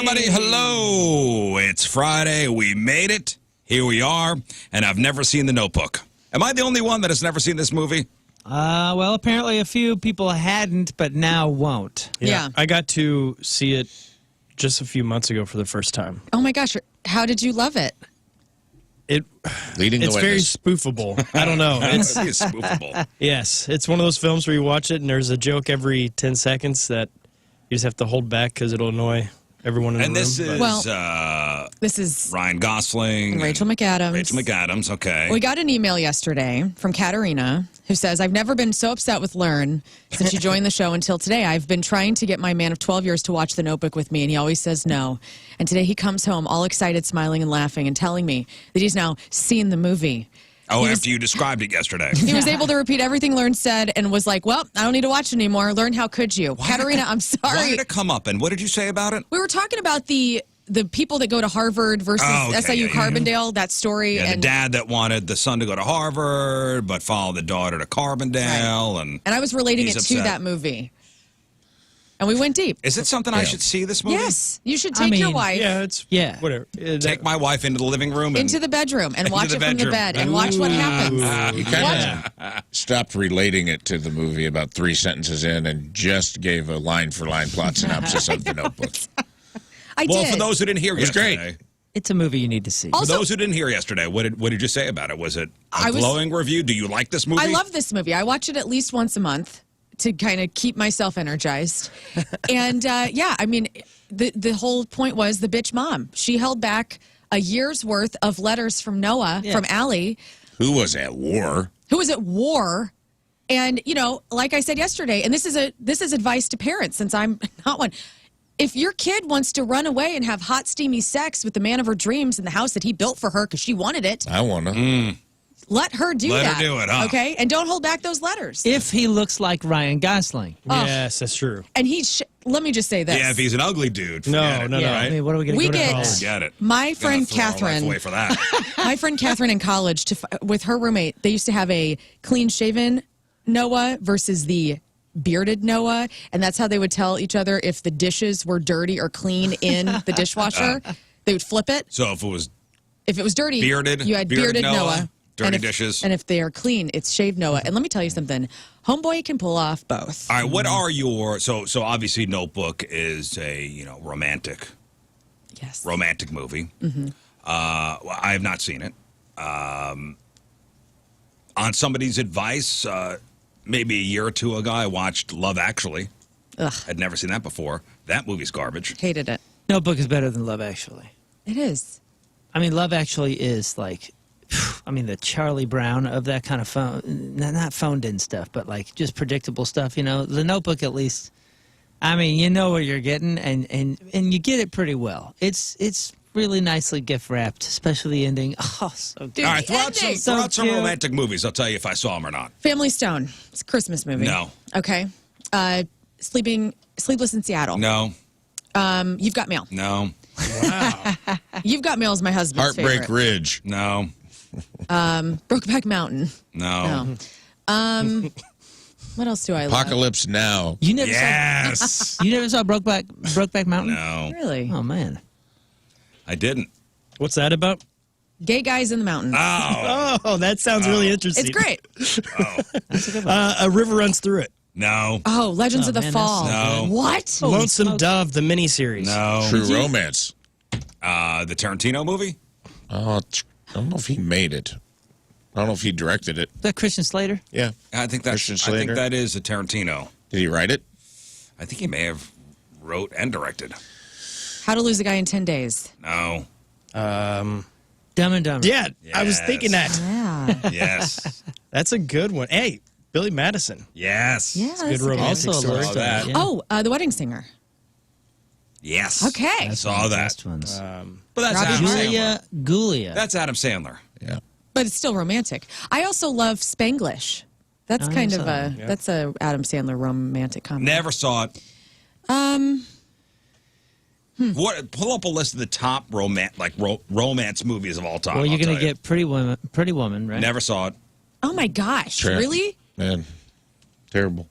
everybody. Hello. It's Friday. We made it. Here we are. And I've never seen The Notebook. Am I the only one that has never seen this movie? Well, apparently a few people hadn't, but now won't. Yeah. I got to see it just a few months ago for the first time. Oh, my gosh. How did you love it? Leading the It's very witness. spoofable. I don't know. It's spoofable. Yes, it's one of those films where you watch it and there's a joke every 10 seconds that you just have to hold back because it'll annoy everyone in And the room. this is This is Ryan Gosling. and Rachel McAdams. Rachel McAdams, okay. We got an email yesterday from Katerina who says, I've never been so upset with Lern since she joined the show until today. I've been trying to get my man of 12 years to watch The Notebook with me, and he always says no. And today he comes home all excited, smiling and laughing, and telling me that he's now seen the movie. Oh, after you described it yesterday. He was able to repeat everything Lern said and was like, well, I don't need to watch it anymore. Lern, how could you? Katerina, I'm Why sorry. did it come up, and what did you say about it? We were talking about the people that go to Harvard versus SIU Carbondale, that story. Yeah, the dad that wanted the son to go to Harvard, but followed the daughter to Carbondale. And I was relating it he's to upset. that movie. And we went deep. Is it something I should see, this movie? Yes. You should take your wife Whatever. Take my wife into the living room. And into the bedroom and watch it from the bedroom. bed and watch what happens. You kind of stopped relating it to the movie about 3 sentences in and just gave a line-for-line plot synopsis of The Notebook. I well, did. for those who didn't hear It was yesterday. great. It's a movie you need to see. For Also- those who didn't hear yesterday, what did you say about it? Was it a glowing review? Do you like this movie? I love this movie. I watch it at least once a month to kind of keep myself energized. And I mean, the whole point was the bitch mom. She held back a year's worth of letters from Noah, from Allie, Who was at war? who was at war. And, you know, like I said yesterday, and this is advice to parents since I'm not one. If your kid wants to run away and have hot, steamy sex with the man of her dreams in the house that he built for her because she wanted it, I want to. let her do Let that. her do it, huh? Okay? And don't hold back those letters. If he looks like Ryan Gosling. Yes, that's true. And let me just say this. Yeah, if he's an ugly dude. No, forget it, no, no. I Right? mean, what are we going to We go to get- college? Forget it. My friend Gonna throw our life Catherine, away for that. my friend Catherine in college, with her roommate, they used to have a clean-shaven Noah versus the bearded Noah, and that's how they would tell each other if the dishes were dirty or clean in the dishwasher. They would flip it. So If it was dirty, Bearded- you had bearded bearded Noah, Noah. dirty and if, dishes. And if they are clean, it's shaved Noah. And let me tell you something. Homeboy can pull off both. all right, what are your so obviously Notebook is a romantic Yes. movie. I have not seen it. On somebody's advice, maybe a year or two ago, I watched Love Actually. Ugh. I'd never seen that before. That movie's garbage. Hated it. Notebook is better than Love Actually. It is. I mean, Love Actually is like, I mean, the Charlie Brown of that kind of not phoned in stuff, but like just predictable stuff, you know. The Notebook, at least, I mean, you know what you're getting, and you get it pretty well. It's really nicely gift wrapped, especially the ending. Oh, so good. Dude, All right, throw out ending. some So cute. romantic movies. I'll tell you if I saw them or not. Family Stone. It's a Christmas movie. No. Okay. Sleepless in Seattle. No, You've Got Mail. no, You've Got Mail is my husband's Heartbreak favorite. Ridge. no, Brokeback Mountain. no. No. What else do I love? Apocalypse Now. You never Yes. saw you never saw Brokeback Mountain? No, Really? Oh man. I didn't. What's that about? Gay Guys in the Mountains. Oh, Oh, that sounds really interesting. It's great. That's a good one. A river runs through it. no, Oh, Legends Oh, of the man, Fall. that's- No. What? Lonesome smokes. Dove, the miniseries. no. True Romance. The Tarantino movie? I don't know if he made it. I don't know if he directed it. Is that Christian Slater? Yeah. I think Christian I think Slater. that is a Tarantino. Did he write it? I think he may have wrote and directed. How to Lose a Guy in 10 Days. No. Dumb and Dumber. Yeah, I was thinking that. Yeah. Yes. That's a good one. Hey, Billy Madison. Yes. Yeah. Good that's romantic Also a story. love Saw story. that. Yeah. Oh, The Wedding Singer. Yes. Okay. I saw that. Best ones. But that's Robbie Adam Sandler. Julia Gulia. That's Adam Sandler. Yeah. But it's still romantic. I also love Spanglish. That's I kind saw of that, that's a Adam Sandler romantic comedy. Never saw it. What? Pull up a list of the top romance movies of all time. well, you're I'll going tell to you. get Pretty Woman, right? Never saw it. Oh my gosh! Sure. Really? Man, terrible.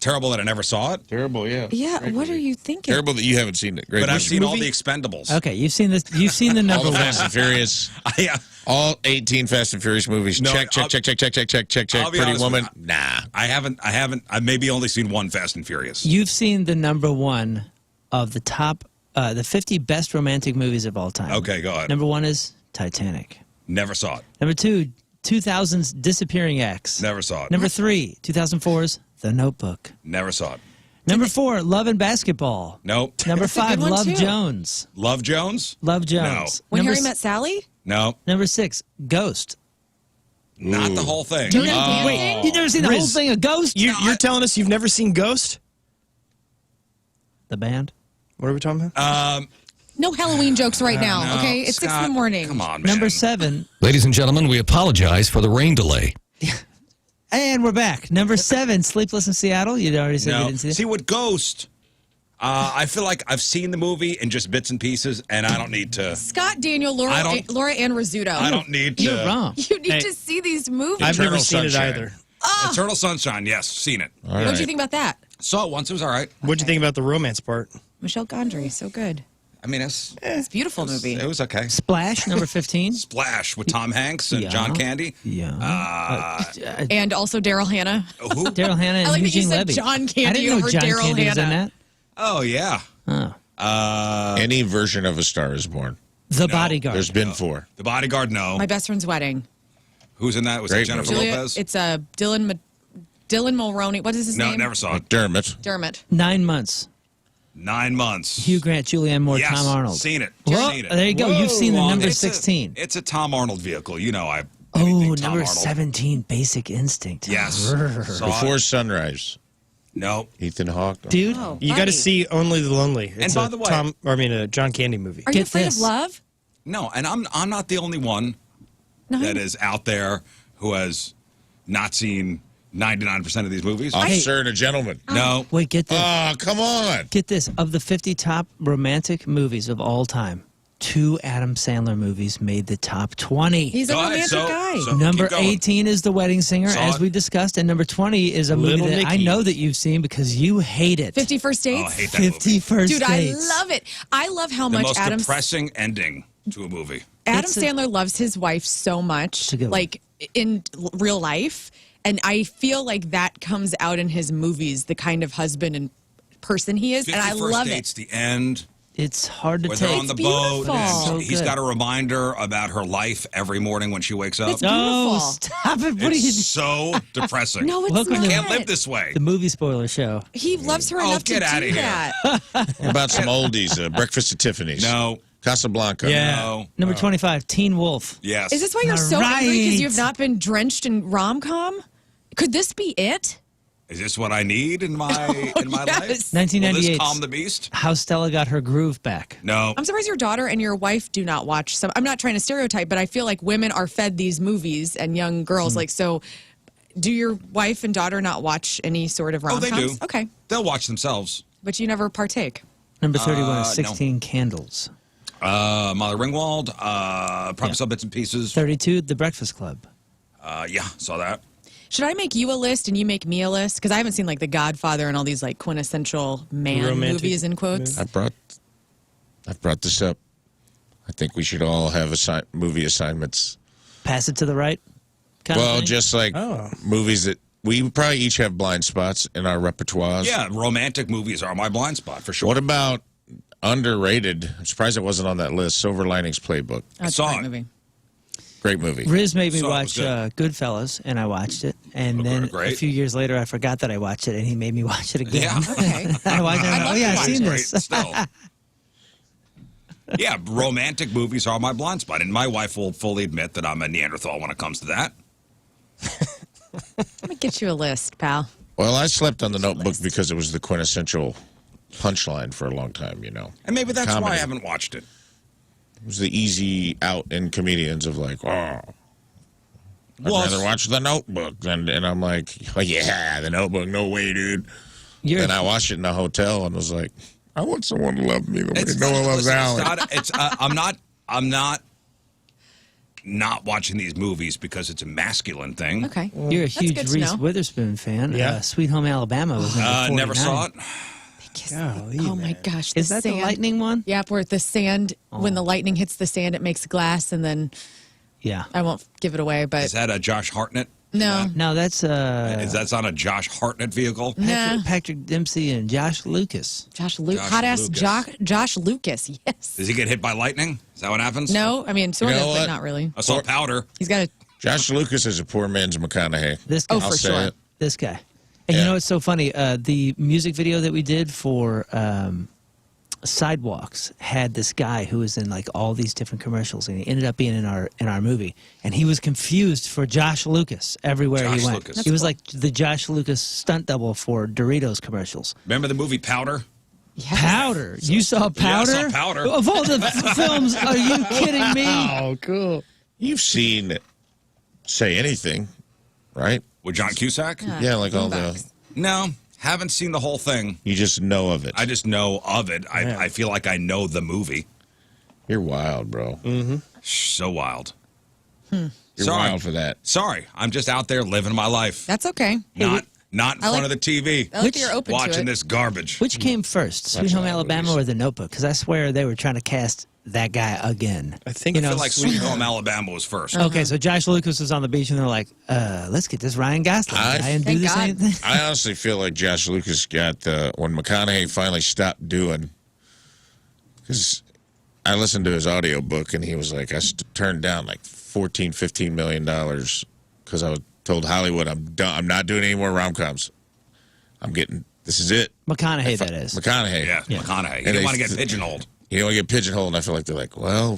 Terrible that I never saw it. Terrible, yeah. Yeah, Great what movie. are you thinking? Terrible that you haven't seen it. Great But I've movie. seen all the Expendables. Okay, you've seen this. You've seen the all number the one. Fast and Furious. Yeah. All 18 Fast and Furious movies. No, check. I'll be Pretty honest with Woman. you. Nah. I haven't. I've maybe only seen one Fast and Furious. You've seen the number one of the top, the 50 best romantic movies of all time. Okay, go ahead. Number one is Titanic. Never saw it. Number two, 2000's Disappearing Acts. Never saw it. Number three, 2004's The Notebook. Never saw it. Number four, Love and Basketball. Nope. Number That's a good five, one, Love too. Jones. Love Jones? Love Jones. When number, Harry Met Sally? No. number six, Ghost. Not the whole thing. Dirty Dancing? Wait, you've never seen the Riz, whole thing of Ghost? You're telling us you've never seen Ghost? The band? What are we talking about? No Halloween jokes right now, No, okay? It's 6 in Scott, the morning. Come on, man. Number seven, Ladies and gentlemen, we apologize for the rain delay. and we're back. Number seven, Sleepless in Seattle. You'd already said you No. didn't see it. See, with Ghost, I feel like I've seen the movie in just bits and pieces, and I don't need to. Scott, Daniel, I Laura, don't- Laura Ann Rizzuto. I don't need to. You're wrong. You need Hey. to see these movies. I've never Eternal seen Sunshine. it either. Eternal Sunshine, yes, seen it. All What did right. you think about that? Saw it once. It was all right. What'd you think about the romance part? Michelle Gondry, so good. I mean, it's It's a beautiful movie. it was okay. Splash, number 15. Splash with Tom Hanks and Yeah. John Candy. Yeah. And also Daryl Hannah. Who? Daryl Hannah and I like that you Eugene said Levy. John I Candy didn't know over John Daryl Candy was in Hannah. that. Oh yeah. Any version of A Star Is Born. The Bodyguard. There's been 4. The Bodyguard. No. My best friend's wedding. Who's in that? Was it Great Jennifer movie. Julia, Lopez? it's Dylan Mulroney. What is his No, name? never saw it. Dermot. Dermot. 9 months. 9 months. Hugh Grant, Julianne Moore, Yes, Tom Arnold. seen it. Well, Seen it. there you go. You've seen the Well, number it's a- 16. It's a Tom Arnold vehicle. You know, Oh, anything Tom number Arnold. 17, Basic Instinct. Yes. Saw Before it. Sunrise. No. Ethan Hawke. Dude, Oh, You got buddy. to see Only the Lonely. It's by a the way- a John Candy movie. Are you Get afraid this. of love? No, and I'm not the only one No. that is out there who has not seen 99% of these movies. Officer and a Gentleman. No. wait, get this. Oh, come on. Get this. Of the 50 top romantic movies of all time, 2 Adam Sandler movies made the top 20. He's a Go ahead. romantic So- guy. so- Number keep going. 18 is The Wedding Singer, Saw as it. we discussed, and number 20 is a movie Little that I Nicky. know that you've seen because you hate it. 50 First Dates? Oh, I hate that movie. 50 First Dude, Dates. I love it. I love how The much most Adam depressing ending to a movie. It's a- Sandler loves his wife so much, It's a good one. like in real life. And I feel like that comes out in his movies, the kind of husband and person he is. 50 And I First love Dates, it. the end, It's hard to where take. they're on the It's boat, beautiful. and So he's good. got a reminder about her life every morning when she wakes up. It's Oh, beautiful. stop it. What are you It's so depressing. No, it's Welcome to not. Can't live this way. The movie spoiler show. He loves her Oh, enough to get do outta here. that. What about some oldies? Breakfast at Tiffany's. No. Casablanca. Yeah. No. Number 25, Teen Wolf. Yes. Is this why you're All so angry because right. you have not been drenched in rom-com? Could this be it? Is this what I need in my life? yes. Will 1998. this calm the beast? How Stella Got Her Groove Back. No. I'm surprised your daughter and your wife do not watch some. I'm not trying to stereotype, but I feel like women are fed these movies and young girls. Like, so do your wife and daughter not watch any sort of Oh, rom-coms? they do. Okay. They'll watch themselves. But you never partake. Number 31 is no. 16 Candles. Molly Ringwald, probably Yeah. saw bits and pieces. 32, The Breakfast Club. Yeah, saw that. Should I make you a list and you make me a list? Because I haven't seen like The Godfather and all these like quintessential man Romantic movies in quotes. I've brought this up. I think we should all have movie assignments. Pass it to the right. kind of Well, thing? just like Oh. movies that we probably each have blind spots in our repertoires. Yeah, romantic movies are my blind spot for sure. What about underrated? I'm surprised it wasn't on that list. Silver Linings Playbook. Oh, it's a saw great it. movie. Great movie. Riz made me So it was watch Goodfellas, and I watched it. And then great. a few years later, I forgot that I watched it, and he made me watch it again. Yeah. Okay. I watched it. I'd Oh, love yeah, to I've watch seen it. this. Great still. Yeah, romantic movies are my blind spot, and my wife will fully admit that I'm a Neanderthal when it comes to that. Let me get you a list, pal. Well, I slept on The Notebook because it was the quintessential punchline for a long time, you know. And maybe that's why I Comedy. haven't watched it. It was the easy out in comedians of like, oh, I'd Well, rather watch The Notebook. And I'm like, oh, yeah, The Notebook. No way, dude. You're, Then I watched it in a hotel and was like, I want someone to love me the way It's no one loves listen, Alan. I'm not not watching these movies because it's a masculine thing. Okay. You're a That's huge good to Reese know. Witherspoon fan. Yeah. Sweet Home Alabama was number 49. Never saw it. Golly, Oh my man. gosh. Is that the lightning one? Yep, where the sand, when the lightning hits the sand, it makes glass, and then Yeah. I won't give it away, but Is that a Josh Hartnett? no. No, that's Is that on a Josh Hartnett vehicle? Nah. Patrick Dempsey and Josh Lucas. Josh Josh hot ass Lucas. Josh Lucas. Yes. Does he get hit by lightning? Is that what happens? No, I mean sort You know of, but what? not really. I saw powder. He's got a Josh Lucas is a poor man's McConaughey. This guy. Oh, for I'll say sure. it. This guy. And you Yeah. know what's so funny? The music video that we did for Sidewalks had this guy who was in like all these different commercials, and he ended up being in our movie. And he was confused for Josh Lucas everywhere Josh he went. Lucas. He was like the Josh Lucas stunt double for Doritos commercials. Remember the movie Powder? yes. Powder. You saw Powder? Yeah, I saw Powder. Of all the films, are you kidding me? Oh, cool. You've seen Say Anything, right? With John Cusack? Yeah, like all the. No, haven't seen the whole thing. You just know of it. I just know of it. Yeah. I feel like I know the movie. You're wild, bro. So wild. You're Sorry. wild for that. Sorry, I'm just out there living my life. That's okay. Not in I front like- of the TV. I like that you're open to watching it. this garbage. Which came first, Sweet Watch a Home lot of Alabama movies. or The Notebook? Because I swear they were trying to cast that guy again. I think You I know, feel like Sweet Home Alabama was first. Okay, so Josh Lucas was on the beach, and they're like, let's get this Ryan Gosling I- guy and do Thank the God. same thing. I honestly feel like Josh Lucas got when McConaughey finally stopped doing, because I listened to his audiobook and he was like, I turned down like $14-15 million because I was told Hollywood, I'm done. I'm not doing any more rom-coms. This is it. McConaughey, that is. McConaughey. Yeah, McConaughey. He And didn't they- want to get pigeonholed. You don't get pigeonholed, and I feel like they're like, well,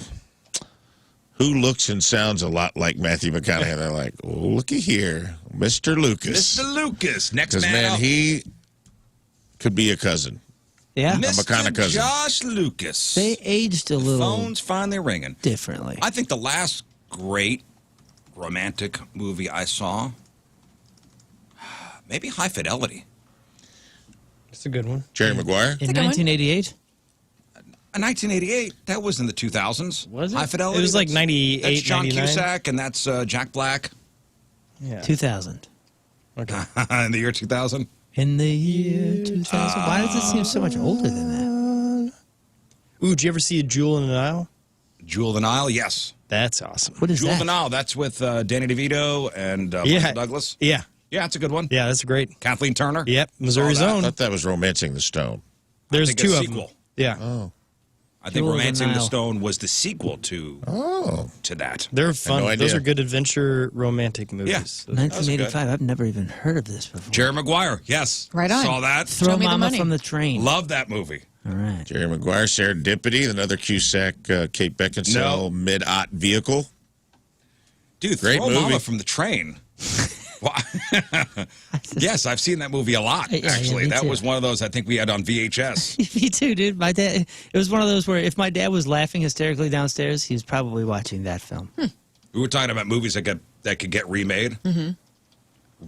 who looks and sounds a lot like Matthew McConaughey? And they're like, oh, looky here, Mr. Lucas. Mr. Lucas, next Because, man, man, up. he could be a cousin. Yeah. Mr. kind of cousin. Josh Lucas. They aged a little Phone's finally ringing. differently. I think the last great romantic movie I saw, maybe High Fidelity. It's a good one. Jerry Maguire? In a good one. 1988? 1988. That was in the 2000s. Was it? High Fidelity. It was like That's- 98, That's John 99? Cusack, and that's Jack Black Yeah. 2000. Okay. in the year 2000. In the year 2000. Why does it seem so much older than that? Ooh, did you ever see A Jewel in the Nile? Jewel of the Nile. Yes. That's awesome. What is Jewel of that? the Nile. That's with Danny DeVito and Michael Douglas. Yeah. Yeah, it's a good one. Yeah, that's great. Kathleen Turner. Yep, Missouri's Saw that. I own. thought that was Romancing the Stone. There's think two a of sequel. them. Yeah. I think Jewel of the Romancing the Nile. Stone was the sequel to that. They're fun. no Those idea. are good adventure romantic movies. Yeah. So- 1985. I've never even heard of this before. Jerry Maguire. Yes. Right on. Saw that. Throw Show me the Mama money. from the Train. Love that movie. All right. Jerry Maguire, Serendipity, another Cusack, Kate Beckinsale No. mid-ot vehicle. Dude, Great throw movie. Mama from the Train. Why- yes, I've seen that movie a lot, Yeah, actually. me that too. was one of those I think we had on VHS. Me too, dude. My dad. It was one of those where if my dad was laughing hysterically downstairs, he was probably watching that film. We were talking about movies that could get remade. Mm-hmm.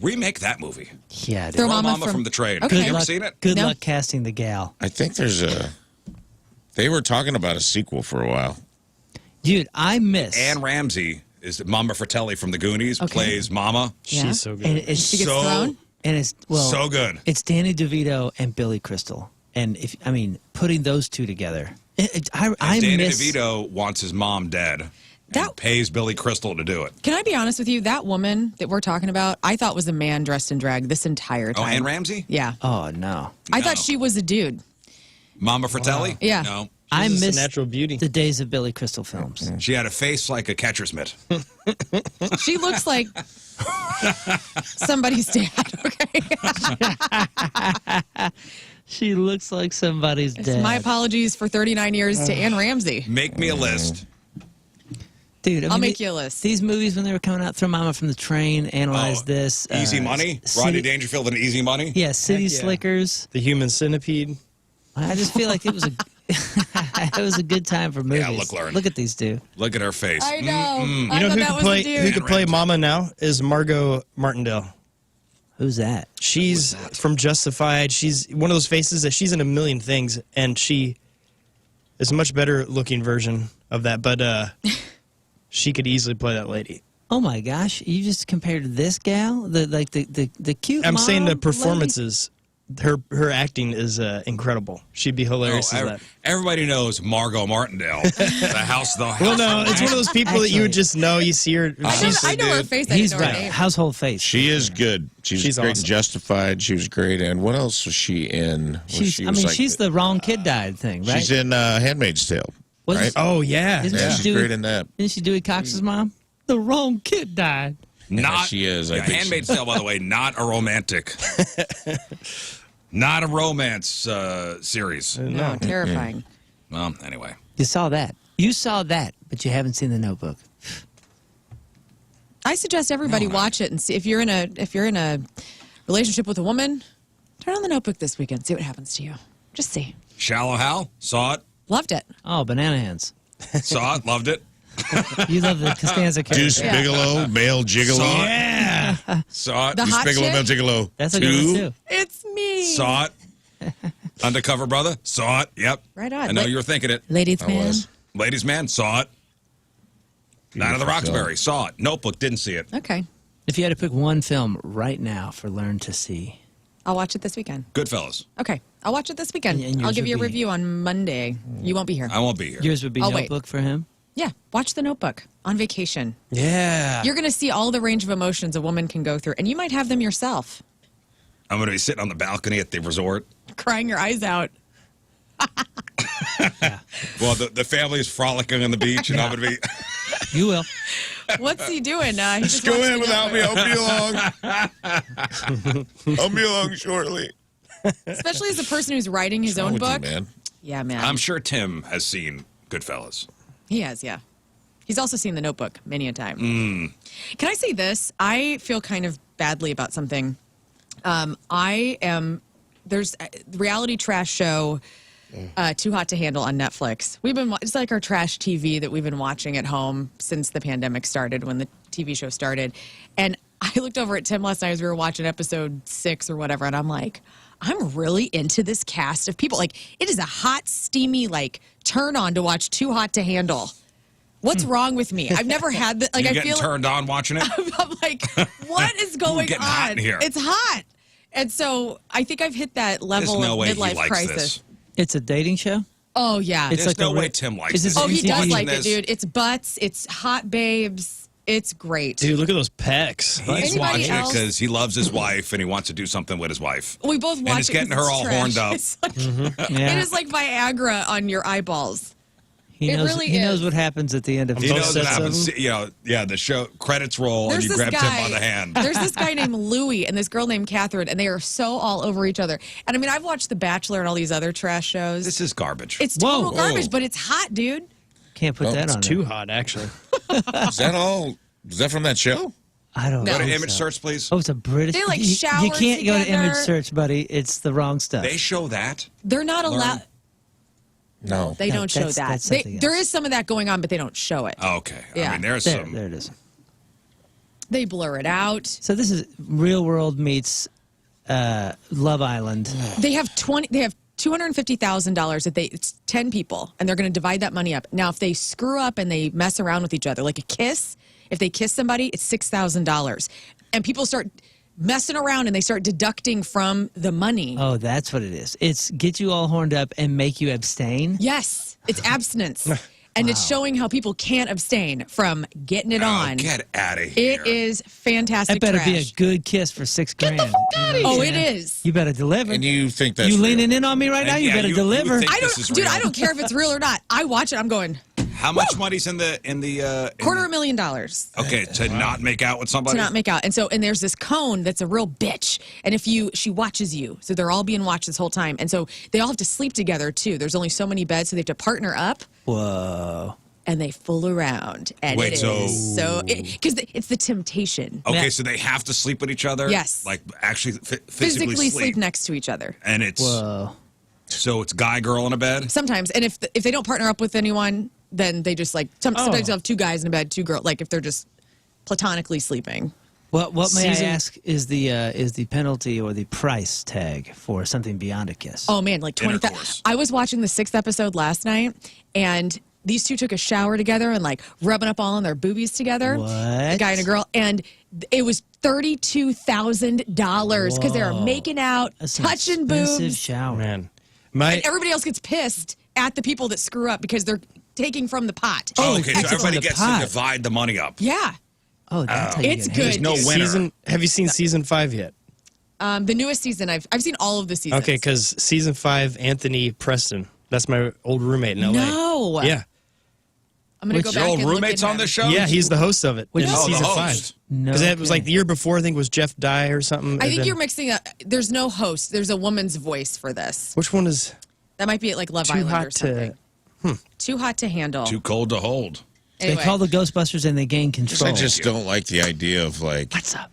Remake that movie. Yeah, dude. Throw Throw Mama Mama from the Train. Okay. Have you ever luck, seen it? Good No. luck casting the gal, I think there's they were talking about a sequel for a while. dude. I miss. Anne Ramsey is Mama Fratelli from the Goonies, Okay. plays Mama. Yeah. She's so good. and it's She gets So- thrown? and it's So good. It's Danny DeVito and Billy Crystal, and putting those two together. I Danny miss. DeVito wants his mom dead and That- pays Billy Crystal to do it. Can I be honest with you? That woman that we're talking about, I thought was a man dressed in drag this entire Oh, time. Anne Ramsey? Yeah. Oh no, I No. thought she was a dude. Mama Fratelli? Yeah. No. I She's just a miss natural beauty. the days of Billy Crystal films. She had a face like a catcher's mitt. She looks like somebody's dad, okay? She looks like somebody's dad. My apologies for 39 years to Anne Ramsey. Make me a list. Dude, I'll make you a list. These movies when they were coming out, Throw Mama from the Train, Analyze Oh, This, Easy Money? Rodney Dangerfield and Easy Money? Yeah, City Heck yeah. Slickers. The Human Centipede. I just feel like it was a it was a good time for movies. Yeah, look, Lern. Look at these two. Look at her face. I know. I You know thought who that could was play? the Who dude. could play Ramsey. Mama now? Is Margot Martindale. Who's that? She's from Justified. She's one of those faces that she's in a million things, and she is a much better looking version of that. But she could easily play that lady. Oh my gosh! You just compared this gal, the cute. I'm saying the mom performances. Her acting is incredible. She'd be hilarious as that. Everybody knows Margot Martindale. the house. Well, no, it's one of those people that you would just know. You see her. I know her face. I He's didn't know her right. name. Household face. She is good. She's great awesome. in Justified. She was great in what else was she in? She's the wrong kid died thing, right? She's in Handmaid's Tale. Wasn't Right? she- Oh yeah. Isn't Yeah, she she's Dewey- great in that. Isn't she Dewey Cox's mom? The wrong kid died. Not she is. I Yeah, think Handmaid's Tale, by the way, not a romantic. Not a romance series. No, terrifying. Well, anyway. You saw that. You saw that, but you haven't seen The Notebook. I suggest everybody watch it and see if you're in a relationship with a woman. Turn on The Notebook this weekend. See what happens to you. Just see. Shallow Hal, saw it. Loved it. Oh, banana hands. Saw it, loved it. You love the Costanza character. Deuce Bigelow, male gigolo. Saw it. Yeah. Saw it. The hot Bigelow, male chick? gigolo. That's a good one, too. It's me. Saw it. Undercover Brother, saw it. Yep. Right on. I know you were thinking it. Ladies I man. was. Ladies Man, saw it. Night of the Beautiful Roxbury, saw it. Notebook, didn't see it. Okay. If you had to pick one film right now for Learn to see, I'll watch it this weekend. Goodfellas. Okay. I'll watch it this weekend. And yours I'll give you a would be- review on Monday. You won't be here. I won't be here. yours would be I'll wait. Notebook for him. Yeah. Watch The Notebook on vacation. Yeah. You're going to see all the range of emotions a woman can go through, and you might have them yourself. I'm going to be sitting on the balcony at the resort. Crying your eyes out. Well, the family is frolicking on the beach, and I'm going to be. You will. What's he doing? He Just just go wants in to without know. me. I'll be along. I'll be along shortly. Especially as a person who's writing his own What's wrong book. with you, man? Yeah, man. I'm sure Tim has seen Goodfellas. He has, yeah. He's also seen The Notebook many a time. Mm. Can I say this? I feel kind of badly about something. There's a reality trash show, Too Hot to Handle on Netflix. It's like our trash TV that we've been watching at home since the pandemic started, when the TV show started. And I looked over at Tim last night as we were watching episode 6 or whatever, and I'm like, I'm really into this cast of people. Like, it is a hot, steamy, like, turn on to watch Too Hot to Handle. What's wrong with me? I've never had that. Like, You I getting feel turned on watching it? I'm like, what is going getting on? hot in here. It's hot. And so I think I've hit that level There's no of way he midlife likes crisis. this. It's a dating show. Oh, yeah. It's There's like no a way re- Tim likes Is this. this Oh, he MTV? does Watching like this. it, dude. It's butts. It's hot babes. It's great. Dude, look at those pecs. He's Anybody watching it else? because he loves his wife and he wants to do something with his wife. We both watch And it's it getting 'cause her all trash. horned up. It's like, Yeah. It is like Viagra on your eyeballs. He It knows. really he knows is. what happens at the end of He both knows what sets of happens. them. You know, yeah, the show credits roll There's and you this grab guy. Tim by the hand. There's this guy named Louie and this girl named Catherine, and they are so all over each other. And I mean, I've watched The Bachelor and all these other trash shows. This is garbage. It's total Whoa. garbage, but it's hot, dude. Can't put Oh, that it's on. Too there. hot, actually. Is that all? Is that from that show? I don't No. know. Go to image search, please. Oh, go to British. They, like, you, shower you can't go to together. image search, buddy. It's the wrong stuff. They show that. They're not allowed. No. They No, don't show that's- that. that's something There else. is some of that going on, but they don't show it. Oh, okay. Yeah. I mean, there's there, some. there it is. They blur it out. So this is Real World meets Love Island. They have $250,000 that it's 10 people, and they're going to divide that money up. Now, if they screw up and they mess around with each other, like a kiss, if they kiss somebody, it's $6,000, and people start messing around and they start deducting from the money. Oh, that's what it is. It's get you all horned up and make you abstain. Yes, it's abstinence. And it's showing how people can't abstain from getting it Oh, on. get out of here. It is fantastic. That better be a trash. good kiss for $6,000. Get the fuck out of Oh, here. It is. You better deliver. And you think that's you real? leaning in on me right now? And You yeah, better you deliver. think I this is don't, dude. real. I don't care if it's real or not. I watch it. I'm going How much money's in the $250,000. Okay, to not make out with somebody. To not make out. And there's this cone that's a real bitch. And she watches you. So they're all being watched this whole time. And so they all have to sleep together too. There's only so many beds, so they have to partner up. Whoa. And they fool around. And Wait, because it's the temptation. Okay, Yeah. so they have to sleep with each other. Yes. Like actually Physically sleep next to each other. And it's Whoa. so it's guy girl in a bed. Sometimes. And if they don't partner up with anyone, then they just sometimes they'll have two guys in a bed, two girls, like if they're just platonically sleeping. What may Season- I ask is the penalty or the price tag for something beyond a kiss? Oh man, like 20,000. Intercourse. I was watching the 6th episode last night, and these two took a shower together and like rubbing up all on their boobies together. What? A guy and a girl. And it was $32,000 because they were making out, That's an touching expensive boobs. shower. Man, And everybody else gets pissed at the people that screw up because they're taking from the pot. Oh, okay, so it's everybody on the gets pot. to divide the money up. Yeah. Oh, that's how you It's get good. hit. There's no winner. Have you seen season 5 yet? The newest season, I've seen all of the seasons. Okay, because season 5, Anthony Preston. That's my old roommate in LA. No. Yeah. I'm going to go Your back old and look roommates at on him. this show? Yeah, he's the host of it. Which in is- season the 5. host. No, Because it was like the kidding. year before, I think, was Jeff Dye or something. I and think then- you're mixing up. There's no host. There's a woman's voice for this. Which one is That might be at like Love Too Island or Hot something. Too hot to handle. Too cold to hold. Anyway. They call the Ghostbusters and they gain control. I just don't like the idea of like What's up?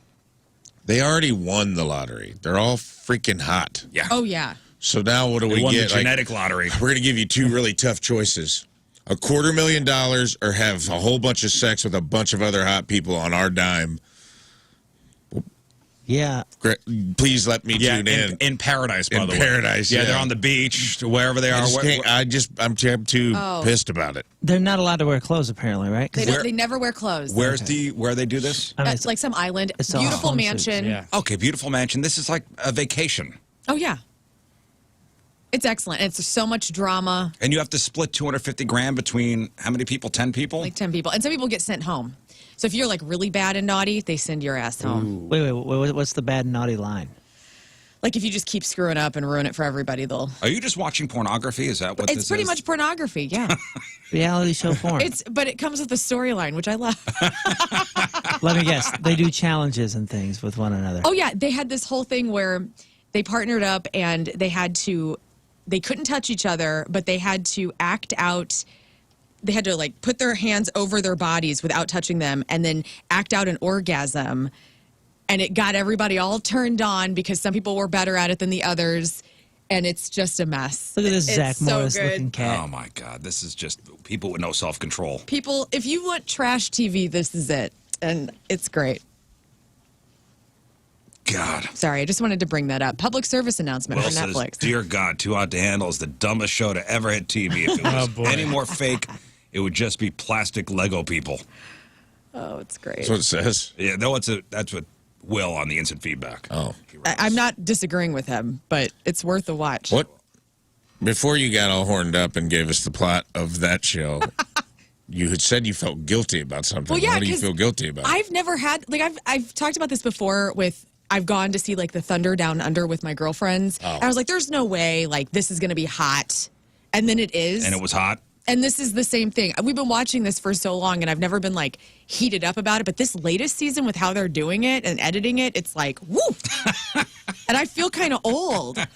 they already won the lottery. They're all freaking hot. Yeah. Oh, yeah. So now what do They we won get? the genetic lottery. We're going to give you two really tough choices. $250,000 or have a whole bunch of sex with a bunch of other hot people on our dime. Yeah. Please let me Yeah, tune in. in paradise, by In the way. paradise, Yeah, yeah. they're on the beach, wherever they are. I'm too Oh. pissed about it. They're not allowed to wear clothes, apparently, right? 'Cause They never wear clothes. Where's where they do this? I mean, That's like some island. it's all Beautiful swimsuits, mansion. Yeah. Okay, beautiful mansion. This is like a vacation. Oh, yeah. It's excellent. It's so much drama, And you have to split 250 grand between how many people? 10 people? like 10 people. And some people get sent home. So if you're like really bad and naughty, they send your ass home. wait, what's the bad and naughty line? Like if you just keep screwing up and ruin it for everybody, they'll. Are you just watching pornography? Is that what this It's pretty is? much pornography, yeah. Reality show porn. But it comes with a storyline, which I love. Let me guess. They do challenges and things with one another. Oh yeah, they had this whole thing where they partnered up and they couldn't touch each other, but they had to act out. They had to like put their hands over their bodies without touching them and then act out an orgasm. And it got everybody all turned on because some people were better at it than the others. And it's just a mess. Look at this It's Zach so Morris good. looking cat. Oh, my God. This is just people with no self-control. People, if you want trash TV, this is it. And it's great. God. Sorry, I just wanted to bring that up. Public service announcement Will for says, Netflix. dear God, Too Hot to Handle is the dumbest show to ever hit TV. If it was Oh, boy. any more fake, it would just be plastic Lego people. Oh, it's great. That's what it says. Yeah, that's what Will on the instant feedback. Oh. I'm not disagreeing with him, but it's worth a watch. What? Before you got all horned up and gave us the plot of that show, you had said you felt guilty about something. Well, yeah, what do you 'cause feel guilty about? I've never had I've talked about this before with I've gone to see like the Thunder Down Under with my girlfriends. Oh. And I was like, there's no way like this is gonna be hot. And then it is. And it was hot. And this is the same thing. We've been watching this for so long and I've never been like heated up about it. But this latest season with how they're doing it and editing it, it's like, woo. And I feel kind of old. I'm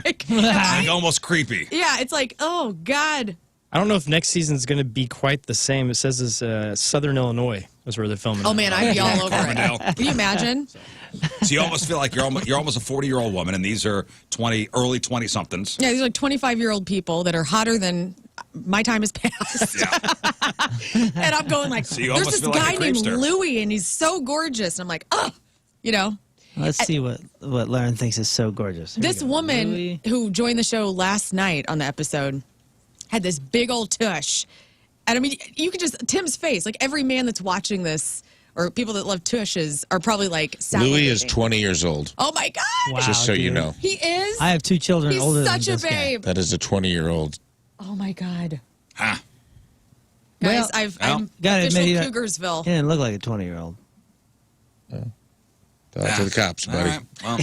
like, Like almost creepy. yeah, it's like, oh God. I don't know if next season's going to be quite the same. It says it's Southern Illinois is where they're filming. Oh it. man, I'd be all over it. Carbondale. Can you imagine? So you almost feel like you're almost a 40-year-old woman, and these are early 20-somethings. Yeah, these are like 25-year-old people that are hotter than my time has passed. Yeah. And I'm going like, you there's almost this feel like guy a named creepster. Louie, and he's so gorgeous. And I'm like, oh, you know. Let's see what Lern thinks is so gorgeous. Here we This go. woman Louis. who joined the show last night on the episode had this big old tush. And I mean, you could just, Tim's face, like every man that's watching this or people that love tushes are probably like Louis is salivating. 20 years old, Oh my God. Wow, just so you dude. know. He is? I have two children He's older such than a this guy. babe. That is a 20-year-old. Oh my God. Huh. Guys, Well, I'm gotta official admit, Cougarsville. He didn't look like a 20-year-old. Talk to the cops, buddy. All right. Well.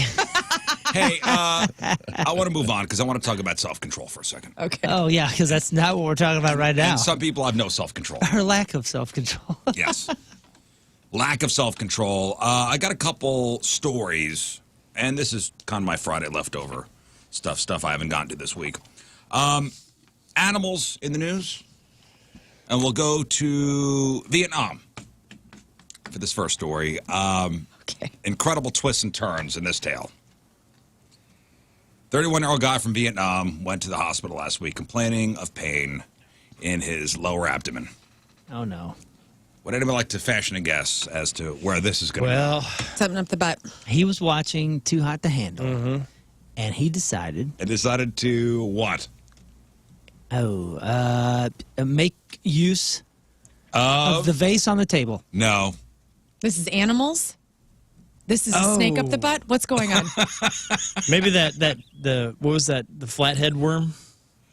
Hey, I want to move on because I want to talk about self-control for a second. Okay. Oh, yeah, because that's not what we're talking about right now. And some people have no self-control. Her lack of self-control. Yes. Lack of self-control. I got a couple stories, and this is kind of my Friday leftover stuff I haven't gotten to this week. Animals in the news, and we'll go to Vietnam for this first story. Okay. Incredible twists and turns in this tale. 31-year-old guy from Vietnam went to the hospital last week complaining of pain in his lower abdomen. Oh, no. Would anyone like to fashion a guess as to where this is going to Well, Something up the butt. He was watching Too Hot to Handle, and he decided go? And decided to what? Make use of the vase on the table. No. This is animals? This is a snake up the butt? What's going on? Maybe the what was that? The flathead worm?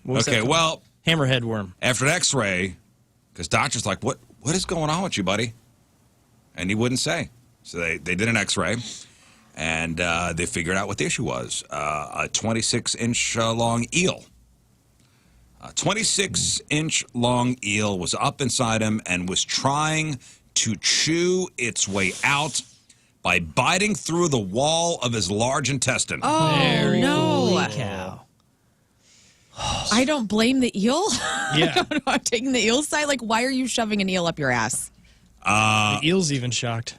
What was Okay, that called? well, Hammerhead worm. after an X-ray, because doctor's like, what is going on with you, buddy? And he wouldn't say. So they did an X-ray, and they figured out what the issue was. A 26-inch long eel. A 26-inch long eel was up inside him and was trying to chew its way out by biting through the wall of his large intestine. Oh, no. Holy cow. I don't blame the eel. Yeah. I don't know. I'm taking the eel side. Like, why are you shoving an eel up your ass? The eel's even shocked.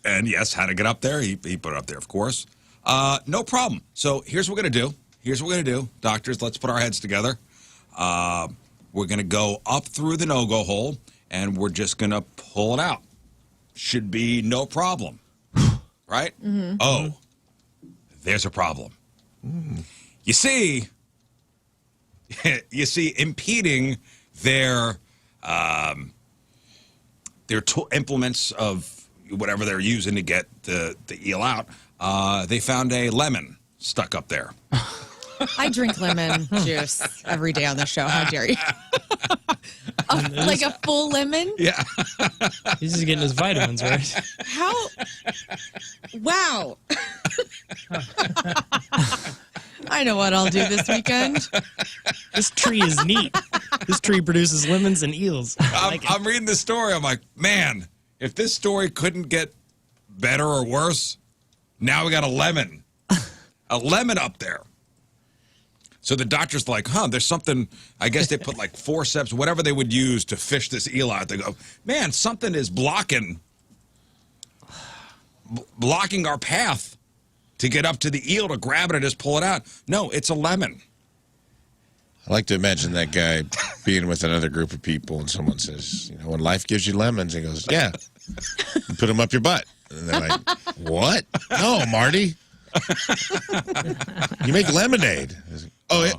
And yes, how to get up there. He put it up there, of course. No problem. So here's what we're going to do. Here's what we're going to do. Doctors, let's put our heads together. We're going to go up through the no-go hole, and we're just going to pull it out. Should be no problem. Right? Mm-hmm. Oh, there's a problem. You see, impeding their implements of whatever they're using to get the eel out, they found a lemon stuck up there. I drink lemon juice every day on the show. How dare you? Like a full lemon? Yeah. He's just getting his vitamins, right? How? Wow. I know what I'll do this weekend. This tree is neat. This tree produces lemons and eels. I'm reading this story. I'm like, man, if this story couldn't get better or worse, now we got a lemon up there. So the doctor's like, there's something, I guess they put like forceps, whatever they would use to fish this eel out. They go, man, something is blocking our path to get up to the eel to grab it and just pull it out. No, it's a lemon. I like to imagine that guy being with another group of people and someone says, when life gives you lemons, he goes, yeah, you put them up your butt. And they're like, what? No, Marty. You make lemonade. Oh, yeah.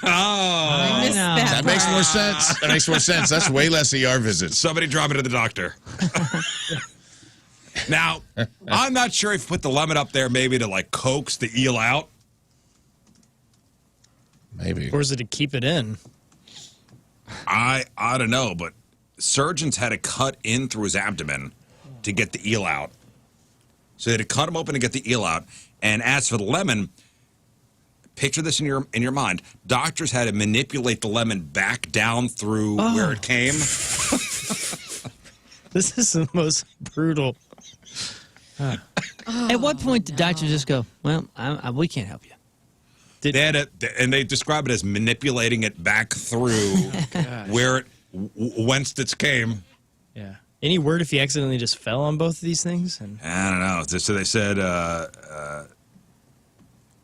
I missed that. That makes more sense. That makes more sense. That's way less ER visits. Somebody drop it to the doctor. Now, I'm not sure if you put the lemon up there maybe to like coax the eel out. Maybe. Or is it to keep it in? I don't know, but surgeons had to cut in through his abdomen to get the eel out. So they had to cut him open to get the eel out. And as for the lemon, picture this in your mind. Doctors had to manipulate the lemon back down through where it came. This is the most brutal. At what point did doctors just go, well, we can't help you? They had and they describe it as manipulating it back through where it whence it came. Yeah. Any word if he accidentally just fell on both of these things? And I don't know. So they said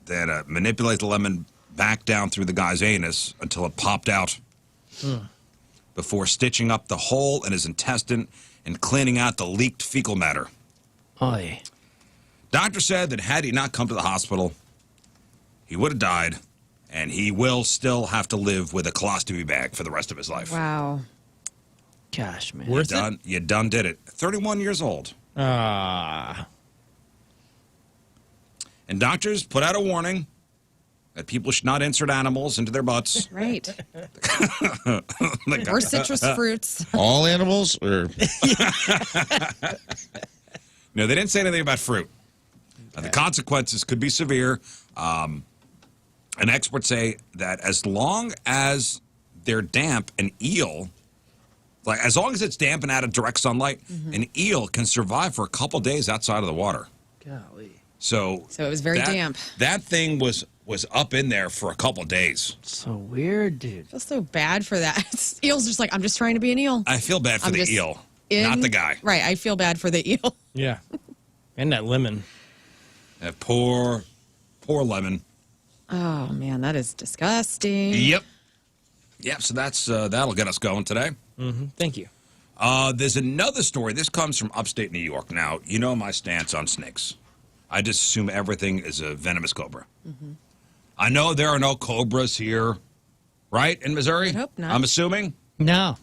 they had to manipulate the lemon back down through the guy's anus until it popped out before stitching up the hole in his intestine and cleaning out the leaked fecal matter. Oy. Doctor said that had he not come to the hospital, he would have died, and he will still have to live with a colostomy bag for the rest of his life. Wow. Gosh, man. worth it? You done did it. 31 years old. Ah. And doctors put out a warning that people should not insert animals into their butts. Right. Or citrus fruits. All animals? Or No, they didn't say anything about fruit. The consequences could be severe. And experts say that as long as they're damp, an eel, like as long as it's damp and out of direct sunlight, an eel can survive for a couple days outside of the water. Golly. So it was very damp. That thing was up in there for a couple days. So weird, dude. I feel so bad for that. Eel's just like, I'm just trying to be an eel. I feel bad for I'm the just eel, not the guy. Right. I feel bad for the eel. Yeah. And that lemon. That poor lemon. Oh, man. That is disgusting. Yep. So that's that'll get us going today. Mm-hmm. Thank you. There's another story. This comes from upstate New York. Now, you know my stance on snakes. I just assume everything is a venomous cobra. I know there are no cobras here, right, in Missouri? I hope not. I'm assuming. No.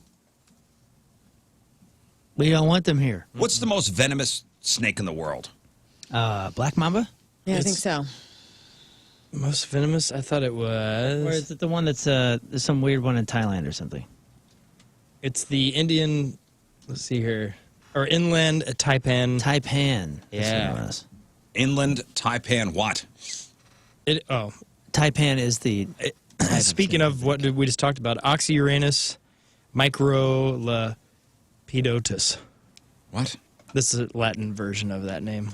We don't want them here. What's the most venomous snake in the world? Black mamba? Yeah, I think so. Most venomous? I thought it was. Or is it the one that's there's some weird one in Thailand or something? It's the Indian. Let's see here. Or inland taipan. Taipan. That's Yeah. what it was. Inland taipan what? Taipan is the. Speaking of what we just talked about, Oxyuranus microlapidotus. What? This is a Latin version of that name.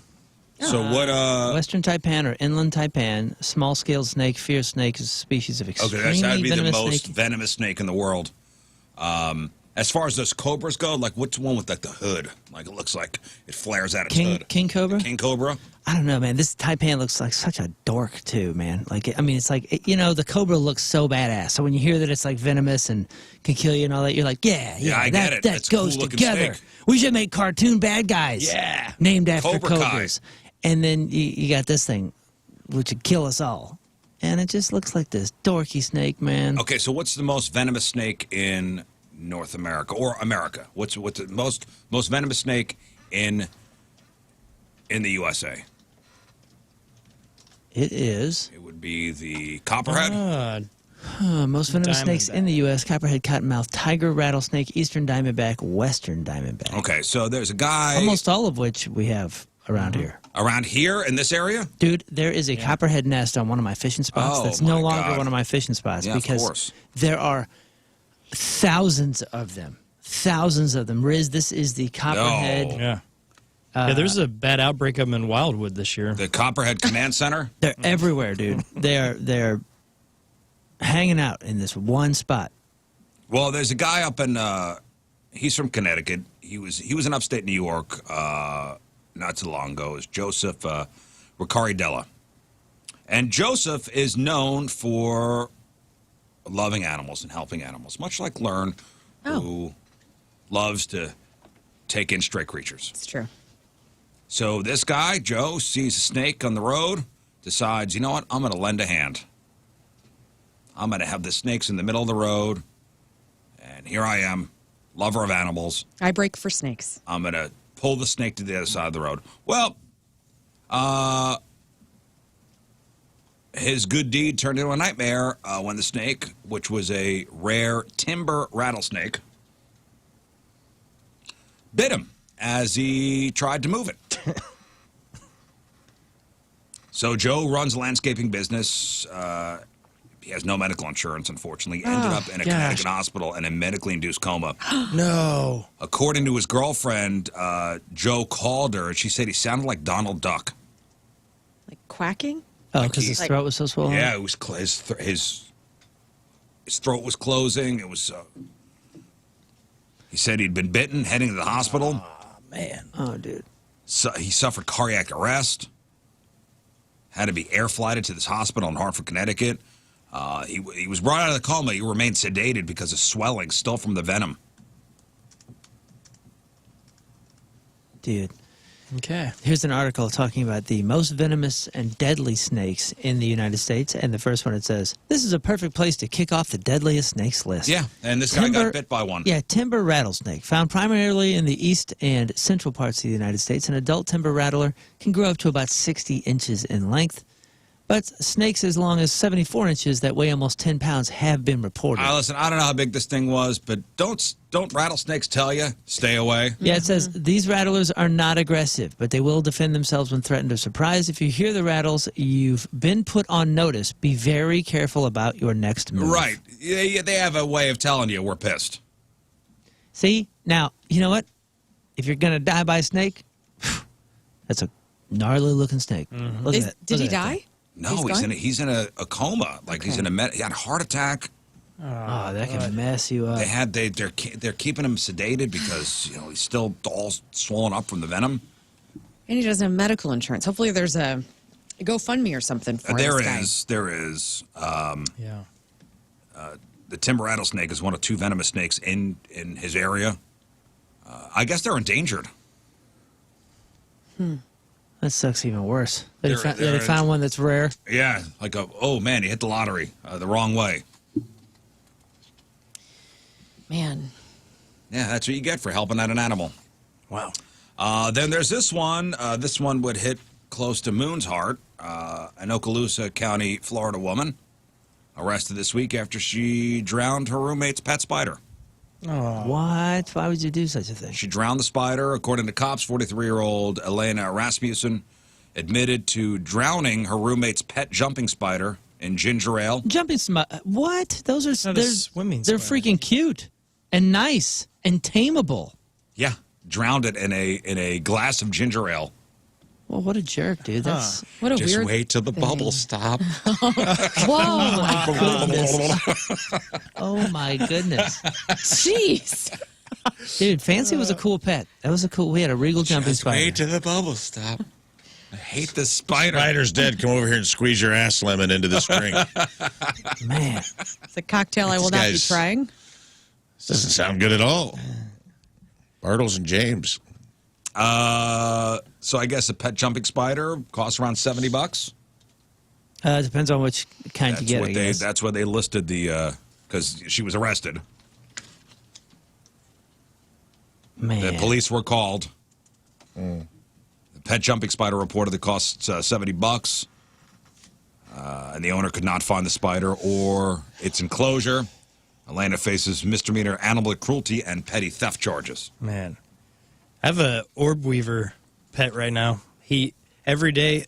So what? Western taipan or inland taipan, small-scale snake, fierce snake, is a species of Okay, extremely that would be the venomous most snake. venomous snake in the world. As far as those cobras go, like what's the one with like the hood? Like it looks like it flares out its hood. King cobra? King cobra. I don't know, man. This taipan looks like such a dork too, man. Like, I mean, it's like the cobra looks so badass. So when you hear that it's like venomous and can kill you and all that, you're like, yeah, I that, get it. That It's a goes cool-looking together. snake. We should make cartoon bad guys. Yeah. Named after Cobra Kai. cobras. And then you got this thing, which would kill us all. And it just looks like this dorky snake, man. Okay, so what's the most venomous snake in North America or America? What's the most venomous snake in the USA? It is. It would be the copperhead. Most venomous snakes Diamondback. in the U.S. Copperhead, cottonmouth, tiger, rattlesnake, eastern diamondback, western diamondback. Okay, so there's a guy Almost all of which we have around here. around here in this area. Dude, there is a copperhead nest on one of my fishing spots Oh, that's my no longer God. one of my fishing spots Yeah, of because course. there are thousands of them. Thousands of them. Riz, this is the copperhead. No. Yeah. Yeah, there's a bad outbreak of them in Wildwood this year. The Copperhead Command Center. They're everywhere, dude. They're hanging out in this one spot. Well, there's a guy up in. He's from Connecticut. He was in upstate New York not too long ago. It was Joseph Riccaridella, and Joseph is known for loving animals and helping animals, much like Lern, who loves to take in stray creatures. It's true. So this guy, Joe, sees a snake on the road, decides, you know what, I'm going to lend a hand. I'm going to have the snakes in the middle of the road, and here I am, lover of animals. I break for snakes. I'm going to pull the snake to the other side of the road. Well, his good deed turned into a nightmare when the snake, which was a rare timber rattlesnake, bit him as he tried to move it. So Joe runs a landscaping business. He has no medical insurance, unfortunately. Ended up in a Connecticut hospital in a medically induced coma. No. According to his girlfriend, Joe called her, and she said he sounded like Donald Duck. Like quacking? Oh, because his throat was so swollen? Yeah, it was his throat was closing. It was. He said he'd been bitten, heading to the hospital. Man. Oh, dude. So he suffered cardiac arrest. Had to be air flighted to this hospital in Hartford, Connecticut. He was brought out of the coma. He remained sedated because of swelling still from the venom. Dude. Okay. Here's an article talking about the most venomous and deadly snakes in the United States. And the first one, it says, this is a perfect place to kick off the deadliest snakes list. Yeah, and this guy got bit by one. Yeah, timber rattlesnake. Found primarily in the east and central parts of the United States, an adult timber rattler can grow up to about 60 inches in length. But snakes as long as 74 inches that weigh almost 10 pounds have been reported. Listen, I don't know how big this thing was, but don't rattlesnakes tell you stay away? Yeah, it says these rattlers are not aggressive, but they will defend themselves when threatened or surprised. If you hear the rattles, you've been put on notice. Be very careful about your next move. Right. Yeah, they have a way of telling you we're pissed. See? Now, you know what? If you're going to die by a snake, that's a gnarly looking snake. Look at that. Did he Look at that die? thing. No, He's he's in a coma. Like he's in he had a heart attack. Oh, that can mess you up. They're keeping him sedated because he's still all swollen up from the venom. And he doesn't have medical insurance. Hopefully there's a GoFundMe or something for There this guy. is. Yeah. The timber rattlesnake is one of two venomous snakes in his area. I guess they're endangered. That sucks even worse. That he They're- that he found one that's rare. Yeah, like oh man, he hit the lottery the wrong way. Man. Yeah, that's what you get for helping out an animal. Wow. Then there's this one. This one would hit close to Moon's heart. An Okaloosa County, Florida woman arrested this week after she drowned her roommate's pet spider. What? Why would you do such a thing? She drowned the spider. According to cops, 43-year-old Elena Rasmussen admitted to drowning her roommate's pet jumping spider in ginger ale. Jumping what? Those are Not a swimming they're spider. freaking cute and nice and tameable. Yeah, drowned it in a glass of ginger ale. Well, what a jerk, dude. That's What a Just weird wait till the thing. bubbles stop. Whoa. goodness. Oh my goodness. Jeez. Dude, Fancy was a cool pet. That was a cool. We had a regal jumping Just spider. wait till the bubbles stop. I hate this spider. Spider's dead. Come over here and squeeze your ass lemon into this drink. Man. It's a cocktail I will not be guy's- trying. This doesn't sound good at all. Bartles and James. So I guess a pet jumping spider costs around $70. It depends on which kind you get. I guess. That's what they listed the because she was arrested. Man. The police were called. The pet jumping spider reported the costs $70, and the owner could not find the spider or its enclosure. Elena faces misdemeanor animal cruelty and petty theft charges. Man. I have a orb weaver pet right now. He every day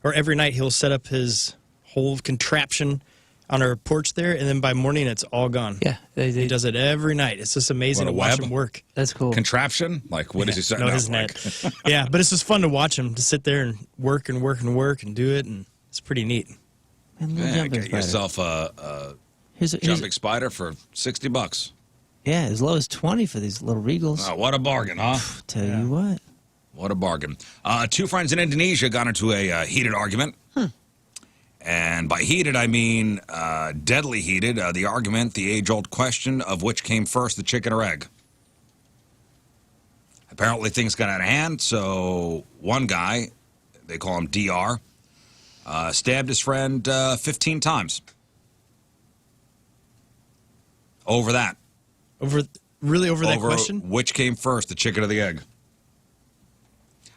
or every night he'll set up his whole contraption on our porch there, and then by morning it's all gone. Yeah, He does it every night. It's just amazing What, to a watch web? him work. That's cool. Contraption? Like, what is he saying? No, his net. Yeah, but it's just fun to watch him to sit there and work and work and work and do it, and it's pretty neat. Man, little Yeah, jumping get spider. yourself a Here's jumping spider for $60. yeah, as low as 20 for these little regals. Oh, what a bargain, huh? Tell you what. What a bargain. Two friends in Indonesia got into a heated argument. And by heated, I mean deadly heated. The argument, the age-old question of which came first, the chicken or egg. Apparently things got out of hand, so one guy, they call him DR, stabbed his friend 15 times. Over that. Over that question? Which came first, the chicken or the egg?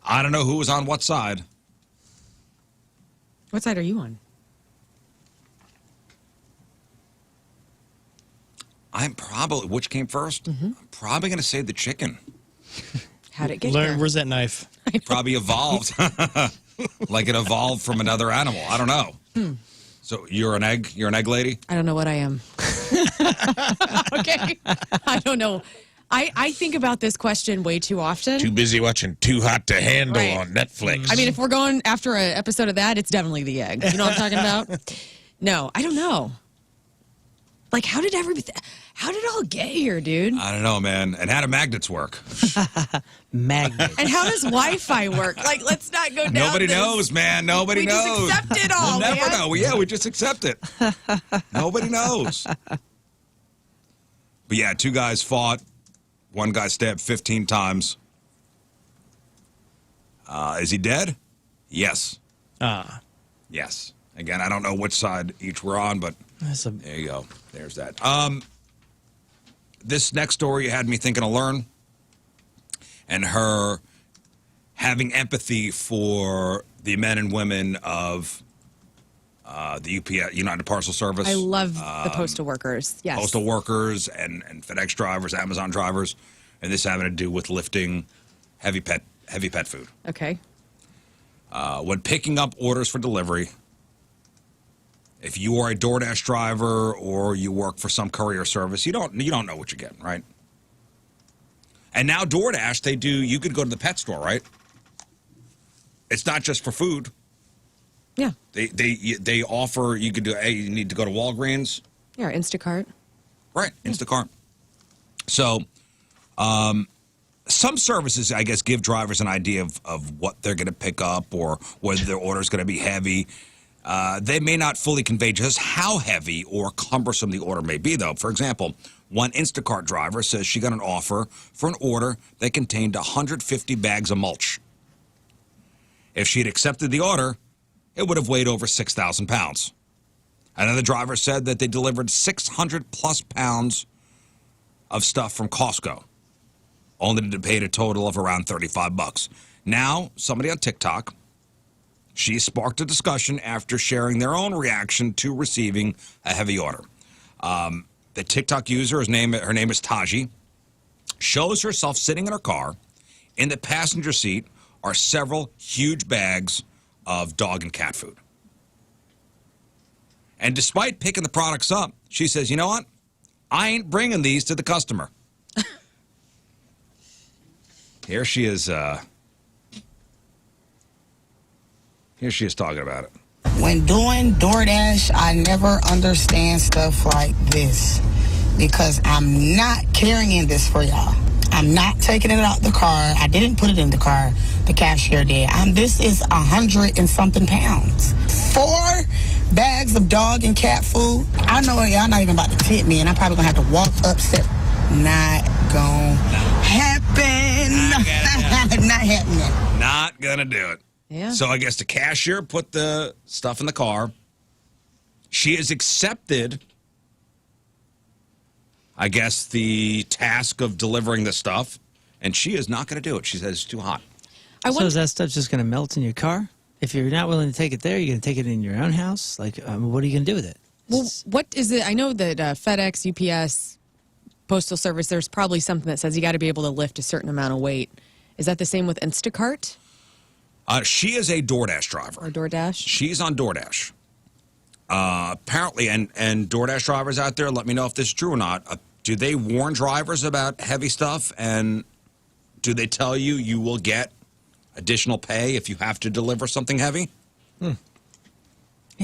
I don't know who was on what side. What side are you on? I'm probably, which came 1st? I'm probably going to say the chicken. How'd it get Learn, here? where's that knife? Probably evolved. Like it evolved from another animal. I don't know. So you're an egg lady? I don't know what I am. Okay. I don't know. I think about this question way too often. Too busy watching Too Hot to Handle Right. on Netflix. I mean, if we're going after an episode of that, it's definitely the egg. You know what I'm talking about? No, I don't know. Like, how did it all get here, dude? I don't know, man. And how do magnets work? Magnet. And how does Wi-Fi work? Like, let's not go down Nobody this. knows, man. Nobody We knows. just accept it all, We'll never man. know. Yeah, we just accept it. Nobody knows. But yeah, two guys fought. One guy stabbed 15 times. Is he dead? Yes. Yes. Again, I don't know which side each were on, but there you go. There's that. This next story had me thinking of Lern and her having empathy for the men and women of the UPS, United Parcel Service. I love the postal workers. Yes. Postal workers and FedEx drivers, Amazon drivers, and this having to do with lifting heavy pet food. Okay. When picking up orders for delivery, if you are a DoorDash driver or you work for some courier service, you don't know what you're getting, right? And now DoorDash, you could go to the pet store, right? It's not just for food. Yeah. They offer, you could do, hey, you need to go to Walgreens. Yeah, Instacart. Right, Instacart. So, some services, I guess, give drivers an idea of what they're going to pick up or whether their order is going to be heavy. They may not fully convey just how heavy or cumbersome the order may be, though. For example, one Instacart driver says she got an offer for an order that contained 150 bags of mulch. If she had accepted the order, it would have weighed over 6,000 pounds. Another driver said that they delivered 600-plus pounds of stuff from Costco, only to pay a total of around $35. Now, somebody on TikTok, she sparked a discussion after sharing their own reaction to receiving a heavy order. The TikTok user, her name is Taji, shows herself sitting in her car. In the passenger seat are several huge bags of dog and cat food. And despite picking the products up, she says, you know what? I ain't bringing these to the customer. Here she is talking about it. When doing DoorDash, I never understand stuff like this because I'm not carrying this for y'all. I'm not taking it out the car. I didn't put it in the car. The cashier did. This is 100 and something pounds. 4 bags of dog and cat food. I know y'all not even about to tip me, and I'm probably gonna have to walk upstairs. Not gonna happen. Not happening. Not gonna do it. Yeah. So I guess the cashier put the stuff in the car. She has accepted, I guess, the task of delivering the stuff, and she is not going to do it. She says it's too hot. So is that stuff just going to melt in your car? If you're not willing to take it there, you're going to take it in your own house? Like, what are you going to do with it? Well, what is it? I know that FedEx, UPS, Postal Service, there's probably something that says you got to be able to lift a certain amount of weight. Is that the same with Instacart? She is a DoorDash driver. Or DoorDash? She's on DoorDash. Apparently, and DoorDash drivers out there, let me know if this is true or not. Do they warn drivers about heavy stuff? And do they tell you you will get additional pay if you have to deliver something heavy? Yeah.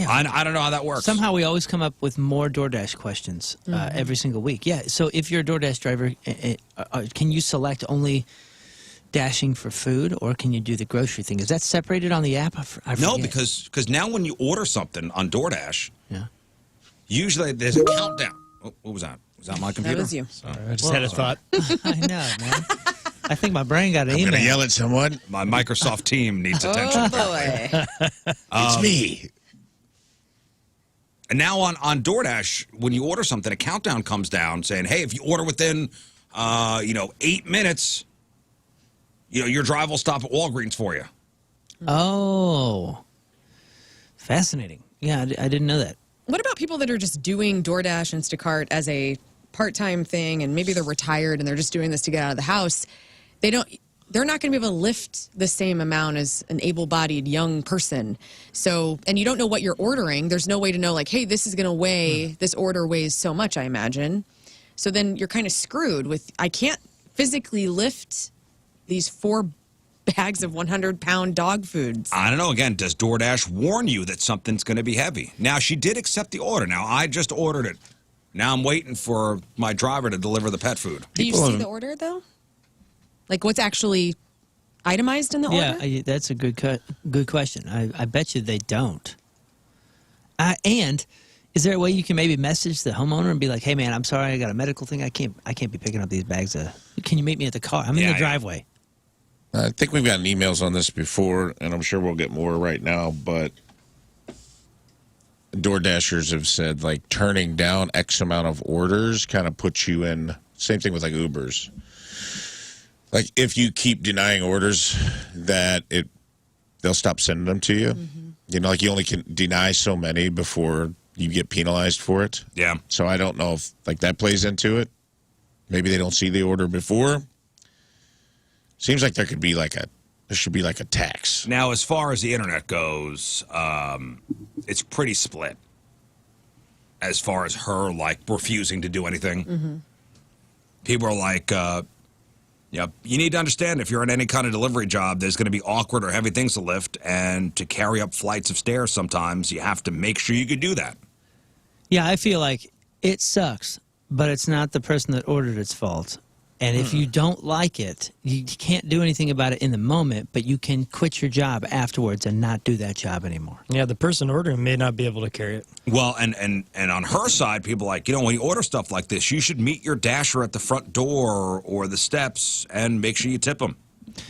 I don't know how that works. Somehow we always come up with more DoorDash questions every single week. Yeah, so if you're a DoorDash driver, can you select only dashing for food, or can you do the grocery thing? Is that separated on the app? I No, forget. because now when you order something on DoorDash, Yeah. usually there's a countdown. Oh, what was that? Was that my computer? That was you. I just had a thought. I know, man. I think my brain got an I'm email. going to yell at someone. My Microsoft team needs attention. Oh, boy. It's me. And now on DoorDash, when you order something, a countdown comes down saying, hey, if you order within, 8 minutes, your drive will stop at Walgreens for you. Oh. Fascinating. Yeah, I didn't know that. What about people that are just doing DoorDash, Instacart as a part-time thing, and maybe they're retired and they're just doing this to get out of the house? They're not going to be able to lift the same amount as an able-bodied young person. So, and you don't know what you're ordering. There's no way to know, like, hey, this is going to weigh, this order weighs so much, I imagine. So then you're kind of screwed with, I can't physically lift these 4 bags of 100-pound dog foods. I don't know. Again, does DoorDash warn you that something's going to be heavy? Now, she did accept the order. Now, I just ordered it. Now I'm waiting for my driver to deliver the pet food. Do you see the order, though? Like, what's actually itemized in the order? Yeah, that's a good question. I bet you they don't. And is there a way you can maybe message the homeowner and be like, hey, man, I'm sorry, I got a medical thing. I can't be picking up these bags. Can you meet me at the car? I'm in the driveway. I think we've gotten emails on this before, and I'm sure we'll get more right now, but DoorDashers have said, like, turning down X amount of orders kind of puts you in, same thing with, like, Ubers. Like, if you keep denying orders, they'll stop sending them to you. Mm-hmm. Like, you only can deny so many before you get penalized for it. Yeah. So I don't know if, like, that plays into it. Maybe they don't see the order before. Seems like there should be like a tax. Now, as far as the internet goes, it's pretty split. As far as her, like, refusing to do anything. Mm-hmm. People are like, you need to understand if you're in any kind of delivery job, there's going to be awkward or heavy things to lift. And to carry up flights of stairs sometimes, you have to make sure you can do that. Yeah, I feel like it sucks, but it's not the person that ordered its fault. And if you don't like it, you can't do anything about it in the moment, but you can quit your job afterwards and not do that job anymore. Yeah, the person ordering may not be able to carry it. Well, and on her side, people are like, when you order stuff like this, you should meet your dasher at the front door or the steps and make sure you tip them.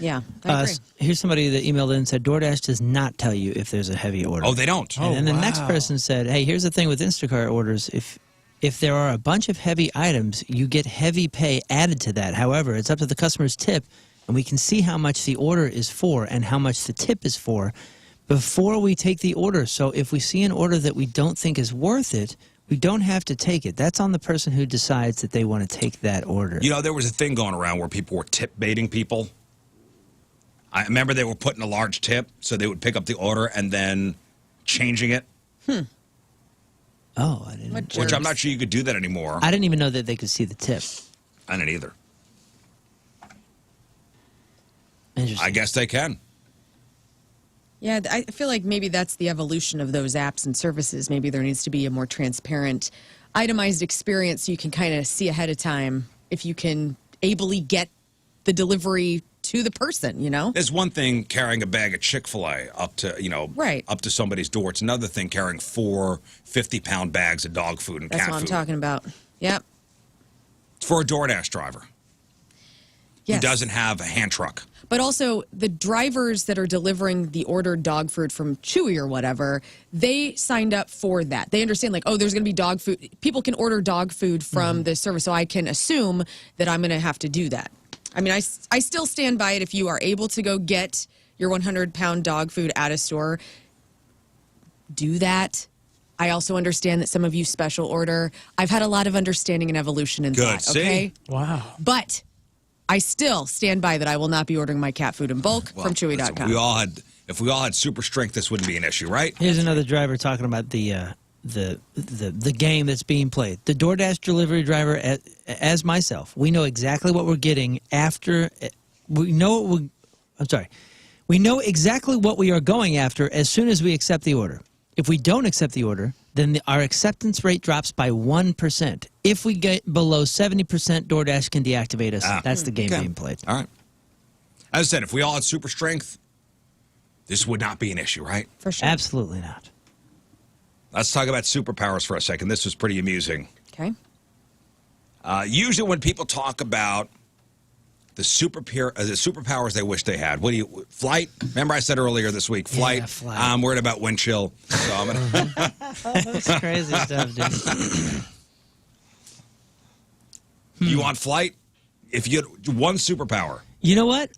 Yeah, I agree. Here's somebody that emailed in and said DoorDash does not tell you if there's a heavy order. Oh, they don't. And then the next person said, hey, here's the thing with Instacart orders. If there are a bunch of heavy items, you get heavy pay added to that. However, it's up to the customer's tip, and we can see how much the order is for and how much the tip is for before we take the order. So if we see an order that we don't think is worth it, we don't have to take it. That's on the person who decides that they want to take that order. You know, there was a thing going around where people were tip baiting people. I remember they were putting a large tip, so they would pick up the order and then changing it. Oh, I didn't. Which I'm not sure you could do that anymore. I didn't even know that they could see the tip. I didn't either. Interesting. I guess they can. Yeah, I feel like maybe that's the evolution of those apps and services. Maybe there needs to be a more transparent, itemized experience so you can kind of see ahead of time if you can ably get the delivery to the person, you know? There's one thing carrying a bag of Chick-fil-A up to, up to somebody's door. It's another thing carrying 4 50-pound bags of dog food and That's cat what I'm food. talking about. Yep. It's for a DoorDash driver Yes. who doesn't have a hand truck. But also, the drivers that are delivering the ordered dog food from Chewy or whatever, they signed up for that. They understand, like, oh, there's going to be dog food. People can order dog food from the service, so I can assume that I'm going to have to do that. I mean, I still stand by it. If you are able to go get your 100-pound dog food at a store, do that. I also understand that some of you special order. I've had a lot of understanding and evolution in Good. that, See? okay? Wow. But I still stand by that I will not be ordering my cat food in bulk from Chewy.com. If we all had super strength, this wouldn't be an issue, right? Here's another driver talking about the game that's being played. The DoorDash delivery driver, as myself, we know exactly what we're getting after. We know exactly what we are going after as soon as we accept the order. If we don't accept the order, then our acceptance rate drops by 1%. If we get below 70%, DoorDash can deactivate us. That's the game being played. All right. As I said, if we all had super strength, this would not be an issue, right? For sure. Absolutely not. Let's talk about superpowers for a second. This was pretty amusing. Okay. Usually when people talk about the superpowers they wish they had, flight? Remember I said earlier this week, flight? Yeah, flight. I'm worried about wind chill. So I'm gonna That's crazy stuff, dude. You want flight? If you had one superpower. You know what?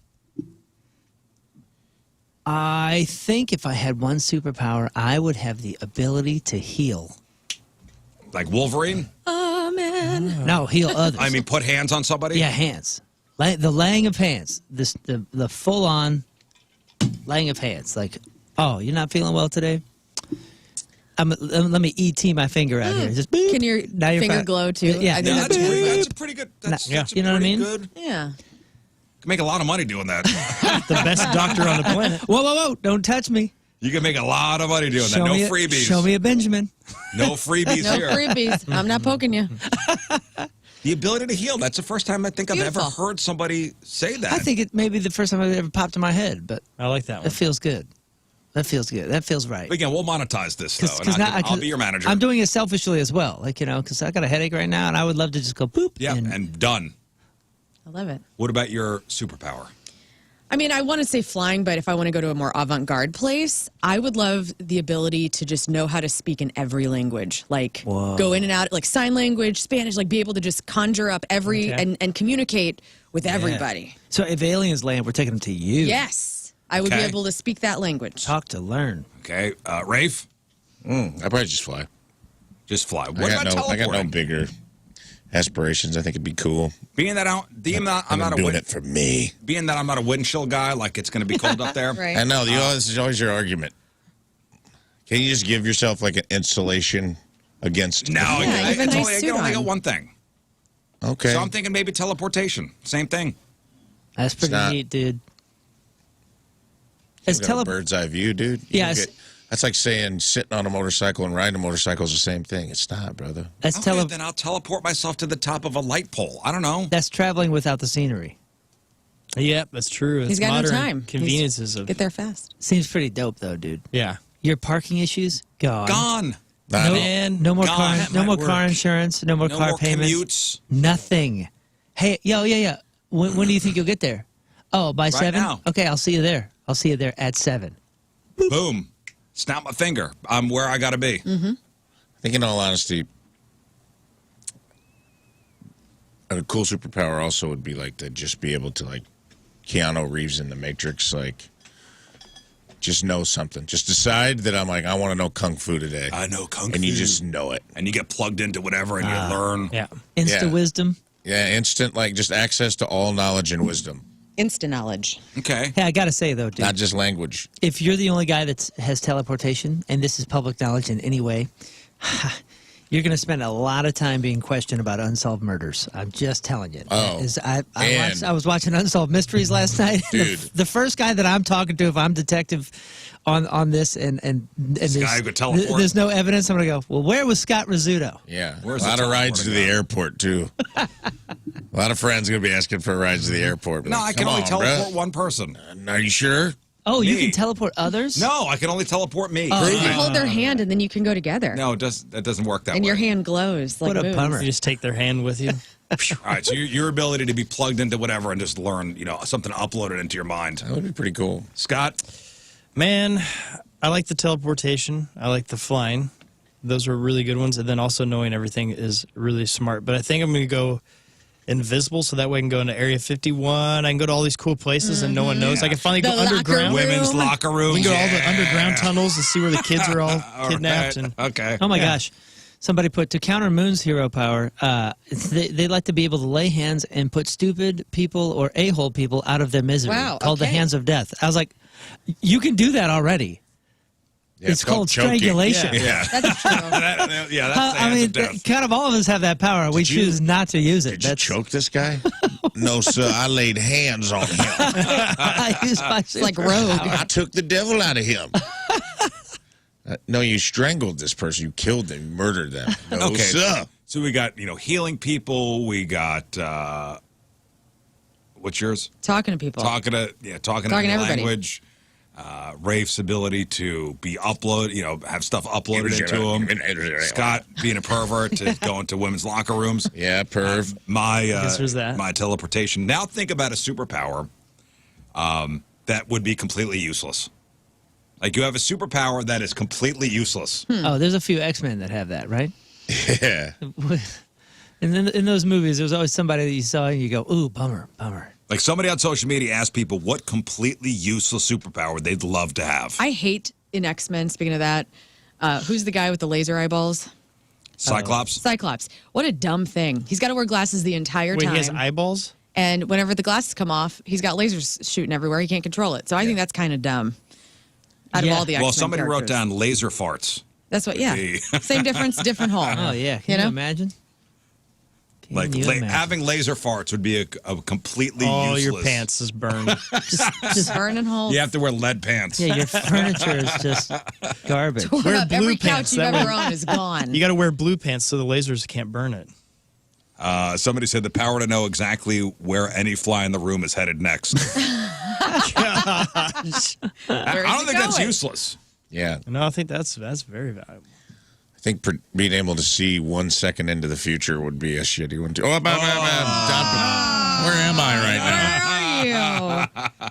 I think if I had one superpower, I would have the ability to heal. Like Wolverine? Amen. No, heal others. I mean, put hands on somebody? Yeah, hands. The laying of hands. The full-on laying of hands. Like, oh, you're not feeling well today? Let me E.T. my finger out here. Just boop. Can your Now you're finger fine. glow too? Yeah, I think Yeah, that's that's a pretty good. That's You know what I mean? Good. yeah. Can make a lot of money doing that. The best doctor on the planet. Whoa! Don't touch me. You can make a lot of money doing that. No freebies. Show me a Benjamin. No freebies No here. freebies. I'm not poking you. The ability to heal. That's the first time I think I've ever Beautiful. heard somebody say that. I think it may be the first time it ever popped in my head, but I like that one. that feels good. That feels good. That feels right. But again, we'll monetize this, though. And I'll be your manager. I'm doing it selfishly as well, because I got a headache right now, and I would love to just go boop. Yeah, and done. I love it. What about your superpower? I mean, I want to say flying, but if I want to go to a more avant-garde place, I would love the ability to just know how to speak in every language. Like, go in and out, like sign language, Spanish, like be able to just conjure up and communicate with everybody. So if aliens land, we're taking them to you. Yes. I would be Okay. able to speak that language. Talk to learn. Okay, Rafe, I probably just fly. just fly. What I about got teleporting? no bigger aspirations. I think it'd be cool. Being that I'm not a doing it for me. being that I'm not a wind chill guy, like it's going to be cold up there. Right. I know. This is always your argument. Can you just give yourself like an insulation against? No, Yeah, I you have a nice suit only on. got one thing. Okay. So I'm thinking maybe teleportation. Same thing. That's pretty not- neat, dude. You've got a bird's eye view, dude. Yes. That's like saying sitting on a motorcycle and riding a motorcycle is the same thing. It's not, brother. That's Okay, then I'll teleport myself to the top of a light pole. I don't know. That's traveling without the scenery. Yep, that's true. It's He's got no modern time. conveniences of Get there fast. Seems pretty dope, though, dude. yeah. Your parking issues gone. Gone. No, Man, no more gone. car. That No more might car work. insurance. No more No car more payments. commutes. Nothing. Hey, yeah. When do you think you'll get there? Oh, by 7? now. Okay, I'll see you there. I'll see you there at 7. Boom. Snap my finger. I'm where I got to be. I think, in all honesty, a cool superpower also would be like to just be able to, like Keanu Reeves in The Matrix, like just know something. Just decide that I'm like, I want to know Kung Fu today. I know Kung Fu. And you just know it. And you get plugged into whatever and you learn. Yeah. Insta wisdom. Yeah, instant, like just access to all knowledge and wisdom. Instant knowledge. Okay. Hey, I got to say, though, dude. Not just language. If you're the only guy that has teleportation, and this is public knowledge in any way, you're going to spend a lot of time being questioned about unsolved murders. I'm just telling you. Oh, I was watching Unsolved Mysteries last night. Dude. The first guy that I'm talking to, if I'm detective on this, and This guy who could teleport. there's no evidence, I'm going to go, well, where was Scott Rizzuto? Yeah. Where's a lot the of rides to the teleporting airport, too. A lot of friends going to be asking for rides to the airport. Be No, like, I can "Come only on, teleport bruh." one person. Are you sure? Oh, you Me. can teleport others? No, I can only teleport me. You can hold their hand and then you can go together. No, that doesn't work that And way. your hand glows like What a moons. bummer. You just take their hand with you. All right, so your ability to be plugged into whatever and just learn, something uploaded into your mind. That would be pretty cool. Scott? Man, I like the teleportation. I like the flying. Those were really good ones. And then also knowing everything is really smart. But I think I'm going to go invisible, so that way I can go into Area 51. I can go to all these cool places and no one knows. I can finally The go locker underground. room. Women's locker room. We can go to all the underground tunnels and see where the kids are all kidnapped. Right. And Okay. Oh my gosh. Somebody put, to counter Moon's hero power, they like to be able to lay hands and put stupid people or a-hole people out of their misery. Wow, Called the okay. hands of death. I was like, you can do that already. Yeah, it's called choking. strangulation. Yeah. That's true. That's the I hands mean, of death. kind of all of us have that power. We Did you- choose not to use it. Did you choke this guy? No, sir. I laid hands on him. I use my It's like Rogue. I took the devil out of him. No, you strangled this person. You killed them. You murdered them. No, Okay. sir. So we got, healing people. We got, what's yours? Talking to people. Talking to Talking to everybody. language. Rafe's ability to be have stuff uploaded into him. Scott being a pervert to go into women's locker rooms. Yeah, perv. guess there's that. My teleportation. Now think about a superpower that would be completely useless. Like you have a superpower that is completely useless. Oh, there's a few X-Men that have that, right? Yeah. And then in those movies, there was always somebody that you saw and you go, ooh, bummer, bummer. Like somebody on social media asked people what completely useless superpower they'd love to have. I hate in X-Men, speaking of that, who's the guy with the laser eyeballs? Cyclops. Cyclops. What a dumb thing. He's got to wear glasses the entire wait, time. he has eyeballs? And whenever the glasses come off, he's got lasers shooting everywhere. He can't control it. So I think that's kind of dumb. Out of Yeah. all the X-Men Well, somebody wrote characters. down laser farts. That's what, yeah. Hey. Same difference, different hole. Oh, yeah. Can You you, know? imagine? Can Like you imagine? having laser farts would be a completely All useless. your pants is burned. Just burning holes. You have to wear lead pants. Yeah, your furniture is just garbage. Wear blue Every couch pants, you've that ever way. owned is gone. You got to wear blue pants so the lasers can't burn it. Somebody said the power to know exactly where any fly in the room is headed next. I don't think that's useless. Yeah. No, I think that's very valuable. I think being able to see 1 second into the future would be a shitty one, too. Oh, where am I right now? Where are you?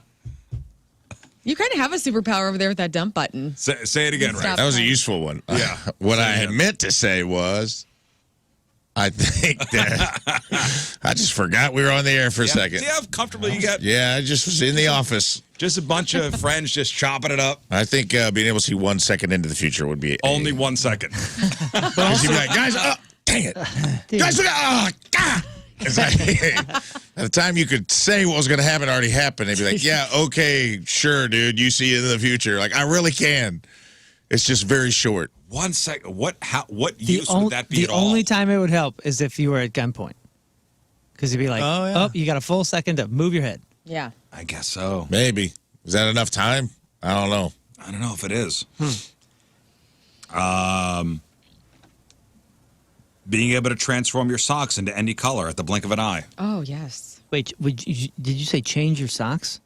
You kind of have a superpower over there with that dump button. Say it again, Stop. right? That was a useful one. Yeah. What I had meant to say was, I think that I just forgot we were on the air for a second. See how comfortable you get? Yeah, I just was in the office. Just a bunch of friends just chopping it up. I think being able to see 1 second into the future would be Only 1 second. Because you'd be like, guys, dang it. Guys, look at It's like, at the time you could say what was going to happen already happened. They'd be like, yeah, okay, sure, dude. You see it in the future. Like, I really can. It's just very short. 1 second. What use would that be The at all? only time it would help is if you were at gunpoint. Because you'd be like, Oh, yeah. you got a full second to move your head. Yeah. I guess so. Maybe. Is that enough time? I don't know. I don't know if it is. Being able to transform your socks into any color at the blink of an eye. Oh, yes. Wait, did you say change your socks?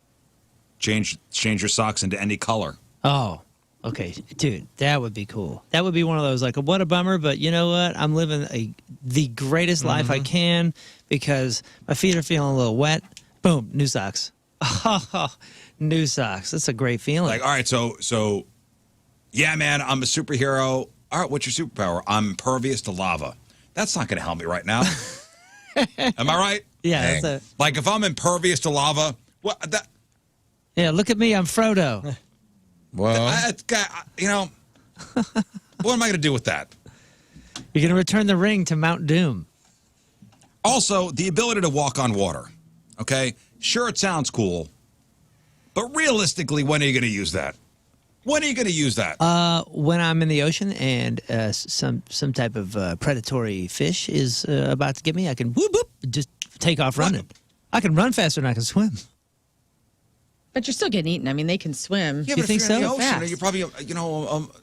Change your socks into any color. Oh, okay. Dude, that would be cool. That would be one of those, like, what a bummer, but you know what? I'm living the greatest life I can because my feet are feeling a little wet. Boom, new socks. New socks. That's a great feeling. Like, all right, so, yeah, man, I'm a superhero. All right, what's your superpower? I'm impervious to lava. That's not going to help me right now. Am I right? Yeah, that's Like, if I'm impervious to lava, what? yeah. Look at me, I'm Frodo. Well, You know, what am I going to do with that? You're gonna return the ring to Mount Doom. Also, the ability to walk on water. Okay, sure, it sounds cool, but realistically, when are you going to use that? When are you going to use that? When I'm in the ocean and some type of predatory fish is about to get me, I can whoop whoop just take off running. I can run faster than I can swim. But you're still getting eaten. I mean, they can swim. Yeah, You but think if you're in so? the ocean, Fast. you're probably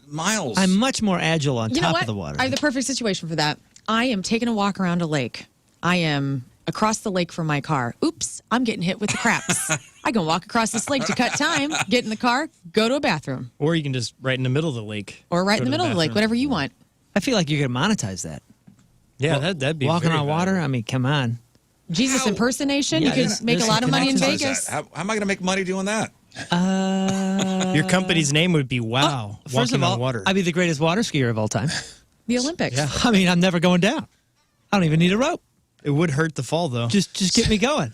miles. I'm much more agile on You know top what? of the water. I have the perfect situation for that. I am taking a walk around a lake. I am across the lake from my car. Oops, I'm getting hit with the craps. I can walk across this lake to cut time, get in the car, go to a bathroom. Or you can just right in the middle of the lake. Or right Go in the to middle of the lake, bathroom. whatever you want. I feel like you're gonna monetize that. Yeah, that'd be Walking very on water. valuable. I mean, come on. Jesus How? impersonation, Yeah, you can there's- make a there's lot of some money in How is Vegas. that? How am I going to make money doing that? Your company's name would be Wow. First walking of all, on water. I'd be the greatest water skier of all time. The Olympics. I mean, I'm never going down. I don't even need a rope. It would hurt the fall though. Just get me going.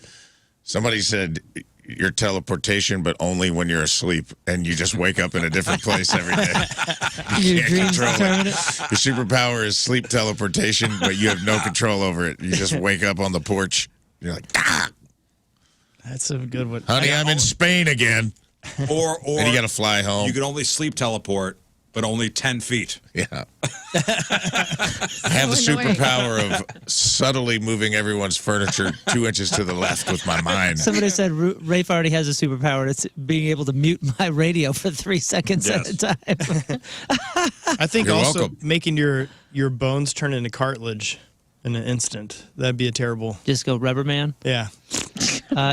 somebody said your teleportation, but only when you're asleep, and you just wake up in a different place every day. Your can't dreams control it. determine it. Your superpower is sleep teleportation, but you have no control over it. You just wake up on the porch. You're like, ah, That's a good one. honey, I'm in Spain again. Or And you got to fly home. you can only sleep teleport, but only 10 feet. Yeah. I have the So annoying. superpower of subtly moving everyone's furniture 2 inches to the left with my mind. Somebody said Rafe already has a superpower. It's being able to mute my radio for 3 seconds at a time. I think You're also welcome. making your bones turn into cartilage in an instant. That'd be a terrible. Just go rubber man. Yeah.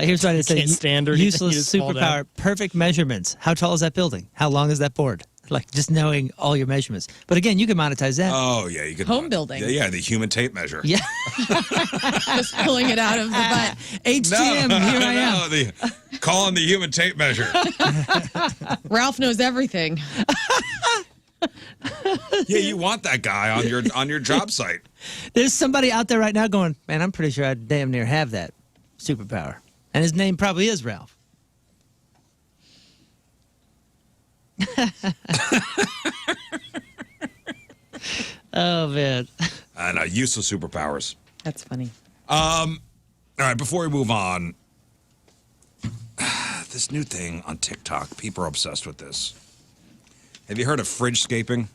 Here's what it said. Can't stand or anything, you useless just fall down. superpower. Perfect measurements. How tall is that building? How long is that board? Like just knowing all your measurements. But again, you can monetize that. Oh, yeah. You could Home building. Yeah, the human tape measure. Yeah. Just pulling it out of the butt. HTM, here I am. Calling the human tape measure. Ralph knows everything. Yeah, you want that guy on your job site. There's somebody out there right now going, man, I'm pretty sure I damn near have that superpower. And his name probably is Ralph. Oh, man. And useless superpowers. That's funny. All right, before we move on, this new thing on TikTok, people are obsessed with this. Have you heard of fridge scaping?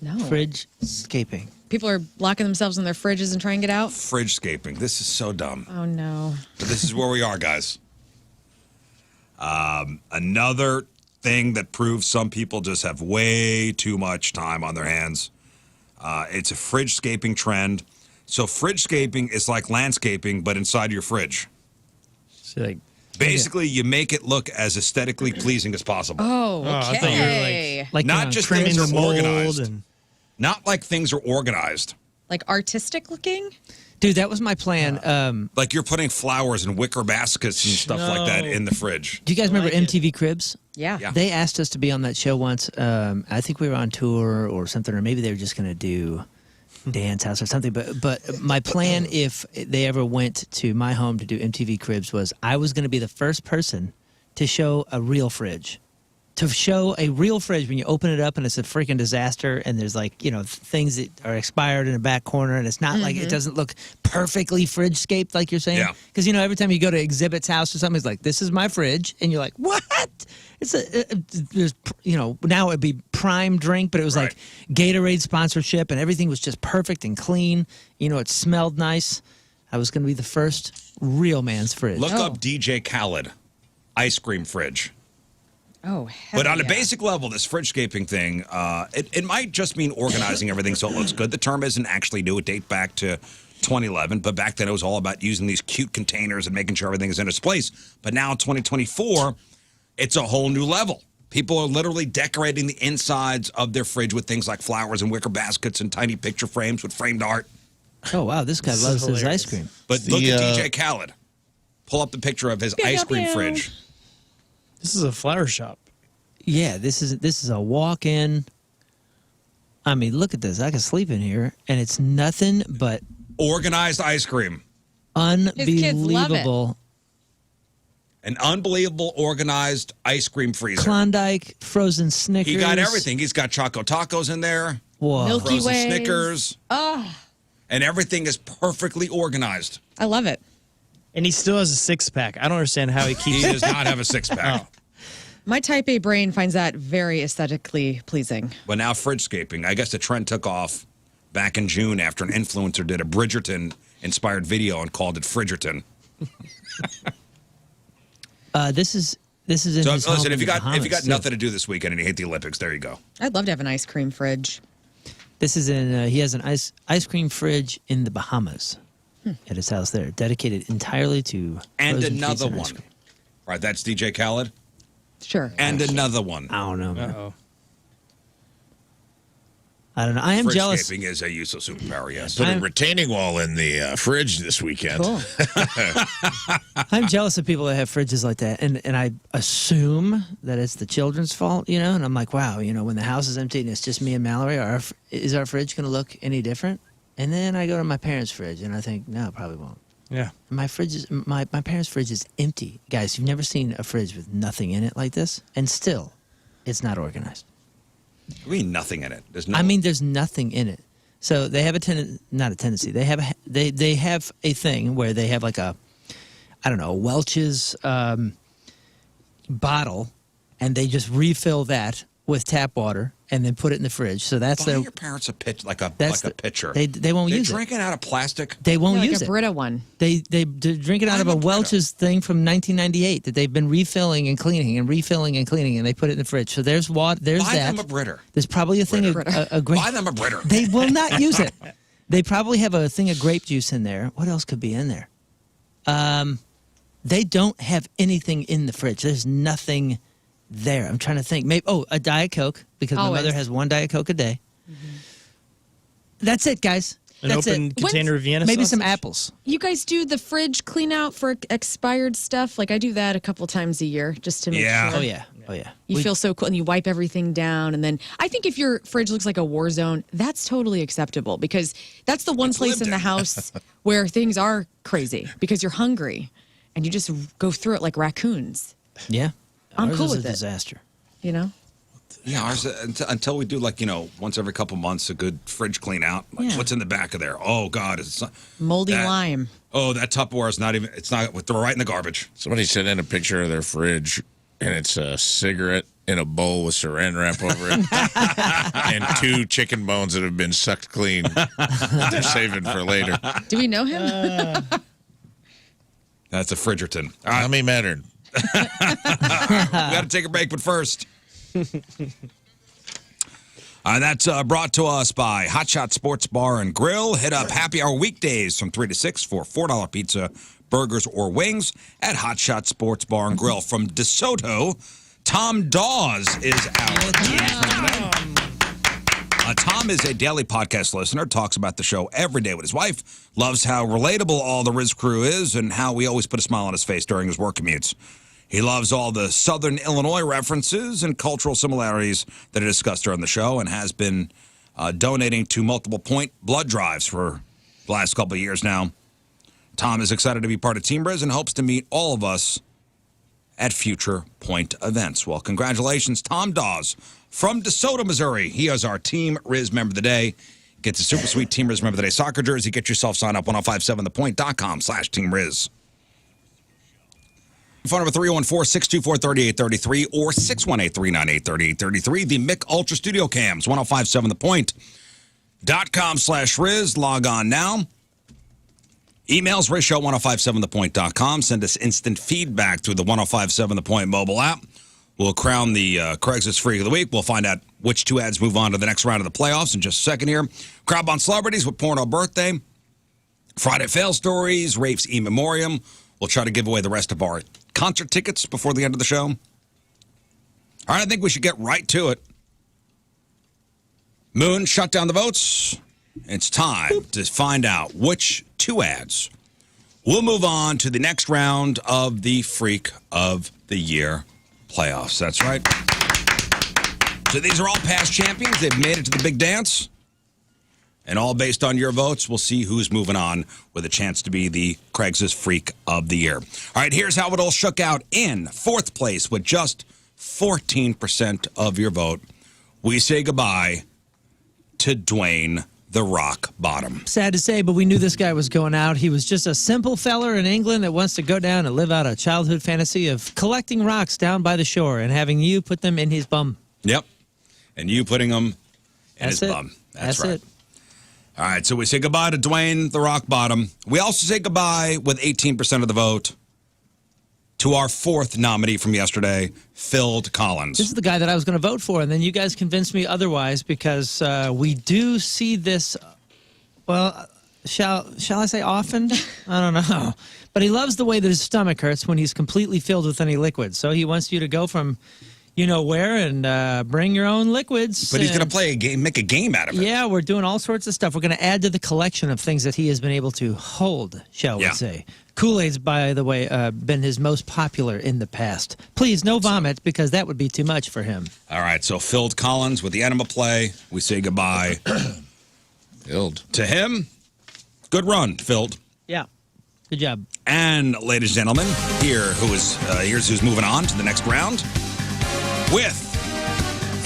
No. Fridge scaping. People are locking themselves in their fridges and trying to get out. Fridge scaping. This is so dumb. Oh, no. But this is where we are, guys. Another thing that proves some people just have way too much time on their hands. It's a fridge scaping trend. So fridge scaping is like landscaping, but inside your fridge. So like, Basically, you make it look as aesthetically pleasing as possible. Oh, okay. I thought you were Like Not just trimming things the are mold organized. and Not like things are organized. Like artistic looking? Dude, that was my plan. Like you're putting flowers and wicker baskets and stuff like that No. in the fridge. Do you guys remember like it. MTV Cribs? Yeah. Yeah. They asked us to be on that show once. I think we were on tour or something, or maybe they were just going to do Dance House or something. But my plan, if they ever went to my home to do MTV Cribs, was I was going to be the first person to show a real fridge. To show a real fridge when you open it up and it's a freaking disaster and there's like, things that are expired in the back corner and it's not like it doesn't look perfectly fridge-scaped like you're saying. Yeah. Because, every time you go to Exhibit's house or something, it's like, this is my fridge. And you're like, what? It's there's, now it'd be Prime drink, but it was like Gatorade sponsorship and everything was just perfect and clean. It smelled nice. I was going to be the first real man's fridge. Look Oh. up DJ Khaled, ice cream fridge. Oh, hell But on a yeah. basic level, this fridge scaping thing, it might just mean organizing everything so it looks good. The term isn't actually new. It dates back to 2011, but back then it was all about using these cute containers and making sure everything is in its place. But now in 2024, it's a whole new level. People are literally decorating the insides of their fridge with things like flowers and wicker baskets and tiny picture frames with framed art. Oh, wow, this guy This loves is his hilarious. ice cream. But The, look at DJ Khaled. pull up the picture of his ice cream fridge. This is a flower shop. Yeah, this is a walk-in. I mean, look at this. I can sleep in here, and it's nothing but Organized ice cream. unbelievable An unbelievable organized ice cream freezer. Klondike, frozen Snickers. He got everything. He's got Choco Tacos in there. Whoa. Milky Frozen Ways. Snickers. Oh, And everything is perfectly organized. I love it. And he still has a six-pack. I don't understand how he He keeps does not have a six-pack. Oh. My type A brain finds that very aesthetically pleasing. But now fridge scaping. I guess the trend took off back in June after an influencer did a Bridgerton-inspired video and called it Fridgerton. This is in So his listen, home if in you the got Bahamas, nothing to do this weekend and you hate the Olympics, there you go. I'd love to have an ice cream fridge. This is in. He has an ice cream fridge in the Bahamas at his house there, dedicated entirely to. And frozen treats another and ice one. cream. Right, that's DJ Khaled. Sure. And another one. I don't know, man. Uh-oh. I don't know. I am Fridge jealous. scaping is a use of superpower, yes. Put a retaining wall in the fridge this weekend. Cool. I'm jealous of people that have fridges like that, and I assume that it's the children's fault, you know. And I'm like, wow, you know, when the house is empty and it's just me and Mallory, is our fridge going to look any different? And then I go to my parents' fridge, and I think, no, it probably won't. Yeah. My fridge is my parents' fridge is empty, guys. You've never seen a fridge with nothing in it like this, and still, it's not organized. I mean, nothing in it. There's no. I mean, there's nothing in it. So they have not a tendency. They have they have a thing where they have like a, I don't know, Welch's bottle, and they just refill that with tap water and then put it in the fridge. So that's buy their. your parents a pitch like a That's pitcher. They won't They're use it. drinking out of plastic. They won't like use a it. Brita one. They drink it out of I'm a a Brita. Welch's thing from 1998 that they've been refilling and cleaning and refilling and cleaning, and they put it in the fridge. So there's water. There's Buy that. them a Brita. There's probably a thing of a grape. Buy them a Brita. They will not use it. They probably have a thing of grape juice in there. What else could be in there? They don't have anything in the fridge. There's nothing there. I'm trying to think. Maybe a Diet Coke, because my Always. mother has one Diet Coke a day. That's it, guys. An That's open it. container of Vienna Maybe sausage? some apples. You guys do the fridge clean out for expired stuff? Like I do that a couple times a year just to make Yeah. sure. Oh yeah. Oh yeah. You feel so cool, and you wipe everything down, and then I think if your fridge looks like a war zone, that's totally acceptable because that's the one It's place lived in the in. house where things are crazy because you're hungry, and you just go through it like raccoons. Yeah. I'm Ours cool is with a it. disaster. You know? Yeah, ours, until we do like, once every couple months a good fridge clean out. Like, Yeah. what's in the back of there? Oh God, it's not, Moldy that- lime. Oh, that Tupperware is not even. It's not. We throw it right in the garbage. Somebody sent in a picture of their fridge, and it's a cigarette in a bowl with saran wrap over it, and 2 chicken bones that have been sucked clean that they're saving for later. Do we know him? That's a Fridgerton. All How right, many mattered? we got to take a break, but first. That's brought to us by Hot Shot Sports Bar and Grill. Hit up happy hour weekdays from 3 to 6 for $4 pizza, burgers, or wings at Hot Shot Sports Bar and Grill. From DeSoto, Tom Dawes is our Tom is a daily podcast listener, talks about the show every day with his wife, loves how relatable all the Riz crew is, and how we always put a smile on his face during his work commutes. He loves all the Southern Illinois references and cultural similarities that are discussed during the show, and has been donating to multiple point blood drives for the last couple of years now. Tom is excited to be part of Team Riz and hopes to meet all of us at future point events. Well, congratulations, Tom Dawes from DeSoto, Missouri. He is our Team Riz member of the day. Gets a super sweet Team Riz member of the day soccer jersey. Get yourself signed up 1057thepoint.com/Team Riz. Phone number 314-624-3833 or 618-398-3833. The Mick Ultra Studio Cams, 1057thepoint.com/Riz. Log on now. Emails, rizshow1057thepoint.com. Send us instant feedback through the 1057 The Point mobile app. We'll crown the Craigslist Freak of the Week. We'll find out which 2 ads move on to the next round of the playoffs in just a second here. Crowd on celebrities with Porno Birthday. Friday Fail Stories, Rafe's E-memorium. We'll try to give away the rest of our concert tickets before the end of the show. All right, I think we should get right to it. Moon, shut down the votes. It's time to find out which 2 ads We'll move on to the next round of the Freak of the Year playoffs. That's right. So these are all past champions. They've made it to the big dance. And all based on your votes, we'll see who's moving on with a chance to be the Craigslist Freak of the Year. All right, here's how it all shook out. In fourth place with just 14% of your vote, we say goodbye to Dwayne the Rock Bottom. Sad to say, but we knew this guy was going out. He was just a simple feller in England that wants to go down and live out a childhood fantasy of collecting rocks down by the shore and having you put them in his bum. Yep. And you putting them in his bum. That's right. it. All right, so we say goodbye to Dwayne the Rock Bottom. We also say goodbye with 18% of the vote to our fourth nominee from yesterday, Phil Collins. This is the guy that I was going to vote for, and then you guys convinced me otherwise because we do see this, well, shall I say often? I don't know. But he loves the way that his stomach hurts when he's completely filled with any liquid. So he wants you to go from you know where and bring your own liquids. But he's going to play a game, make a game out of it. Yeah, we're doing all sorts of stuff. We're going to add to the collection of things that he has been able to hold, shall we say. Kool-Aid's, by the way, been his most popular in the past. Please, no vomit, because that would be too much for him. All right, so Phil Collins with the enema play. We say goodbye. Filled. To him, good run, Phil. Yeah, good job. And, ladies and gentlemen, here's who's moving on to the next round. With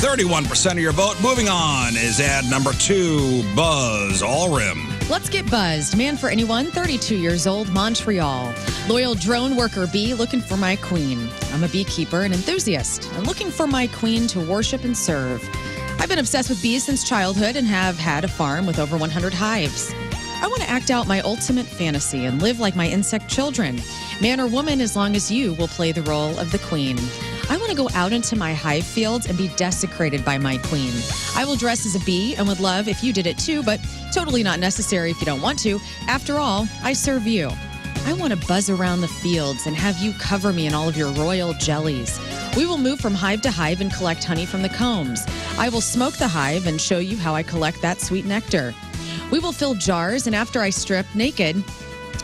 31% of your vote, moving on is ad number 2, Buzz Allrim. Let's get buzzed. Man for anyone, 32 years old, Montreal. Loyal drone worker bee looking for my queen. I'm a beekeeper and enthusiast and looking for my queen to worship and serve. I've been obsessed with bees since childhood and have had a farm with over 100 hives. I want to act out my ultimate fantasy and live like my insect children. Man or woman, as long as you will play the role of the queen. I want to go out into my hive fields and be desecrated by my queen. I will dress as a bee and would love if you did it too, but totally not necessary if you don't want to. After all, I serve you. I want to buzz around the fields and have you cover me in all of your royal jellies. We will move from hive to hive and collect honey from the combs. I will smoke the hive and show you how I collect that sweet nectar. We will fill jars, and after I strip naked,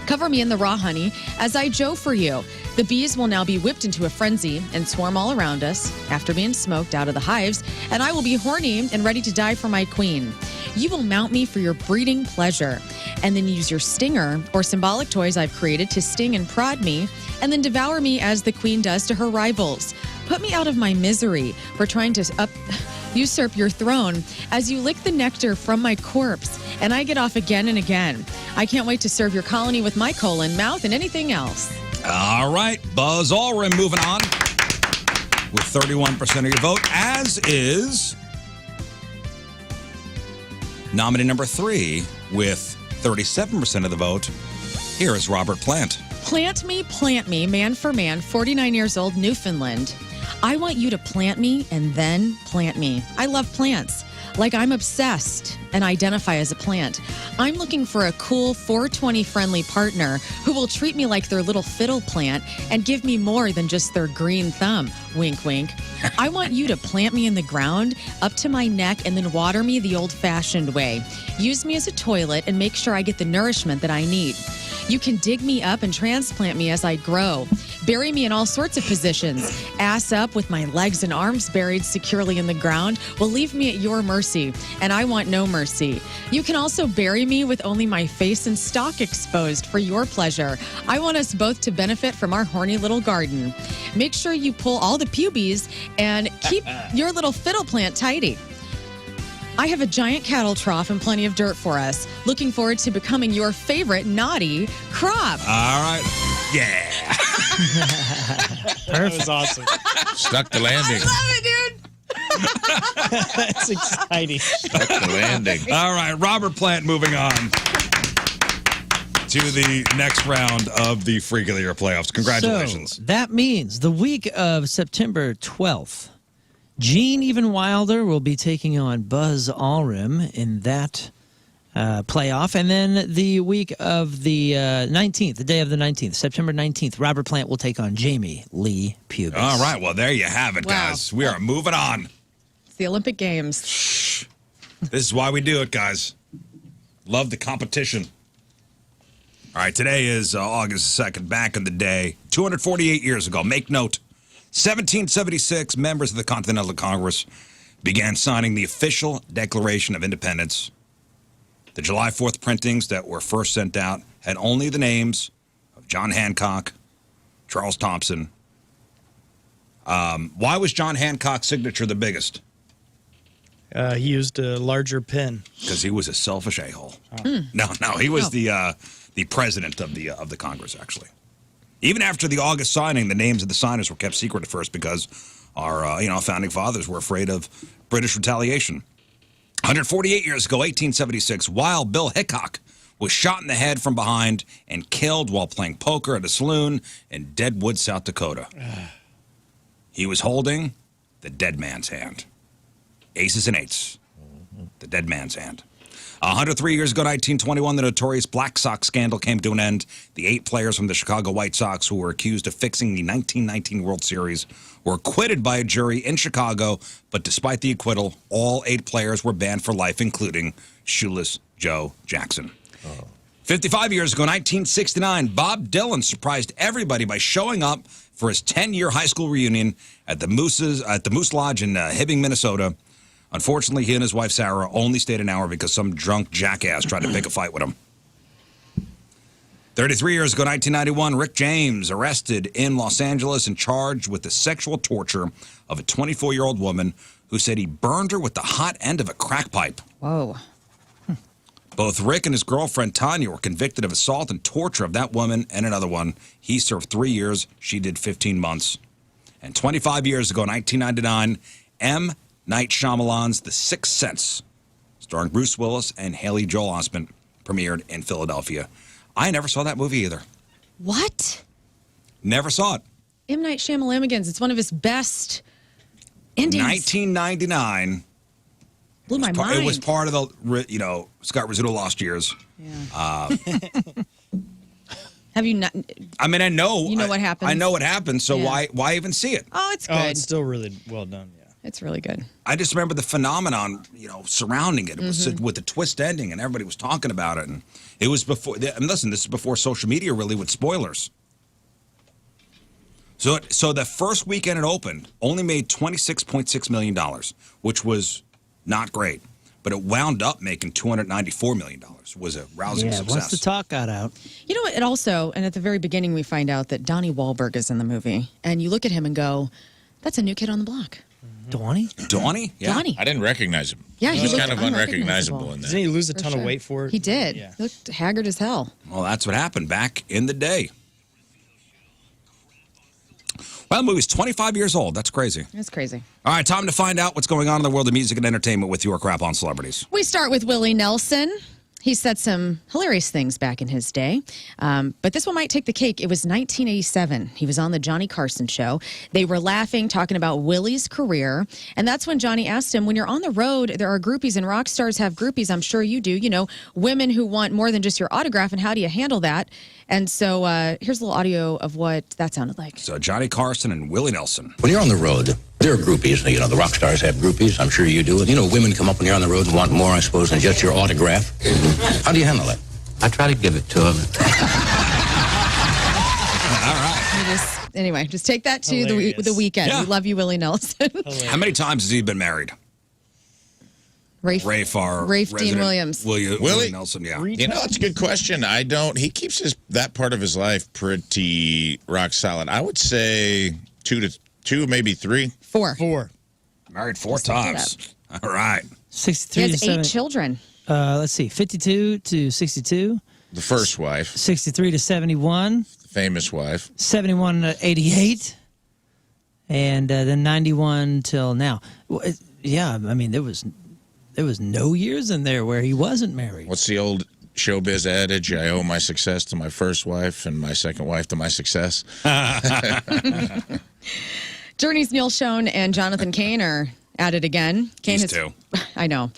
cover me in the raw honey as I joe for you. The bees will now be whipped into a frenzy and swarm all around us after being smoked out of the hives, and I will be horny and ready to die for my queen. You will mount me for your breeding pleasure, and then use your stinger or symbolic toys I've created to sting and prod me, and then devour me as the queen does to her rivals. Put me out of my misery for trying to usurp your throne as you lick the nectar from my corpse, and I get off again and again. I can't wait to serve your colony with my colon, mouth, and anything else. All right, Buzz Allrim moving on with 31% of your vote, as is nominee number 3 with 37% of the vote. Here is Robert Plant. Plant me, man for man, 49 years old, Newfoundland. I want you to plant me and then plant me. I love plants. Like I'm obsessed and identify as a plant. I'm looking for a cool 420 friendly partner who will treat me like their little fiddle plant and give me more than just their green thumb. Wink, wink. I want you to plant me in the ground up to my neck and then water me the old-fashioned way. Use me as a toilet and make sure I get the nourishment that I need. You can dig me up and transplant me as I grow. Bury me in all sorts of positions. Ass up with my legs and arms buried securely in the ground will leave me at your mercy, and I want no mercy. You can also bury me with only my face and stalk exposed for your pleasure. I want us both to benefit from our horny little garden. Make sure you pull all the pubies and keep your little fiddle plant tidy. I have a giant cattle trough and plenty of dirt for us. Looking forward to becoming your favorite naughty crop. All right. Yeah. That was awesome. Stuck the landing. I love it, dude. That's exciting. Stuck the landing. All right, Robert Plant moving on to the next round of the Freak of the Year playoffs. Congratulations. So that means the week of September 12th, Gene Even Wilder will be taking on Buzz Allrim in that playoff. And then the week of the 19th, the day of the 19th, September 19th, Robert Plant will take on Jamie Lee Pubis. All right, well, there you have it, Wow. guys. We are moving on. It's the Olympic Games. This is why we do it, guys. Love the competition. All right, today is August 2nd. Back in the day, 248 years ago, make note, 1776, members of the Continental Congress began signing the official Declaration of Independence. The July 4th printings that were first sent out had only the names of John Hancock, Charles Thompson. Why was John Hancock's signature the biggest? He used a larger pen. Because he was a selfish a-hole. No, he was the president of the Congress, actually. Even after the August signing, the names of the signers were kept secret at first because our founding fathers were afraid of British retaliation. 148 years ago, 1876, Wild Bill Hickok was shot in the head from behind and killed while playing poker at a saloon in Deadwood, South Dakota. He was holding the dead man's hand. Aces and eights. The dead man's hand. 103 years ago, 1921, the notorious Black Sox scandal came to an end. The 8 players from the Chicago White Sox who were accused of fixing the 1919 World Series were acquitted by a jury in Chicago, but despite the acquittal, all 8 players were banned for life, including Shoeless Joe Jackson. 55 years ago, 1969, Bob Dylan surprised everybody by showing up for his 10-year high school reunion at the Moose Lodge in Hibbing, Minnesota. Unfortunately, he and his wife, Sarah, only stayed an hour because some drunk jackass tried to pick a fight with him. 33 years ago, 1991, Rick James arrested in Los Angeles and charged with the sexual torture of a 24-year-old woman who said he burned her with the hot end of a crack pipe. Whoa. Both Rick and his girlfriend, Tanya, were convicted of assault and torture of that woman and another one. He served 3 years. She did 15 months. And 25 years ago, 1999, M. Night Shyamalan's The Sixth Sense, starring Bruce Willis and Haley Joel Osment, premiered in Philadelphia. I never saw that movie either. What? Never saw it. M. Night Shyamalan, it's one of his best endings. 1999. Blew my mind. It was part of the, Scott Rizzuto Lost Years. Yeah. Have you not? I mean, I know. You know what happens? I know what happened, so Yeah. why even see it? Oh, it's good. Oh, it's still really well done, yeah. It's really good. I just remember the phenomenon, surrounding it. It was with the twist ending, and everybody was talking about it. And it was before. And listen, this is before social media, really, with spoilers. So the first weekend it opened, only made $26.6 million, which was not great. But it wound up making $294 million. It was a rousing success. Once the talk got out. You know what? It also, and at the very beginning, we find out that Donnie Wahlberg is in the movie, and you look at him and go, "That's a new kid on the block." Donnie? Yeah. Donnie. I didn't recognize him. Yeah, he he was looked kind of unrecognizable in that. Didn't he lose a For ton sure. of weight for it? He did. Yeah. He looked haggard as hell. Well, that's what happened back in the day. Well, the movie's 25 years old. That's crazy. That's crazy. All right, time to find out what's going on in the world of music and entertainment with your crap on celebrities. We start with Willie Nelson. He said some hilarious things back in his day, but this one might take the cake. It was 1987. He was on the Johnny Carson show. They were laughing, talking about Willie's career, and that's when Johnny asked him, when you're on the road, there are groupies, and rock stars have groupies. I'm sure you do. Women who want more than just your autograph, and how do you handle that? And so here's a little audio of what that sounded like. So Johnny Carson and Willie Nelson. When you're on the road, there are groupies. The rock stars have groupies. I'm sure you do. Women come up when you're on the road and want more, I suppose, than just your autograph. How do you handle it? I try to give it to them. All right. Anyway, just take that to Hilarious. the weekend. Yeah. We love you, Willie Nelson. How many times has he been married? Rafe Dean Williams. Willie Nelson, yeah. It's a good question. He keeps that part of his life pretty rock solid. I would say two, maybe 3. 4. 4. Married 4 times. All right. 63 He to has 8 7. children. Let's see, 52 to 62, The first wife, 63 to 71, the famous wife. 71 to 88, and then 91 till now. Yeah, I mean, there was no years in there where he wasn't married. What's the old showbiz adage? I owe my success to my first wife and my second wife to my success. Journey's Neil Schon and Jonathan Cain are at it again. These two. I know.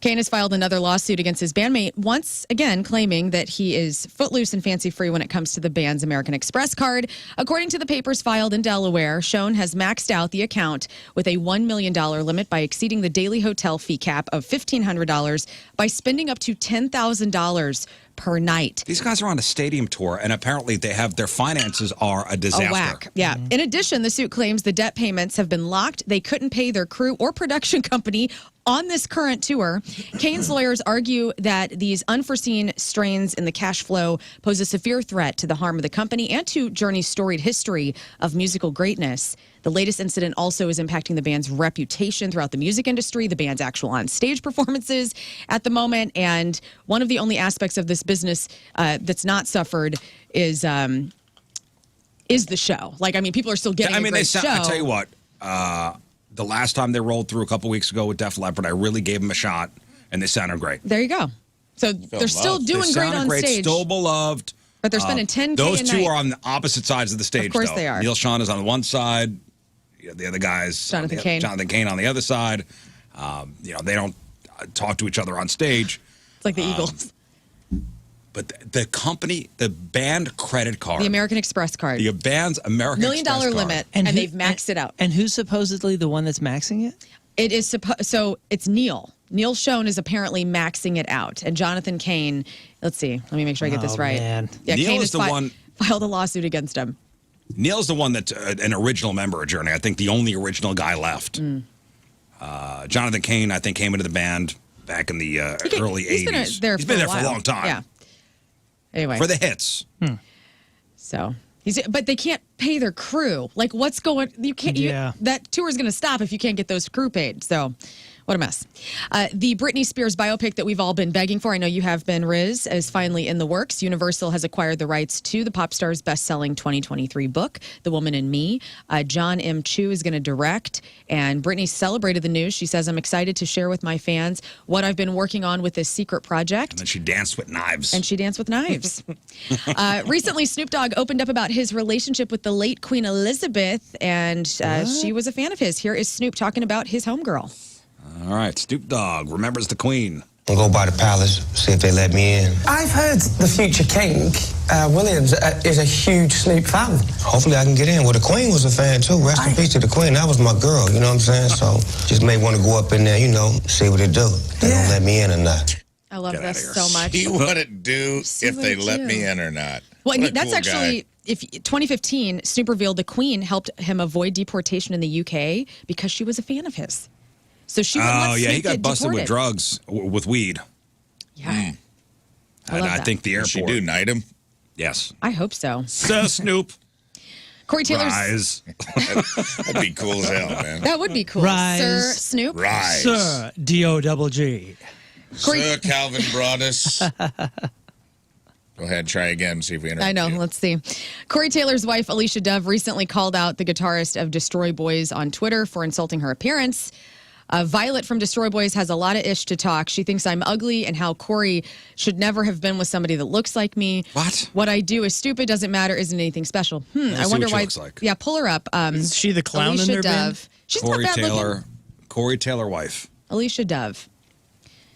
Cain has filed another lawsuit against his bandmate, once again claiming that he is footloose and fancy-free when it comes to the band's American Express card. According to the papers filed in Delaware, Schon has maxed out the account with a $1 million limit by exceeding the daily hotel fee cap of $1,500 by spending up to $10,000 per night. These guys are on a stadium tour, and apparently their finances are a disaster. A whack. Yeah. In addition, the suit claims the debt payments have been locked. They couldn't pay their crew or production company on this current tour. Kane's lawyers argue that these unforeseen strains in the cash flow pose a severe threat to the harm of the company and to Journey's storied history of musical greatness. The latest incident also is impacting the band's reputation throughout the music industry, the band's actual on-stage performances at the moment. And one of the only aspects of this business that's not suffered is the show. Like, I mean, people are still getting a great show. I tell you what, the last time they rolled through a couple weeks ago with Def Leppard, I really gave them a shot, and they sounded great. There you go. So they're still doing great on stage. Still beloved. But they're spending $10K Those a two night. are on the opposite sides of the stage, Of course though. they are. Neil Sean is on one side. The other guys, Jonathan Cain on the other side. They don't talk to each other on stage. It's like the Eagles. But the company, the band credit card. The American Express card. The band's American $1 million Express card. limit, and they've maxed it out. And who's supposedly the one that's maxing it? It is so it's Neil. Neil Schon is apparently maxing it out. And Jonathan Cain, let's see, let me make sure I get this right. Man. Yeah, Neil Cain is the one filed a lawsuit against him. Neil's the one that's an original member of Journey. I think the only original guy left. Jonathan Cain, I think, came into the band back in the early 80s. He's been there for a long time. Yeah. Anyway. For the hits. So but they can't pay their crew. Like, what's going? You can't. Yeah. That tour is going to stop if you can't get those crew paid. So, what a mess. The Britney Spears biopic that we've all been begging for, I know you have been, Riz, is finally in the works. Universal has acquired the rights to the pop star's best-selling 2023 book, The Woman in Me. John M. Chu is going to direct, and Britney celebrated the news. She says, "I'm excited to share with my fans what I've been working on with this secret project." And then she danced with knives. And she danced with knives. Recently, Snoop Dogg opened up about his relationship with the late Queen Elizabeth, and she was a fan of his. Here is Snoop talking about his homegirl. All right, Snoop Dogg remembers the Queen. I'll go by the palace, see if they let me in. I've heard the future king, Williams, is a huge Snoop fan. Hopefully I can get in. Well, the Queen was a fan, too. Rest in peace to the Queen. That was my girl, you know what I'm saying? So just may want to go up in there, see what it do. They don't let me in or not. I love this so much. See what it do if they let me in or not. Well, What a that's cool actually, guy. 2015, Snoop revealed the Queen helped him avoid deportation in the UK because she was a fan of his. So she wouldn't let Snoop he got get busted deported. with drugs, with weed. Yeah. And love I that. think the Did airport. she do knight him? Yes. I hope so. So Snoop. Corey Taylor's. Rise. That'd be cool as hell, man. That would be cool. Rise. Sir Snoop. Rise. Sir, D-O-double-G. Sir Calvin Broadus. Go ahead, try again, see if we interrupt I know. you. Let's see. Corey Taylor's wife, Alicia Dove, recently called out the guitarist of Destroy Boys on Twitter for insulting her appearance. Violet from Destroy Boys has a lot of ish to talk. She thinks I'm ugly and how Corey should never have been with somebody that looks like me. What? What I do is stupid, doesn't matter, isn't anything special. I see wonder what she why. looks like. Yeah, pull her up. Is she the clown Alicia in their Dove. band? She's Corey not bad Taylor. looking. Corey Taylor wife. Alicia Dove.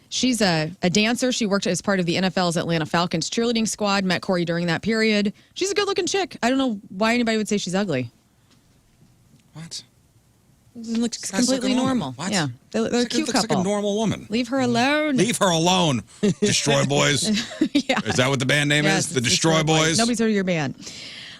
She's a dancer. She worked as part of the NFL's Atlanta Falcons cheerleading squad. Met Corey during that period. She's a good-looking chick. I don't know why anybody would say she's ugly. What? Looks Guy's completely looking woman. normal. What? Yeah, they're a cute looks couple. like a normal woman. Leave her alone. Leave her alone. Destroy Boys. Yeah. Is that what the band name Yes, is? The it's Destroy Boys? Nobody's heard of your band.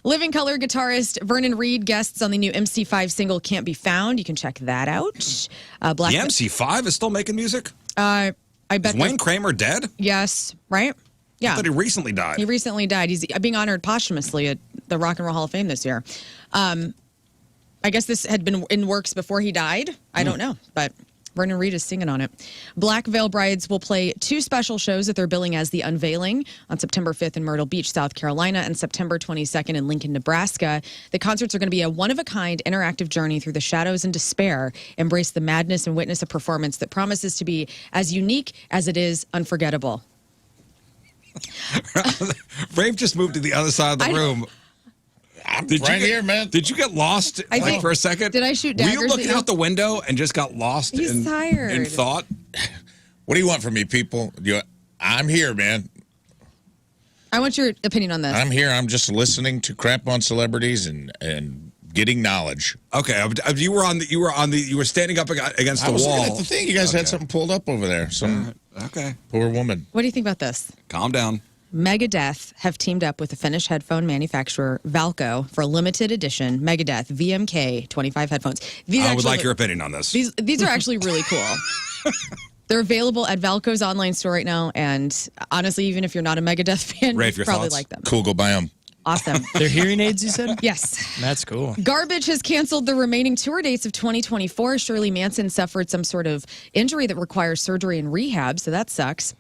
Living Color guitarist Vernon Reid guests on the new MC5 single Can't Be Found. You can check that out. Black. The MC5 is still making music? I bet. Is Wayne Kramer dead? Yes, right? I Yeah. thought he recently died. He recently died. He's being honored posthumously at the Rock and Roll Hall of Fame this year. I guess this had been in works before he died. I don't know, but Vernon Reid is singing on it. Black Veil Brides will play 2 special shows that they're billing as The Unveiling on September 5th in Myrtle Beach, South Carolina, and September 22nd in Lincoln, Nebraska. The concerts are going to be a one-of-a-kind interactive journey through the shadows and despair, embrace the madness and witness a performance that promises to be as unique as it is unforgettable. Rafe just moved to the other side of the room. I'm right here, man. Did you get lost think- for a second? did I shoot Were you daggers looking at you? out the window and just got lost He's tired. in thought? What do you want from me, people? I'm here, man. I want your opinion on this. I'm here. I'm just listening to crap on celebrities and getting knowledge. Okay, you were standing up against I the was looking wall. at the thing. You guys had something pulled up over there. Some Okay, poor woman. What do you think about this? calm down. Megadeth have teamed up with the Finnish headphone manufacturer Valco for a limited edition Megadeth VMK 25 headphones. I would like your opinion on this. These are actually really cool. They're available at Valco's online store right now, and honestly, even if you're not a Megadeth fan, Rafe, you your probably thoughts? like them. Cool, go buy them. Awesome. They're hearing aids, you said? Yes. That's cool. Garbage has canceled the remaining tour dates of 2024. Shirley Manson suffered some sort of injury that requires surgery and rehab, so that sucks.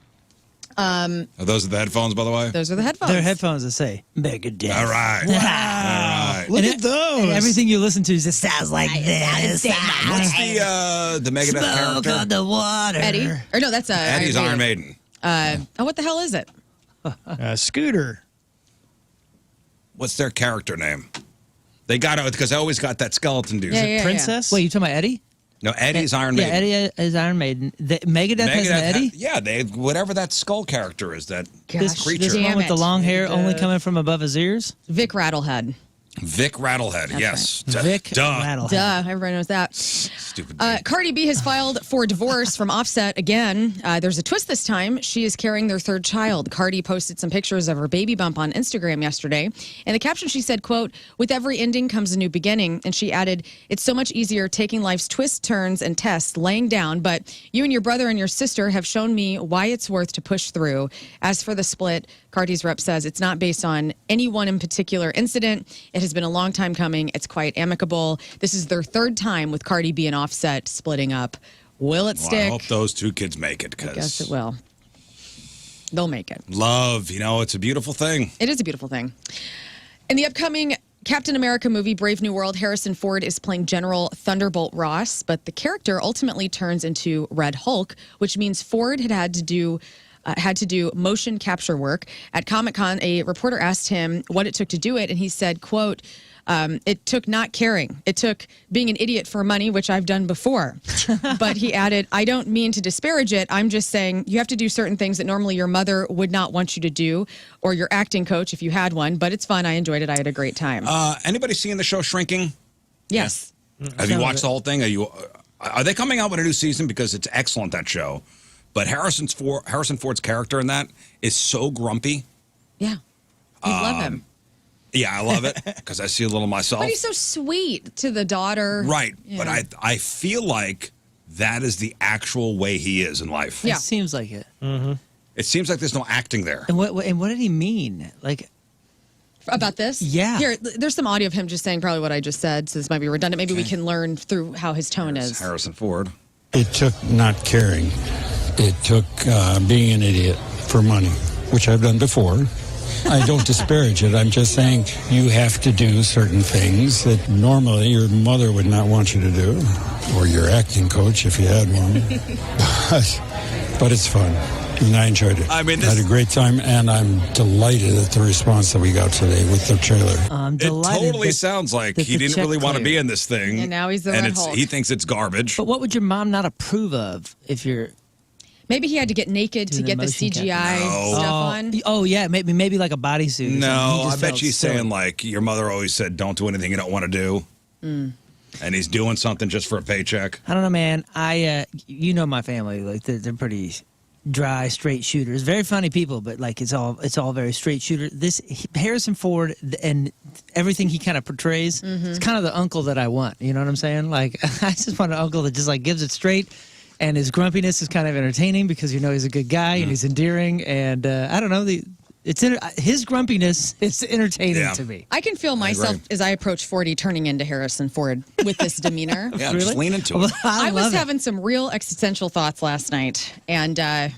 Are those the headphones, by the way? Those are the headphones. They're headphones that say Megadeth. All right. All right. Look at those. And everything you listen to just sounds like this. What's the Megadeth Smoke character? on the water. Eddie? Or no, that's Eddie's Iron Maiden. What the hell is it? Scooter. What's their character name? They got it because I always got that skeleton dude. Yeah. Princess? Wait, you talking about Eddie? No, Eddie's Iron Maiden. Yeah, Eddie is Iron Maiden. Megadeth has an Eddie? Yeah, they whatever that skull character is, that Gosh, creature. This one with the long hair only Megadeth. coming from above his ears? Vic Rattlehead. Vic Rattlehead, yes. Vic Duh. Rattlehead. Duh, everybody knows that. Stupid. Cardi B has filed for divorce from Offset again. There's a twist this time. She is carrying their third child. Cardi posted some pictures of her baby bump on Instagram yesterday. In the caption, she said, quote, "With every ending comes a new beginning." And she added, "It's so much easier taking life's twists, turns, and tests laying down. But you and your brother and your sister have shown me why it's worth to push through." As for the split, Cardi's rep says it's not based on any one in particular incident. It has been a long time coming. It's quite amicable. This is their third time with Cardi B and Offset splitting up. Will it Well, stick? I hope those two kids make it, I guess because it will. They'll make it. love, it's a beautiful thing. It is a beautiful thing. In the upcoming Captain America movie, Brave New World, Harrison Ford is playing General Thunderbolt Ross, but the character ultimately turns into Red Hulk, which means Ford had to do motion capture work. At Comic-Con, a reporter asked him what it took to do it, and he said, quote, "It took not caring. It took being an idiot for money, which I've done before." But he added, "I don't mean to disparage it. I'm just saying you have to do certain things that normally your mother would not want you to do, or your acting coach if you had one. But it's fun. I enjoyed it. I had a great time." Anybody seeing the show Shrinking? Yes. Have you watched the whole thing? Are they coming out with a new season? Because it's excellent, that show. But Harrison Ford's character in that is so grumpy. Yeah. You love him. Yeah, I love it because I see a little myself. But he's so sweet to the daughter. Right. Yeah. But I feel like that is the actual way he is in life. Yeah. It seems like it. It seems like there's no acting there. And what did he mean? Like, About this? Yeah. Here, there's some audio of him just saying probably what I just said, so this might be redundant. Maybe we can learn through how his tone is. Harrison Ford. It took not caring. It took being an idiot for money, which I've done before. I don't disparage it. I'm just saying you have to do certain things that normally your mother would not want you to do, or your acting coach if you had one. But it's fun, and I enjoyed it. I mean, had a great time, and I'm delighted at the response that we got today with the trailer. I'm It delighted. totally that- sounds like that he the didn't check really want to be cleared. in this thing. And now he's the and Red Hulk. he thinks it's garbage. But what would your mom not approve of if you're Maybe he had to get naked Do to the get the motion CGI capture. stuff on. Oh yeah, maybe like a bodysuit. or No, something. He I just bet felt she's silly. saying like your mother always said, "Don't do anything you don't want to do," and he's doing something just for a paycheck. I don't know, man. You know my family, like they're pretty dry, straight shooters. Very funny people, but like it's all very straight shooter. Harrison Ford and everything he kind of portrays, it's kind of the uncle that I want. You know what I'm saying? Like I just want an uncle that just like gives it straight. And his grumpiness is kind of entertaining because you know he's a good guy and he's endearing. And I don't know, his grumpiness is entertaining to me. I can feel myself as I approach 40 turning into Harrison Ford with this demeanor. Yeah, just lean into it. Well, I was love it. having some real existential thoughts last night. And yeah,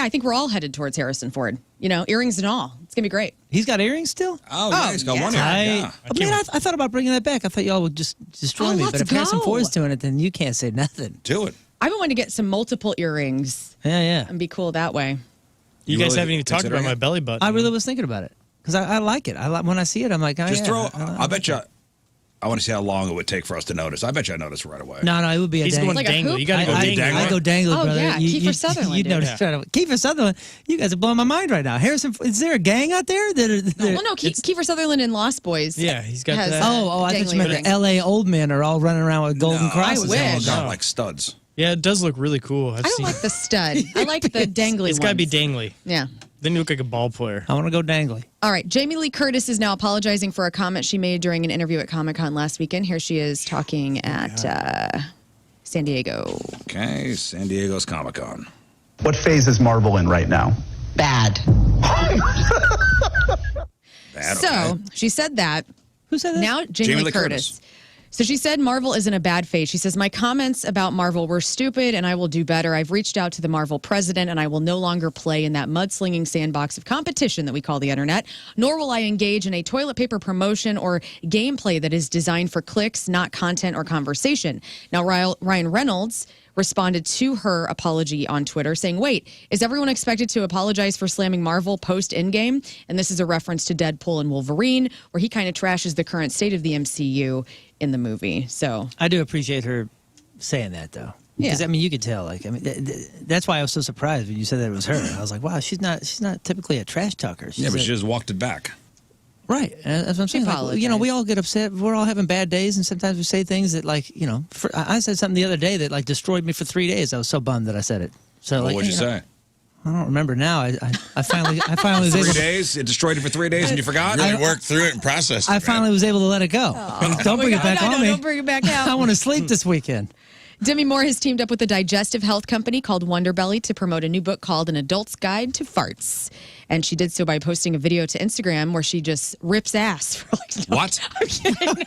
I think we're all headed towards Harrison Ford. You know, earrings and all. It's going to be great. He's got earrings still? Oh, yeah, he's got one ear. Yeah. I thought about bringing that back. I thought y'all would just destroy Oh, me. let's But if Harrison go. Ford's doing it, then you can't say nothing. Do it. I've been wanting to get some multiple earrings Yeah. and be cool that way. You You guys really haven't even talked considering about my it? belly button. I really was thinking about it because I like it. When I see it, I'm like, oh, Just yeah, throw. I I bet you. I want to see how long it would take for us to notice. I bet you I notice right away. No, it would be a He's dangle. going Like a dangle. hoop? You got to go I dangle. go dangle, Oh, brother. yeah, Kiefer Sutherland You did. noticed right away. Kiefer Sutherland. You guys are blowing my mind right now. Harrison, is there a gang out there that are? Well, no, Kiefer Sutherland in Lost Boys. Yeah, he's got has, that. Oh, I thought you dangly meant earrings. the L.A. old men are all running around with golden crosses. wish. on They've them. got like studs. Yeah, it does look really cool. I don't like the stud. I like the dangly It's got to be ones. dangly. Yeah. Then you look like a ball player. I want to go dangly. All right. Jamie Lee Curtis is now apologizing for a comment she made during an interview at Comic-Con last weekend. Here she is talking at San Diego. Okay, San Diego's Comic-Con. What phase is Marvel in right now? Bad. Bad, So okay. she said that. Who said that? Now Jamie Lee Curtis. So she said Marvel is in a bad phase. She says, my comments about Marvel were stupid and I will do better. I've reached out to the Marvel president and I will no longer play in that mudslinging sandbox of competition that we call the internet, nor will I engage in a toilet paper promotion or gameplay that is designed for clicks, not content or conversation. Now, Ryan Reynolds responded to her apology on Twitter saying, wait, is everyone expected to apologize for slamming Marvel post-Endgame? And this is a reference to Deadpool and Wolverine, where he kind of trashes the current state of the MCU in the movie. So I do appreciate her saying that, though. Because, Yeah. I mean, you could tell. Like, I mean, that's why I was so surprised when you said that it was her. I was like, wow, she's not typically a trash talker. Yeah, but she just walked it back. Right. And that's what I'm saying. Like, you know, we all get upset. We're all having bad days, and sometimes we say things that, like, you know, I said something the other day that, like, destroyed me for 3 days. I was so bummed that I said it. So, Well, like, what'd you know, say? I don't remember now. I finally was 3 able to, days? It destroyed you for 3 days and you forgot? Really worked through it and processed it. I finally was able to let it go. Don't bring it back on me. Don't bring it back out. I want to sleep this weekend. Demi Moore has teamed up with a digestive health company called Wonder Belly to promote a new book called An Adult's Guide to Farts. And she did so by posting a video to Instagram where she just rips ass. For like, What? I'm kidding.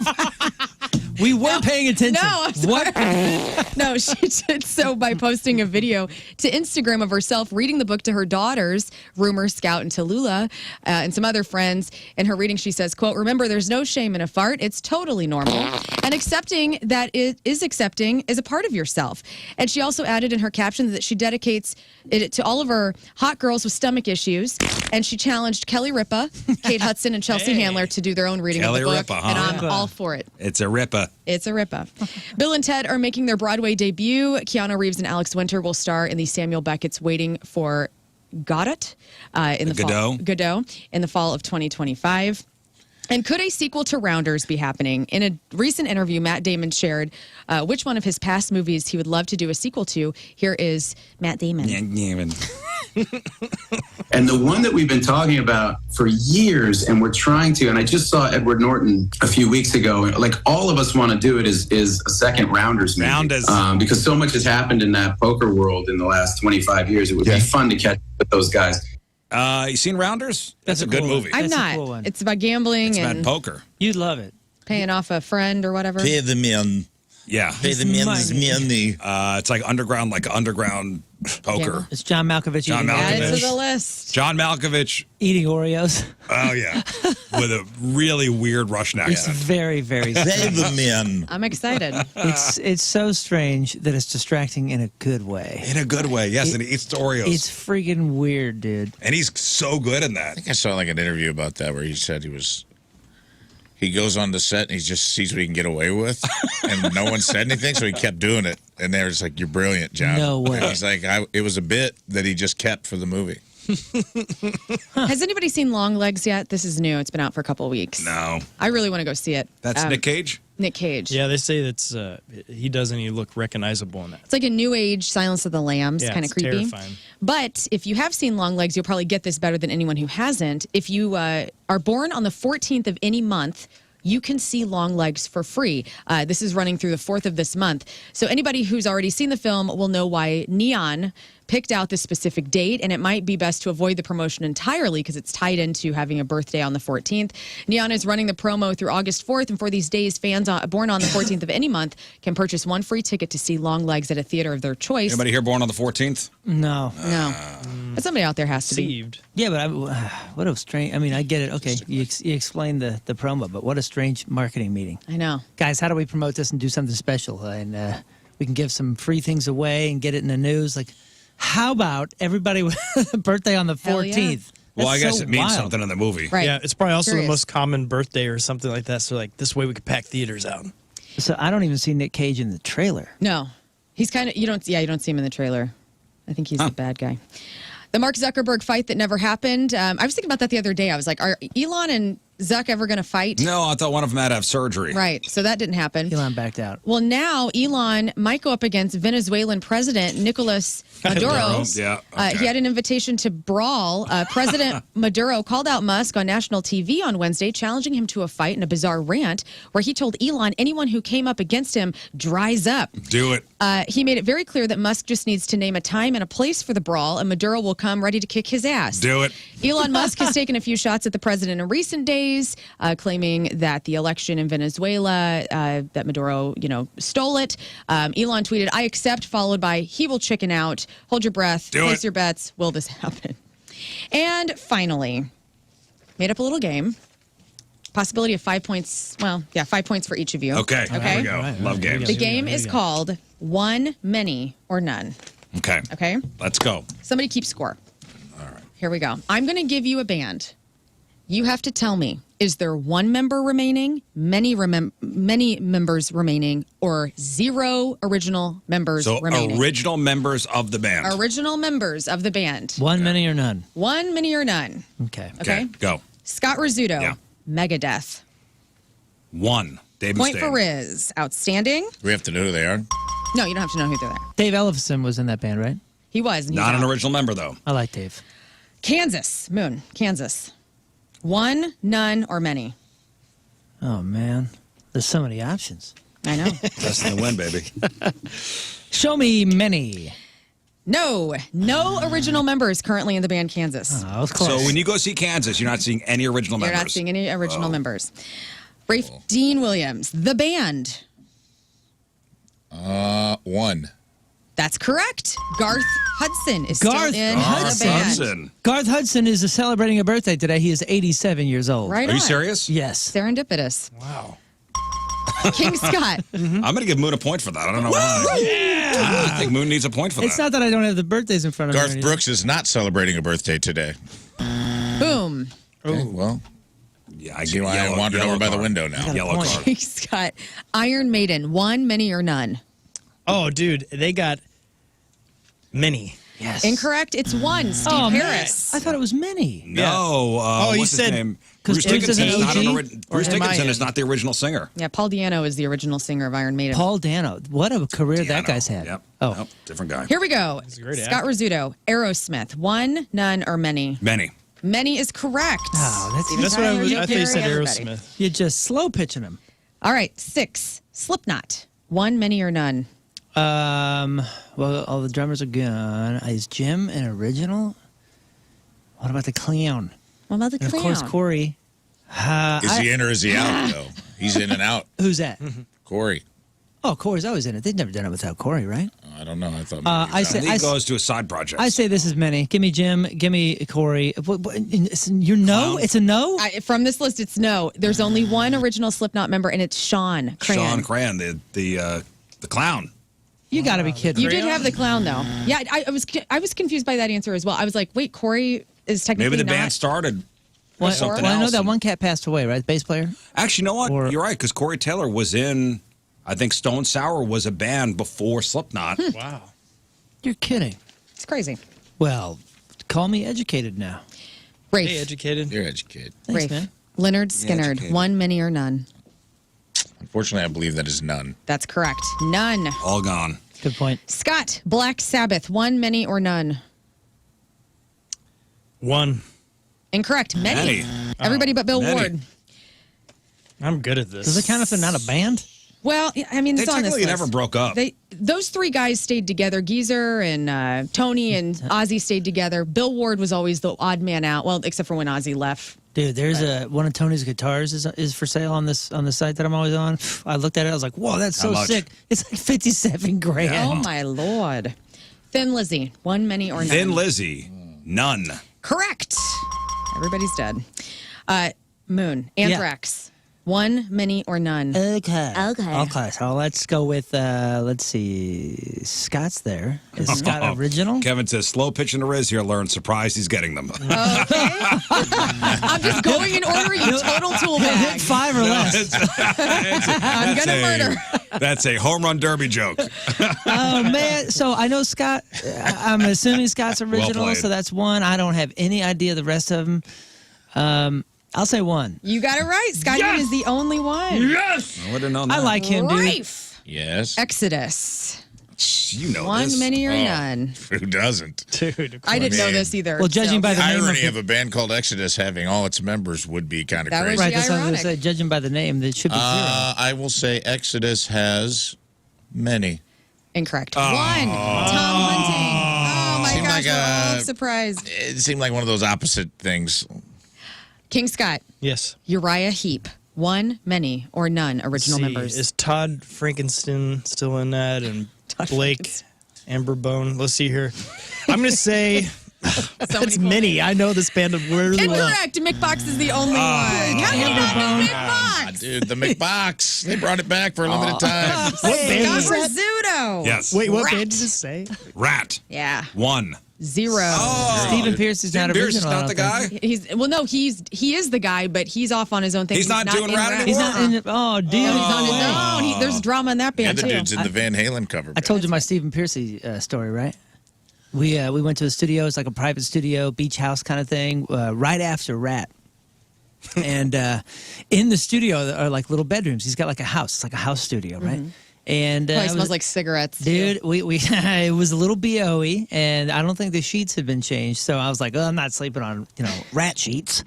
We were paying attention. No, I'm sorry. What? No, she did so by posting a video to Instagram of herself reading the book to her daughters, Rumor, Scout, and Tallulah, and some other friends. In her reading, she says, quote, remember, there's no shame in a fart. It's totally normal. And accepting that it is accepting is a part of yourself. And she also added in her caption that she dedicates it to all of her hot girls with stomach issues. And she challenged Kelly Ripa, Kate Hudson, and Chelsea Handler to do their own reading Kelly of the book. Ripa, huh? And I'm all for it. It's a ripper. It's a rip-off. Bill and Ted are making their Broadway debut. Keanu Reeves and Alex Winter will star in the Samuel Beckett's Waiting for Godot in the fall. Godot in the fall of 2025. And could a sequel to Rounders be happening? In a recent interview, Matt Damon shared which one of his past movies he would love to do a sequel to. Here is Matt Damon. And the one that we've been talking about for years, and we're trying to, and I just saw Edward Norton a few weeks ago, like all of us want to do it, is a second Rounders movie. Rounders. Because so much has happened in that poker world in the last 25 years. It would be fun to catch up with those guys. You seen Rounders? That's a good cool movie. I'm That's a not. cool one. It's about gambling It's and about poker. You'd love it. paying off a friend or whatever. Pay the men. Yeah. Pay the men's money. It's like underground poker. It's John Malkovich. John eating Add it Malkovich. to the list. John Malkovich. Eating Oreos. Oh, yeah. With a really weird Russian It's accent. very, very Pay strange. the men. I'm excited. It's so strange that it's distracting in a good way. In a good way, yes. And he eats Oreos. It's freaking weird, dude. And he's so good in that. I think I saw like an interview about that where he said he goes on the set and he just sees what he can get away with, and no one said anything, so he kept doing it. And they were just like, "You're brilliant, John." No way. And he's like, it was a bit that he just kept for the movie. Has anybody seen Long Legs yet? This is new. It's been out for a couple of weeks. No. I really want to go see it. That's Nick Cage? Nick Cage. Yeah, they say that's he doesn't even look recognizable in that. It's like a new age Silence of the Lambs, Yeah, kind of it's creepy. terrifying. But if you have seen Long Legs, you'll probably get this better than anyone who hasn't. If you are born on the 14th of any month, you can see Long Legs for free. This is running through the 4th of this month. So anybody who's already seen the film will know why Neon picked out this specific date, and it might be best to avoid the promotion entirely because it's tied into having a birthday on the 14th. Neon is running the promo through August 4th, and for these days, fans born on the 14th of any month can purchase one free ticket to see Long Legs at a theater of their choice. Anybody here born on the 14th? No. No. But somebody out there has to be. Deceived. Yeah, but what a strange. I mean, I get it. Okay, you explained the promo, but what a strange marketing meeting. I know. Guys, how do we promote this and do something special? And we can give some free things away and get it in the news. Like, how about everybody with a birthday on the 14th? Hell yeah. Well, I guess so it means wild. something in the movie. Right. Yeah, it's probably also Curious. the most common birthday or something like that. So like this way we could pack theaters out. So I don't even see Nick Cage in the trailer. No. He's kind of, you don't see him in the trailer. I think he's the bad guy. The Mark Zuckerberg fight that never happened. I was thinking about that the other day. I was like, are Elon and Zuck ever going to fight? No, I thought one of them had to have surgery. Right. So that didn't happen. Elon backed out. Well, now Elon might go up against Venezuelan President Nicolas Maduro. Yeah. Okay. He had an invitation to brawl. President Maduro called out Musk on national TV on Wednesday, challenging him to a fight in a bizarre rant where he told Elon anyone who came up against him dries up. Do it. He made it very clear that Musk just needs to name a time and a place for the brawl, and Maduro will come ready to kick his ass. Do it. Elon Musk has taken a few shots at the president in recent days, claiming that the election in Venezuela, that Maduro, stole it. Elon tweeted, "I accept," followed by, "He will chicken out. Hold your breath. Place your bets. Will this happen?" And finally, made up a little game. Possibility of 5 points. Well, yeah, 5 points for each of you. Okay. Here we go. Right. Love games. The game is called One, Many, or None. Okay. Okay? Let's go. Somebody keep score. All right. Here we go. I'm going to give you a band. You have to tell me, is there one member remaining, many members remaining, or zero original members remaining? So original members of the band. Original members of the band. One, many, or none? One, many, or none. Okay. Okay. Go. Scott Rizzuto, Yeah. Megadeth. One. Dave Point Mustaine. for Riz. Outstanding. We have to know who they are. No, you don't have to know who they're there. Dave Ellefson was in that band, right? He was. And he's Not an out. original member, though. I like Dave. Kansas. Moon. Kansas. One, none, or many. Oh, man. There's so many options. I know. That's the win, baby. Show me many. No original members currently in the band Kansas. Oh, I was close. So when you go see Kansas, you're not seeing any original You're members. not seeing any original members. Rafe Dean Williams, the band. One. That's correct. Garth Hudson is Garth still in Hudson. the band. Hudson. Garth Hudson is celebrating a birthday today. He is 87 years old. Right Are you on. serious? Yes. Serendipitous. Wow. King Scott. I'm going to give Moon a point for that. I don't know why. Yeah. I think Moon needs a point for It's that. not that I don't have the birthdays in front of me. or Garth anything. Brooks is not celebrating a birthday today. Boom. Okay, well, Yeah, I see why I wandered over by the window now. Yellow point. card. King Scott. Iron Maiden. One, many, or none. Oh, dude, they got many. Yes. Incorrect. It's one. Steve Oh, man. Harris. I thought it was many. No. you what's his said- name? 'Cause Bruce Bruce Dickinson is is an not an OG? original. Bruce Or am I Dickinson in? is not the original singer. Yeah, Paul Diano is the original singer of Iron Maiden. Paul Dano. What a career that Diano. guy's had. Yep. Oh. Nope, different guy. Here we go. a great Scott Rizzuto. Aerosmith. One, none, or many. Many. Many is correct. Oh, that's That's what I was. I thought you said Everybody. Aerosmith. You're just slow pitching him. All right, 6. Slipknot. One, many, or none. Well, all the drummers are gone. Is Jim an original? What about the clown? What about the And of clown? course, Corey. Is he in or is he out, though? He's in and out. Who's that? Corey. Oh, Corey's always in it. They've never done it without Corey, right? I don't know. I thought maybe I he was say- out. Lee goes to a side project. I say this is many. Give me Jim. Give me Corey. You know, Clown? it's a no. From this list, it's no. There's only one original Slipknot member, and it's Sean Cran. Sean Cran, the clown. You got to be kidding. You did have the clown, though. Yeah, I was confused by that answer as well. I was like, wait, Corey is technically Maybe the not. band started. Well, something I know else that and- one cat passed away, right? Bass player. Actually, you know what? Or- You're right, because Corey Taylor was in, I think Stone Sour was a band before Slipknot. Wow. You're kidding. It's crazy. Well, call me educated now. Rafe. Hey, educated. You're educated. Thanks, Rafe. man. Leonard Skinner. educated. One, many, or none. Unfortunately, I believe that is none. That's correct. None. All gone. Good point. Scott. Black Sabbath. One, many, or none. One. Incorrect. Many. Many. Everybody but Bill many. Ward. I'm good at this. Does it count if they're not a band? Well, I mean, They it's on this technically list. never broke up. Those three guys stayed together. Geezer and Tony and Ozzy stayed together. Bill Ward was always the odd man out. Well, except for when Ozzy left. Dude, there's one of Tony's guitars is for sale on the site that I'm always on. I looked at it. I was like, whoa, that's How so much? sick. It's like 57 grand. Oh my Lord. Thin Lizzy. One, many, or none. Thin Lizzy, none. Correct. Everybody's dead. Moon. Anthrax. One, many, or none. Okay. So let's go with let's see. Scott's there. Is Scott original? Kevin says, slow pitch in the Riz here, Learn. Surprised he's getting them. I'm just going in order, you total tool bag. Hit 5 or less. I'm gonna murder. That's a home run derby joke. Oh man! So I know Scott. I'm assuming Scott's original, played. so that's one. I don't have any idea the rest of them. I'll say 1. You got it right. Scotty is the only one. Yes. I would have known that. I like him, dude. Rafe. Yes. Exodus. You know One, this. many, or none. Who doesn't? Dude. I didn't know this either. Well, judging by the name Irony of of a band called Exodus having all its members would be kind of That crazy. would Right, be that's what I was ironic. going to say. Judging by the name, it should be 0. I will say Exodus has many. Incorrect. 1. Tom Hunting. Oh, my Seemed gosh. like We're all surprised. It seemed like one of those opposite things. King Scott. Yes. Uriah Heep. 1, many, or none original members. Is Todd Frankenstein still in that? And Blake Amberbone. Let's see here. I'm going to say that's many. I know this band really well. Incorrect. Mick Box is the only one. How do you not know Mick Box? Dude, the McBox. They brought it back for a limited time. What band is that? Rizzuto. Yes. Wait, what Rat. band did it say? Rat. Yeah. 1. 0. Stephen Pierce is not Stephen Pierce is original. not the guy? He is the guy, but he's off on his own thing. He's not doing in Rat anymore? He's not in it. Oh, dude. He's on his own. There's drama in that The band other too. dude's in the Van Halen cover. I told you my Stephen Piercy story, right? We went to a studio. It's like a private studio, beach house kind of thing, right after Rat. And in the studio are like little bedrooms. He's got like a house. It's like a house studio, right? And Probably smells like cigarettes, dude. We it was a little BOE, and I don't think the sheets had been changed. So I was like, oh, I'm not sleeping on rat sheets.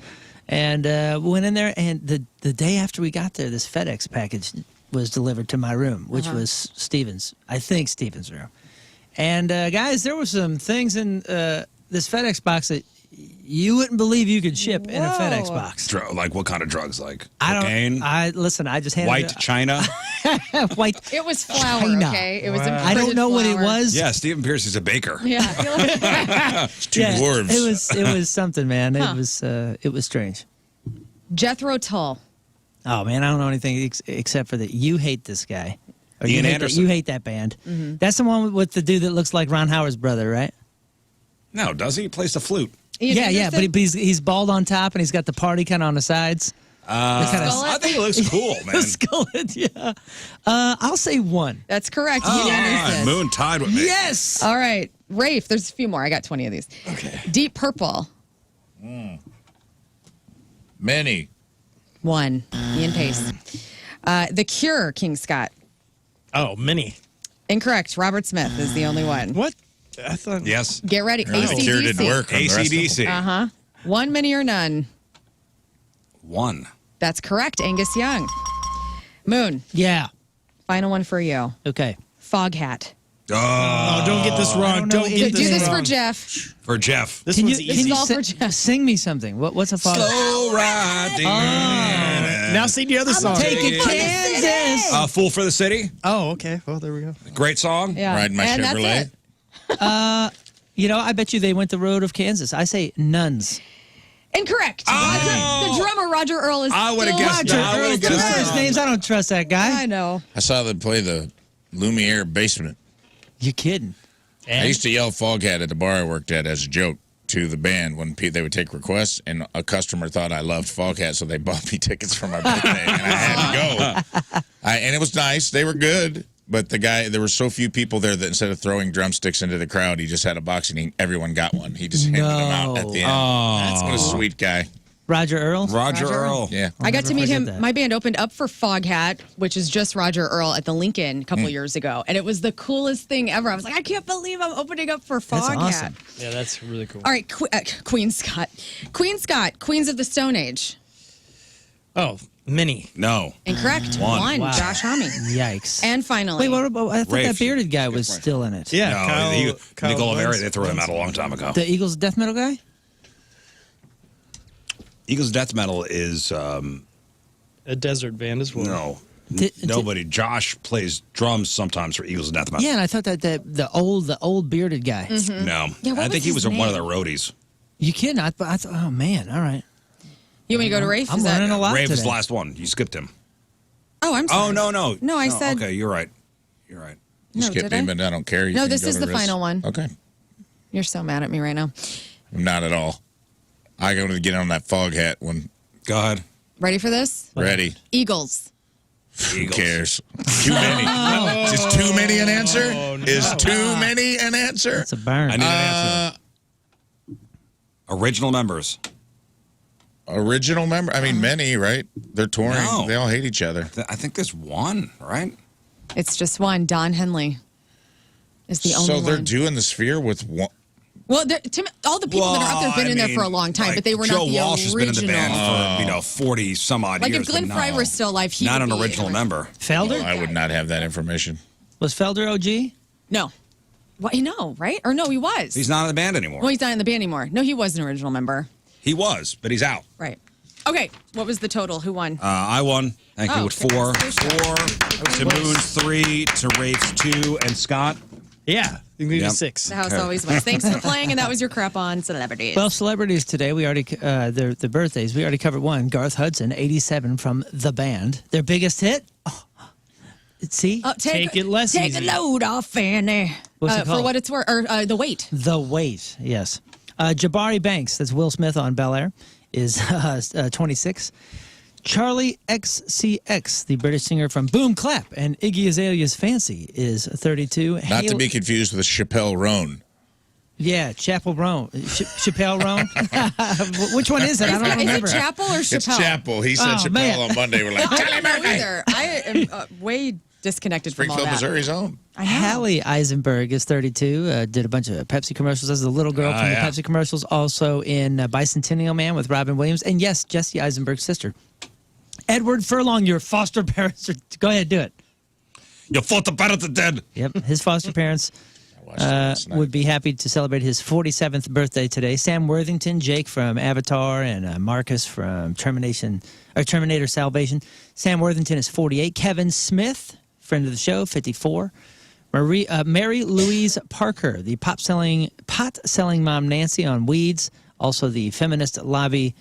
And we went in there, and the day after we got there, this FedEx package was delivered to my room, which was Steven's. I think Steven's room. And guys, there were some things in this FedEx box that you wouldn't believe you could ship in a FedEx box. Like what kind of drugs? Like I cocaine? listen. I just handed White China? white. It was flour, China. okay? It was I don't know what it was. Yeah, Stephen Pierce is a baker. Yeah. Two dwarves. It was something, man. It was strange. Jethro Tull. Oh man, I don't know anything except for that you hate this guy. Or Ian you Anderson. hate that band. That's the one with the dude that looks like Ron Howard's brother, right? No, does he? He plays the flute. Yeah, but he's bald on top and he's got the party kind of on the sides. I think it looks cool, man. Skullet, yeah. I'll say 1. That's correct. Oh, Ian Anderson. Moon tied with me. Yes. All right. Rafe, there's a few more. I got 20 of these. Okay. Deep Purple. Many. 1. Ian Pace. The Cure, King Scott. Oh, many. Incorrect. Robert Smith is the only one. What? I thought. Yes. Get ready. The Cure didn't AC/DC. work. on the rest of them. AC/DC. 1, many, or none. 1. That's correct. Angus Young. Moon. Yeah. Final one for you. Okay. Foghat. Oh, don't get this wrong. Don't get Do this wrong. for Jeff. For Jeff. This Can one's you, easy. This is all for Jeff. sing me something? What's a fog? Slow riding. Now sing the other song. Take it, Kansas. Fool for the City. Oh, okay. Well, there we go. Great song. Yeah. Riding my And that's Chevrolet. it. I bet you they went the road of Kansas. I say nuns. Incorrect. The drummer, Roger Earl, is I would've still guessed Roger that. I Earl. would've guessed Tour. that. First names, I don't trust that guy. I know. I saw them play the Lumiere basement. You kidding? I used to yell Foghat at the bar I worked at as a joke to the band when they would take requests, and a customer thought I loved Foghat, so they bought me tickets for my birthday, and I had to go. And it was nice. They were good, but there were so few people there that instead of throwing drumsticks into the crowd, he just had a box, and everyone got one. He just handed them out at the end. What a sweet guy. Roger Earl? Roger Earl. Yeah. I got to meet him. forget that. My band opened up for Foghat, which is just Roger Earl at the Lincoln a couple years ago, and it was the coolest thing ever. I was like, I can't believe I'm opening up for Foghat. That's awesome. Yeah, that's really cool. All right, Queen Scott. Queen Scott, Queens of the Stone Age. Oh, many. No. Incorrect. 1. Wow. Josh Homme. Yikes. And finally, Wait, what about, I thought Rafe. that bearded guy was still in it. Yeah, No, Kyle Nicole Lentz- Mary, they threw him out a long time ago. The Eagles death metal guy? Eagles Death Metal is, A desert band as well. no. Did- Nobody. Josh plays drums sometimes for Eagles Death Metal. Yeah, and I thought that the old bearded guy. No. Yeah, what I was think he was his one of name? the roadies. You kidding? I thought, oh man, all right. you want me to go to Rafe? I'm Is that- learning a lot Rave was today. the last one. You skipped him. Oh, I'm sorry. Oh, no. No, I said- Okay, you're right. You're right. You No, skipped did me, I? but I don't care. You No, can this go is to the this. final one. Okay. You're so mad at me right now. Not at all. I go to get on that Foghat when Go ahead. Ready for this? ready. Eagles. Who Eagles. cares? Too many. Is too many an answer? no. Is too many an answer? It's a burn. I need an answer. Original members. original member? I mean, many, right? They're touring. No. They all hate each other. I think there's one, right? It's just one. Don Henley is the only So one. they're doing the Sphere with one. Well, all the people that are up there have been in there for a long time, but they were Joe not the Walsh has been in the original. band for 40 some odd Like years. if Glenn but Fry were still alive, he not would an be original member. Felder? No, I would not have that information. Was Felder OG? No. What? No, right? Or no, he was. He's not in the band anymore. Well, he's not in the band anymore. No, he was an original member. He was, but he's out. Right. Okay. What was the total? Who won? I won. Thank you with 4. congratulations. 4 to Moon's 3 to Rafe's 2 and Scott. Yeah, you can do Yep. 6. The house always wins. Thanks for playing, and that was your crap on celebrities. Well, celebrities today, we already, the birthdays, we already covered one. Garth Hudson, 87 from The Band. Their biggest hit? Oh, see? Take it less Take easy. a load off, Fanny. What's it For called? what it's worth, or The Weight. The Weight, yes. Jabari Banks, that's Will Smith on Bel Air, is 26. Charlie XCX, the British singer from Boom Clap and Iggy Azalea's Fancy, is 32. Not to be confused with Chappelle Roan. Yeah, Chapel Roan. Chappelle Roan? Which one is it? I don't remember. Is it Chapel or Chappelle? It's Chapel. He said Oh, Chappelle man. on Monday. We're like, I Kelly don't know Murphy. either. I am way disconnected from all Springfield, that. Missouri's own. I know. Hallie Eisenberg is 32. Did a bunch of Pepsi commercials as the little girl from the yeah. Pepsi commercials. Also in Bicentennial Man with Robin Williams. And yes, Jesse Eisenberg's sister. Edward Furlong, your foster parents. Go ahead, do it. Your foster parents are dead. Yep, his foster parents would be happy to celebrate his 47th birthday today. Sam Worthington, Jake from Avatar, and Marcus from Terminator Salvation. Sam Worthington is 48. Kevin Smith, friend of the show, 54. Mary Louise Parker, the pot-selling mom Nancy on Weeds. Also the feminist lobbyist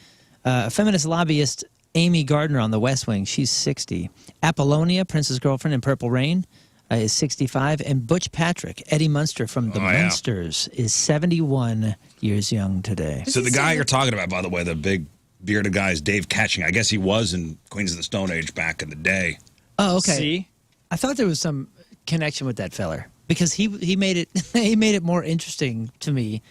Amy Gardner on The West Wing. She's 60. Apollonia, Prince's girlfriend in Purple Rain, is 65. And Butch Patrick, Eddie Munster from The Munsters, is 71 years young today. So the guy you're talking about, by the way, the big bearded guy is Dave Catching. I guess he was in Queens of the Stone Age back in the day. Oh, okay. See? I thought there was some connection with that feller because he made it he made it more interesting to me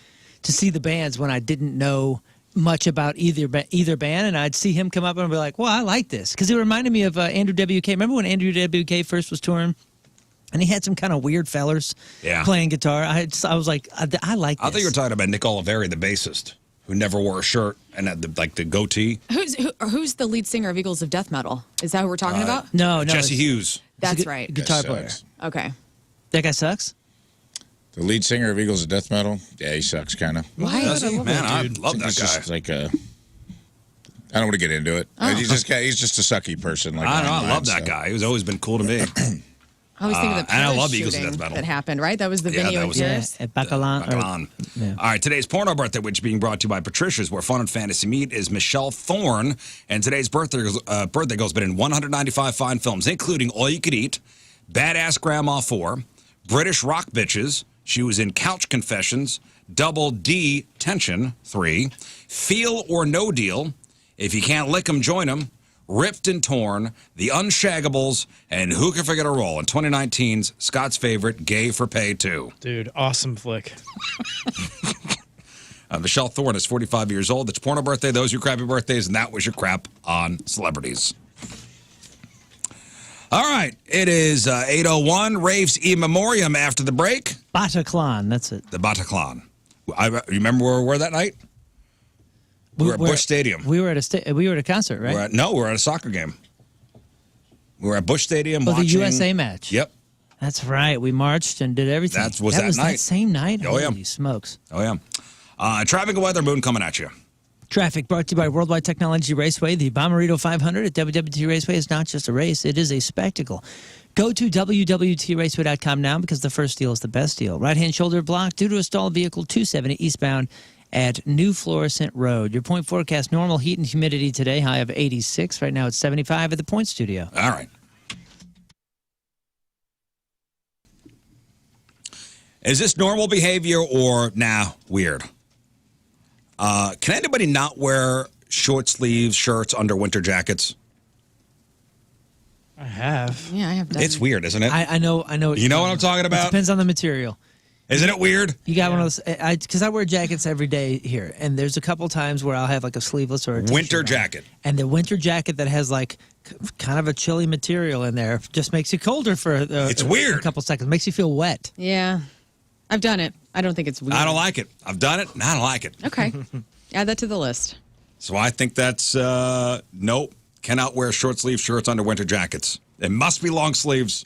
to see the bands when I didn't know much about either band, and I'd see him come up and be like, well, I like this, because it reminded me of Andrew WK. Remember when Andrew WK first was touring and he had some kind of weird fellers playing guitar? I was like, I like this. I thought you were talking about Nick Oliveri, the bassist, who never wore a shirt and had the goatee. Who's the lead singer of Eagles of Death Metal? Is that who we're talking about? No, Jesse Hughes. That's right. Guitar player. Okay. That guy sucks? The lead singer of Eagles of Death Metal? Yeah, he sucks, kind of. Why? Does he? Man, I love that He's guy. just like a... I don't want to get into it. He's just a sucky person. Like I know. I online, love that guy. He's always been cool to me. I always think of the and I Paris love Eagles of shooting Death Metal. that happened, right? That was the Yeah, video that in was Paris. At Bacalan. Bacalan. All right, today's porno birthday, which is being brought to you by Patricia's, where fun and fantasy meet, is Michelle Thorne. And today's birthday goes been in 195 fine films, including All You Could Eat, Badass Grandma 4, British Rock Bitches. She was in Couch Confessions, Double D Tension 3, Feel or No Deal, If You Can't Lick 'Em, Join 'Em, Ripped and Torn, The Unshaggables, and Who Can Forget a Role, and 2019's Scott's favorite, Gay for Pay 2. Dude, awesome flick. Michelle Thorne is 45 years old. It's porno birthday. Those are your crappy birthdays, and that was your crap on celebrities. All right, it is 8:01. Rafe's E-memorium after the break. Bataclan, that's it. The Bataclan. You remember where we were that night? We were at Busch Stadium. We were at a concert, right? We're at a soccer game. We were at Busch Stadium Oh, watching the USA match. Yep. That's right. We marched and did everything. That was that night. same night? Oh, yeah. Holy smokes. Oh, yeah. Traffic and weather, Moon, coming at you. Traffic brought to you by Worldwide Technology Raceway. The Bommarito 500 at WWT Raceway is not just a race, it is a spectacle. Go to WWTRaceway.com now because the first deal is the best deal. Right-hand shoulder block due to a stalled vehicle 270 eastbound at New Florissant Road. Your point forecast, normal heat and humidity today, high of 86. Right now it's 75 at the Point Studio. All right. Is this normal behavior or, weird? Can anybody not wear short sleeves shirts under winter jackets? I have. Yeah, I have done. It's weird, isn't it? I know. You know what I'm talking about? It depends on the material. Isn't it weird? You got one of those, because I wear jackets every day here, and there's a couple times where I'll have like a sleeveless or a Winter t-shirt jacket. and the winter jacket that has like kind of a chilly material in there just makes you colder for It's weird. a couple seconds. Makes you feel wet. Yeah. I've done it. I don't think it's weird. I don't like it. I've done it, and I don't like it. Okay. Add that to the list. So I think that's, nope. Cannot wear short sleeve shirts under winter jackets. It must be long sleeves.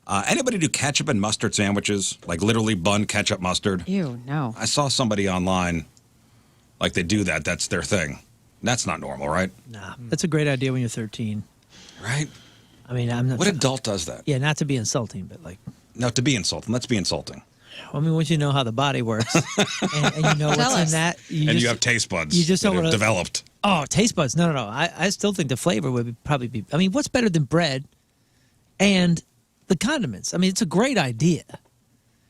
Anybody do ketchup and mustard sandwiches? Like literally bun, ketchup, mustard? Ew, no. I saw somebody online, like they do that. That's their thing. That's not normal, right? Nah, that's a great idea when you're 13. Right? I mean, I'm not. What adult does that? Yeah, not to be insulting, but like. No, to be insulting. Let's be insulting. I mean, once you know how the body works, and you know what's in that, you have taste buds. You just that don't have want to developed. Oh, taste buds. No. I still think the flavor would probably be. I mean, what's better than bread and the condiments? I mean, it's a great idea.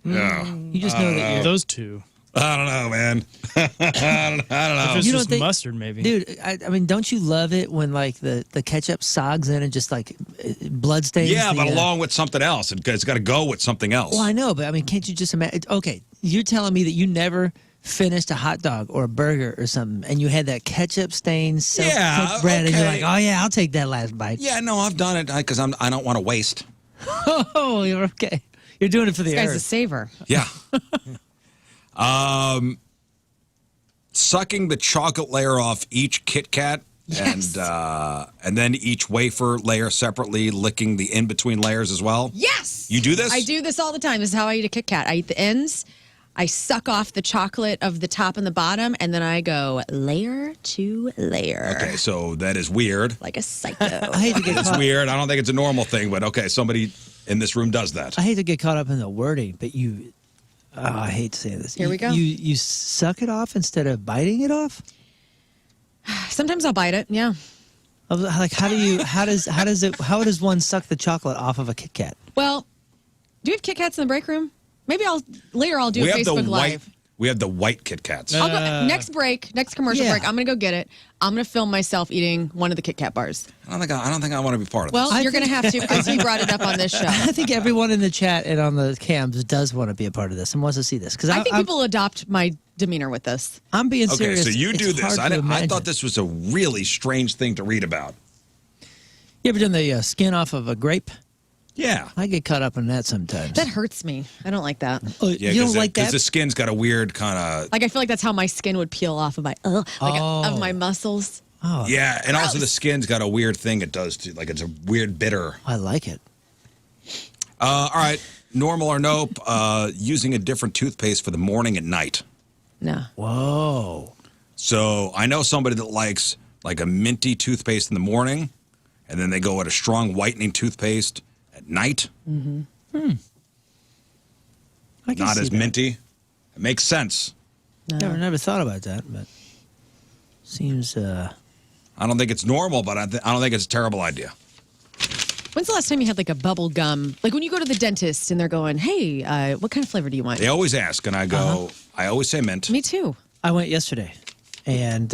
Yeah. You just know that you're. Those two. I don't know, man. I don't know. If it's You just don't think- mustard, maybe. Dude, I mean, don't you love it when like the ketchup sogs in and just like blood stains? Yeah, the, but along with something else. It's got to go with something else. Well, I know, but I mean, can't you just imagine? Okay, you're telling me that you never finished a hot dog or a burger or something, and you had that ketchup stained self-cooked bread, and you're like, oh yeah, I'll take that last bite. Yeah, no, I've done it because I don't want to waste. Oh, you're okay. You're doing it for the This guy's a earth. saver. Yeah. Sucking the chocolate layer off each Kit Kat Yes. and then each wafer layer separately, licking the in-between layers as well. Yes. You do this? I do this all the time. This is how I eat a Kit Kat. I eat the ends. I suck off the chocolate of the top and the bottom, and then I go layer to layer. Okay, so that is weird. Like a psycho. I hate to get It's caught. weird. I don't think it's a normal thing, but okay, somebody in this room does that. I hate to get caught up in the wording, but you. Oh, I hate to say this. Here we go. You suck it off instead of biting it off. Sometimes I'll bite it. Yeah. Like how does one suck the chocolate off of a Kit Kat? Well, do you have Kit Kats in the break room? Maybe I'll do We a have the Facebook white. Live. We have the white Kit Kats. I'll go, next break, next commercial Yeah. break. I'm gonna go get it. I'm gonna film myself eating one of the Kit Kat bars. I don't think I want to be part of Well, this. you're gonna have to because we brought it up on this show. I think everyone in the chat and on the cams does want to be a part of this and wants to see this because I think people adopt my demeanor with this. I'm being Okay, serious. so you It's do this. hard to I imagine. thought this was a really strange thing to read about. You ever done the skin off of a grape? Yeah. I get caught up in that sometimes. That hurts me. I don't like that. Oh, Yeah, you don't like because that? the skin's got a weird kind of. Like I feel like that's how my skin would peel off of my of my muscles. Oh, Yeah, and also the Gross. skin's got a weird thing it does too. Like it's a weird bitter. I like it. All right, normal or nope. Using a different toothpaste for the morning and night. No. Whoa. So I know somebody that likes like a minty toothpaste in the morning, and then they go at a strong whitening toothpaste at night. I can Not see as that. minty. It makes sense. Never thought about that, but seems. I don't think it's normal, but I don't think it's a terrible idea. When's the last time you had like a bubble gum? Like when you go to the dentist and they're going, "Hey, what kind of flavor do you want?" They always ask, and I go, I always say mint. Me too. I went yesterday, and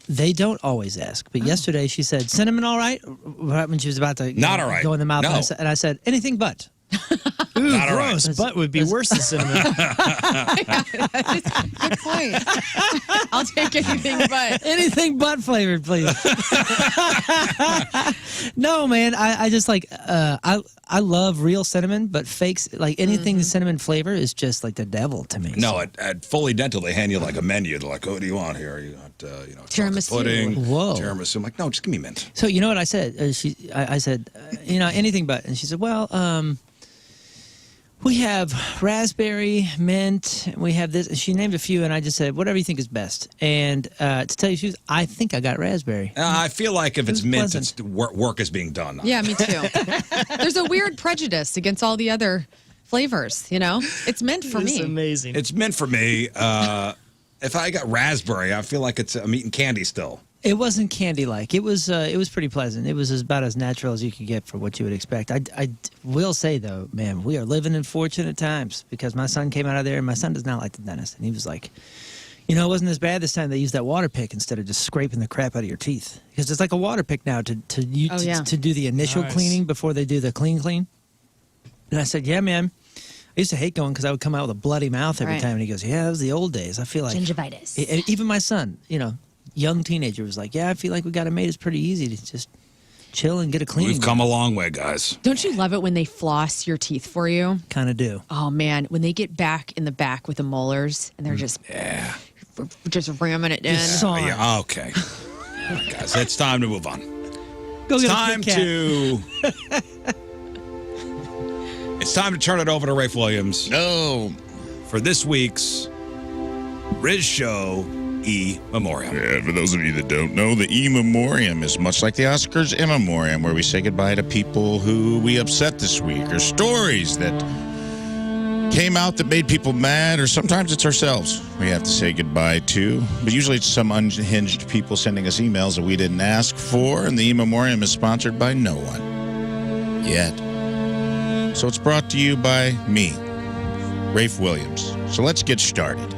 they don't always ask. But yesterday she said, "Cinnamon, all right?" When she was about to Not all right. go in the mouth, No. and I said, "Anything but." Ooh, Not all right. gross. Butt would be worse than cinnamon. Good point. I'll take anything but. Anything but flavored, please. No, man. I just like I love real cinnamon, but fakes like anything cinnamon flavor is just like the devil to me. No, at Fully Dental, they hand you like a menu. They're like, "Oh, what do you want here? You want, chocolate Tiramisu. pudding, Whoa. tiramisu." I'm like, "No, just give me mint." So you know what I said? I said, anything but, and she said, "Well, we have raspberry, mint. We have this." And she named a few, and I just said, "Whatever you think is best." And to tell you the truth, I think I got raspberry. I feel like if it's was mint, pleasant. it's work is being done. Yeah, me too. There's a weird prejudice against all the other flavors. You know, it's meant for It's me. amazing. It's meant for me. If I got raspberry, I feel like I'm eating candy still. It wasn't candy-like. It was pretty pleasant. It was about as natural as you could get for what you would expect. I will say, though, man, we are living in fortunate times because my son came out of there, and my son does not like the dentist. And he was like, it wasn't as bad this time. They used that water pick instead of just scraping the crap out of your teeth. Because it's like a water pick now to do the initial Nice. cleaning before they do the clean. And I said, yeah, man. used to hate going because I would come out with a bloody mouth every Right. time. And he goes, yeah, it was the old days. I feel like. Gingivitis. Even my son, young teenager was like, yeah, I feel like we got it made. It's pretty easy to just chill and get a cleaning. We've come a long way, guys. Don't you love it when they floss your teeth for you? Kind of do. Oh, man. When they get back in the back with the molars and they're just ramming it in. Yeah, okay. All right, guys, it's time to move on. Go It's get time a Kit Kat. It's time to turn it over to Rafe Williams. No. For this week's Riz Show E-memorium. Yeah, for those of you that don't know, the E-memorium is much like the Oscars in-memoriam, where we say goodbye to people who we upset this week, or stories that came out that made people mad, or sometimes it's ourselves we have to say goodbye to. But usually it's some unhinged people sending us emails that we didn't ask for, and the E-memorium is sponsored by no one. Yet. So it's brought to you by me, Rafe Williams. So let's get started.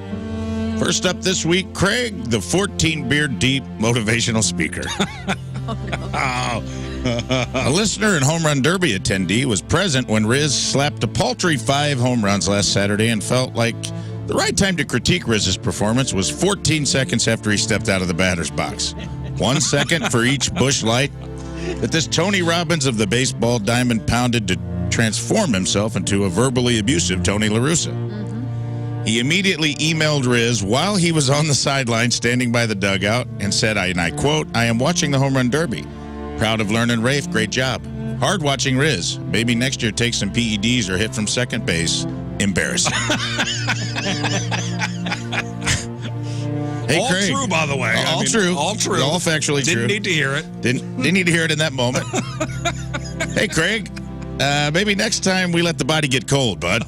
First up this week, Craig, the 14-beer deep motivational speaker. A listener and home run derby attendee was present when Riz slapped a paltry 5 home runs last Saturday and felt like the right time to critique Riz's performance was 14 seconds after he stepped out of the batter's box. 1 second for each Busch Light that this Tony Robbins of the baseball diamond pounded to transform himself into a verbally abusive Tony La Russa. He immediately emailed Riz while he was on the sideline standing by the dugout and said, and I quote, "I am watching the home run derby. Proud of Lern and Rafe. Great job. Hard watching Riz. Maybe next year take some PEDs or hit from second base. Embarrassing." Hey, all Craig. true, by the way. All true. All true. All factually true. Didn't need to hear it. Didn't need to hear it in that moment. Hey, Craig. Maybe next time we let the body get cold, bud.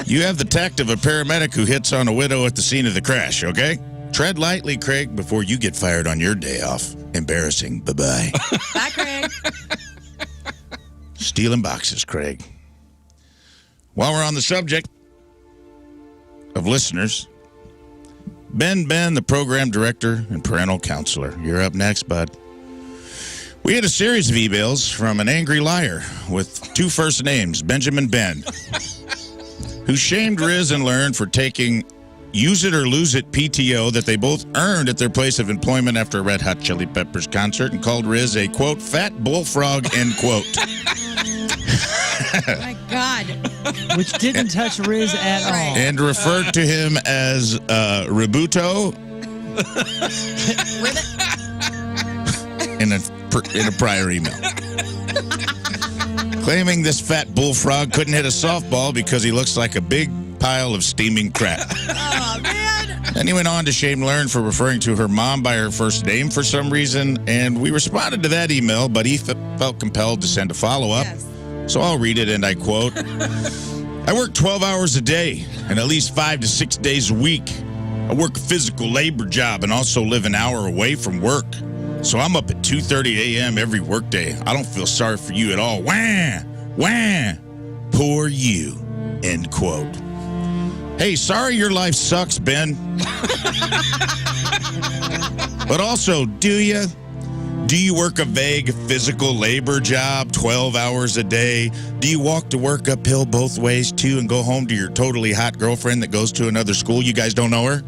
You have the tact of a paramedic who hits on a widow at the scene of the crash, okay? Tread lightly, Craig, before you get fired on your day off. Embarrassing. Bye-bye. Bye, Craig. Stealing boxes, Craig. While we're on the subject of listeners, Ben, the program director and parental counselor. You're up next, bud. We had a series of emails from an angry liar with 2 first names, Benjamin Ben, who shamed Riz and Lern for taking use it or lose it PTO that they both earned at their place of employment after a Red Hot Chili Peppers concert, and called Riz a, quote, fat bullfrog, end quote. Oh, my God. Which didn't touch Riz at all. And referred to him as Rizzuto in a prior email. Claiming this fat bullfrog couldn't hit a softball because he looks like a big pile of steaming crap. Oh, man. Then he went on to shame Lern for referring to her mom by her first name for some reason, and we responded to that email, but he felt compelled to send a follow-up. Yes. So I'll read it, and I quote, "I work 12 hours a day and at least 5 to 6 days a week. I work a physical labor job and also live an hour away from work. So I'm up at 2:30 a.m. every workday. I don't feel sorry for you at all. Wah! Wah! Poor you." End quote. Hey, sorry your life sucks, Ben. But also, do you? Do you work a vague physical labor job 12 hours a day? Do you walk to work uphill both ways, too, and go home to your totally hot girlfriend that goes to another school? You guys don't know her?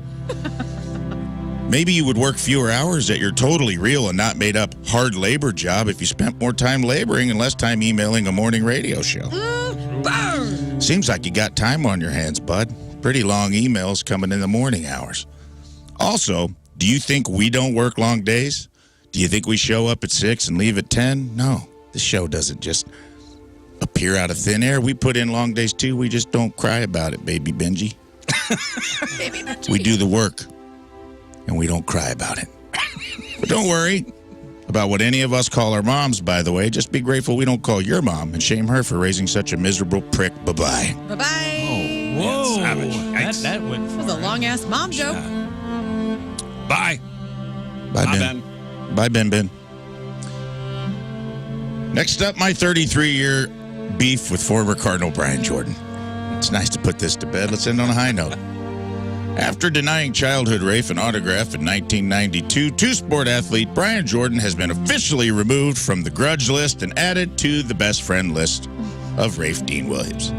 Maybe you would work fewer hours at your totally real and not made up hard labor job if you spent more time laboring and less time emailing a morning radio show. Seems like you got time on your hands, bud. Pretty long emails coming in the morning hours. Also, do you think we don't work long days? Do you think we show up at 6 and leave at 10? No, the show doesn't just appear out of thin air. We put in long days too. We just don't cry about it, baby Benji. Baby Benji. We do the work, and we don't cry about it. But don't worry about what any of us call our moms, by the way. Just be grateful we don't call your mom and shame her for raising such a miserable prick. Bye-bye. Bye-bye. Whoa. Savage. Yikes. That went That was a long-ass mom joke. Bye. Bye, Bye, Ben. Bye, Ben. Next up, my 33-year beef with former Cardinal Brian Jordan. It's nice to put this to bed. Let's end on a high note. After denying childhood Rafe an autograph in 1992, two-sport athlete Brian Jordan has been officially removed from the grudge list and added to the best friend list of Rafe Dean Williams.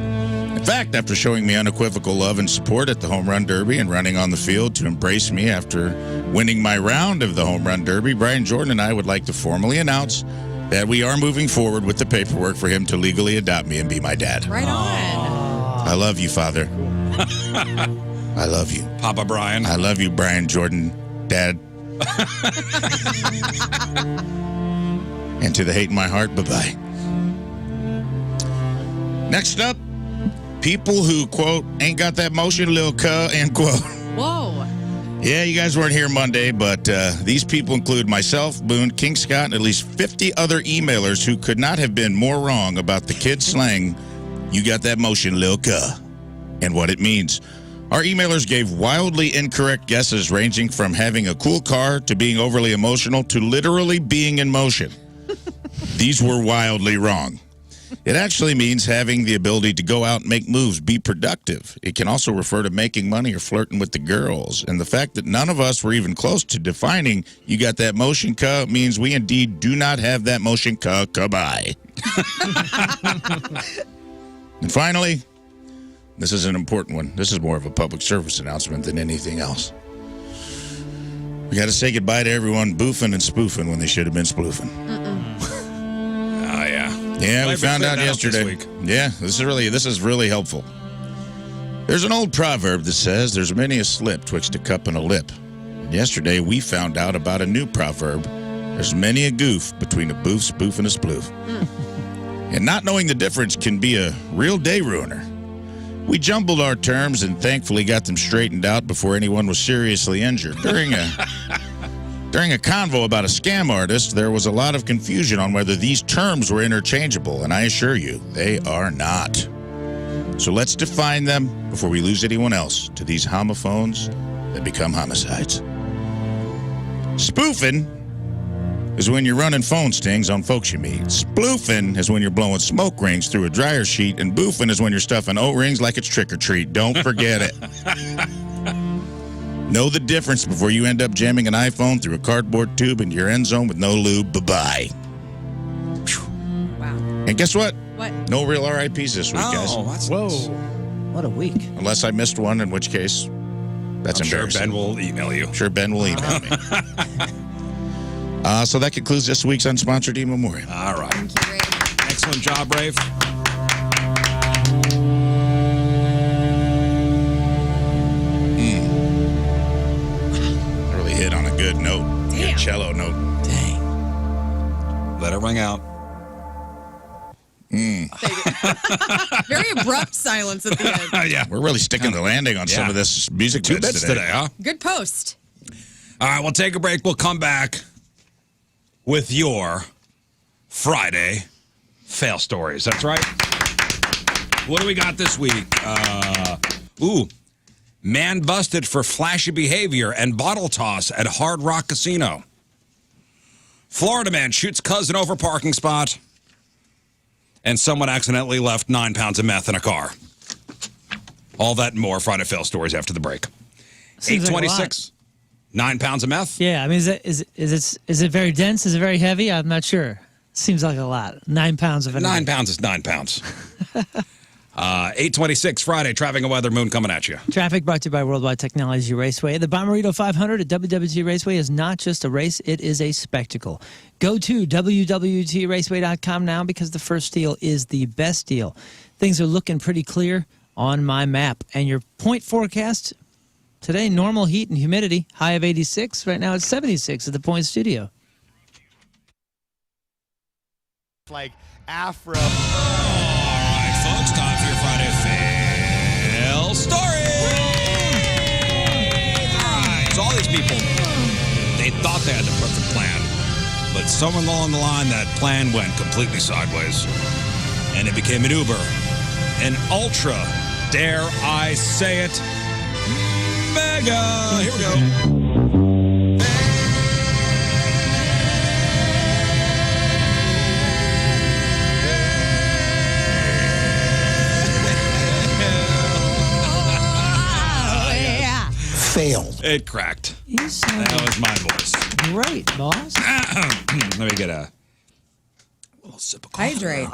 In fact, after showing me unequivocal love and support at the Home Run Derby and running on the field to embrace me after winning my round of the Home Run Derby, Brian Jordan and I would like to formally announce that we are moving forward with the paperwork for him to legally adopt me and be my dad. Right on. I love you, Father. I love you. Papa Brian. I love you, Brian Jordan, Dad. And to the hate in my heart, bye-bye. Next up, people who, quote, ain't got that motion, lil' cuh, end quote. Whoa. Yeah, you guys weren't here Monday, but these people include myself, Boone, King Scott, and at least 50 other emailers who could not have been more wrong about the kids' slang, you got that motion, lil' cuh, and what it means. Our emailers gave wildly incorrect guesses ranging from having a cool car to being overly emotional to literally being in motion. These were wildly wrong. It actually means having the ability to go out and make moves, be productive. It can also refer to making money or flirting with the girls. And the fact that none of us were even close to defining you got that motion, cuh, means we indeed do not have that motion, cuh, goodbye. And finally, this is an important one. This is more of a public service announcement than anything else. We got to say goodbye to everyone boofing and spoofing when they should have been sploofing. Oh, yeah. Yeah, we Glad found cleared out that up this yesterday. week. Yeah, this is really helpful. There's an old proverb that says there's many a slip twixt a cup and a lip. And yesterday we found out about a new proverb. There's many a goof between a boof, spoof, and a sploof. And not knowing the difference can be a real day ruiner. We jumbled our terms and thankfully got them straightened out before anyone was seriously injured. During a convo about a scam artist, there was a lot of confusion on whether these terms were interchangeable, and I assure you, they are not. So let's define them before we lose anyone else to these homophones that become homicides. Spoofing is when you're running phone stings on folks you meet. Sploofing is when you're blowing smoke rings through a dryer sheet, and boofing is when you're stuffing O-rings like it's trick or treat. Don't forget it. Know the difference before you end up jamming an iPhone through a cardboard tube into your end zone with no lube. Bye-bye. Wow. And guess what? What? No real RIPs this week, guys. Oh, that's Whoa. nice. What a week. Unless I missed one, in which case, that's I'm sure embarrassing. Ben will email you. Sure, Ben will email me. So that concludes this week's unsponsored E-memorium. All right. Thank you, Ray. Excellent job, Rafe. Really hit on a good note. Damn. Good cello note. Let it ring out. Very abrupt silence at the end. Yeah. We're really sticking the landing on some Yeah. of this music 2 bits today, huh? Good post. All right, we'll take a break. We'll come back with your Friday fail stories. That's right. What do we got this week? Man busted for flashy behavior and bottle toss at Hard Rock Casino. Florida man shoots cousin over parking spot. And someone accidentally left 9 pounds of meth in a car. All that and more Friday fail stories after the break. Seems like a lot. 826. 9 pounds of meth? Yeah, I mean, is it very dense? Is it very heavy? I'm not sure. Seems like a lot. 9 pounds of it. 9 pounds is 9 pounds. 826 Friday, traffic and weather, Moon coming at you. Traffic brought to you by Worldwide Technology Raceway. The Bommarito 500 at WWT Raceway is not just a race, it is a spectacle. Go to WWTRaceway.com now because the first deal is the best deal. Things are looking pretty clear on my map. And your point forecast today, normal heat and humidity, high of 86. Right now it's 76 at the Point Studio. Like Afro. All right, folks, time for your Friday fail story. All right, so all these people, they thought they had the perfect plan, but somewhere along the line, that plan went completely sideways, and it became an Uber, an ultra, dare I say it, mega. Here we go. Failed. It cracked. You sound That was my voice. great, boss. Let me get a little sip of coffee. Hydrate.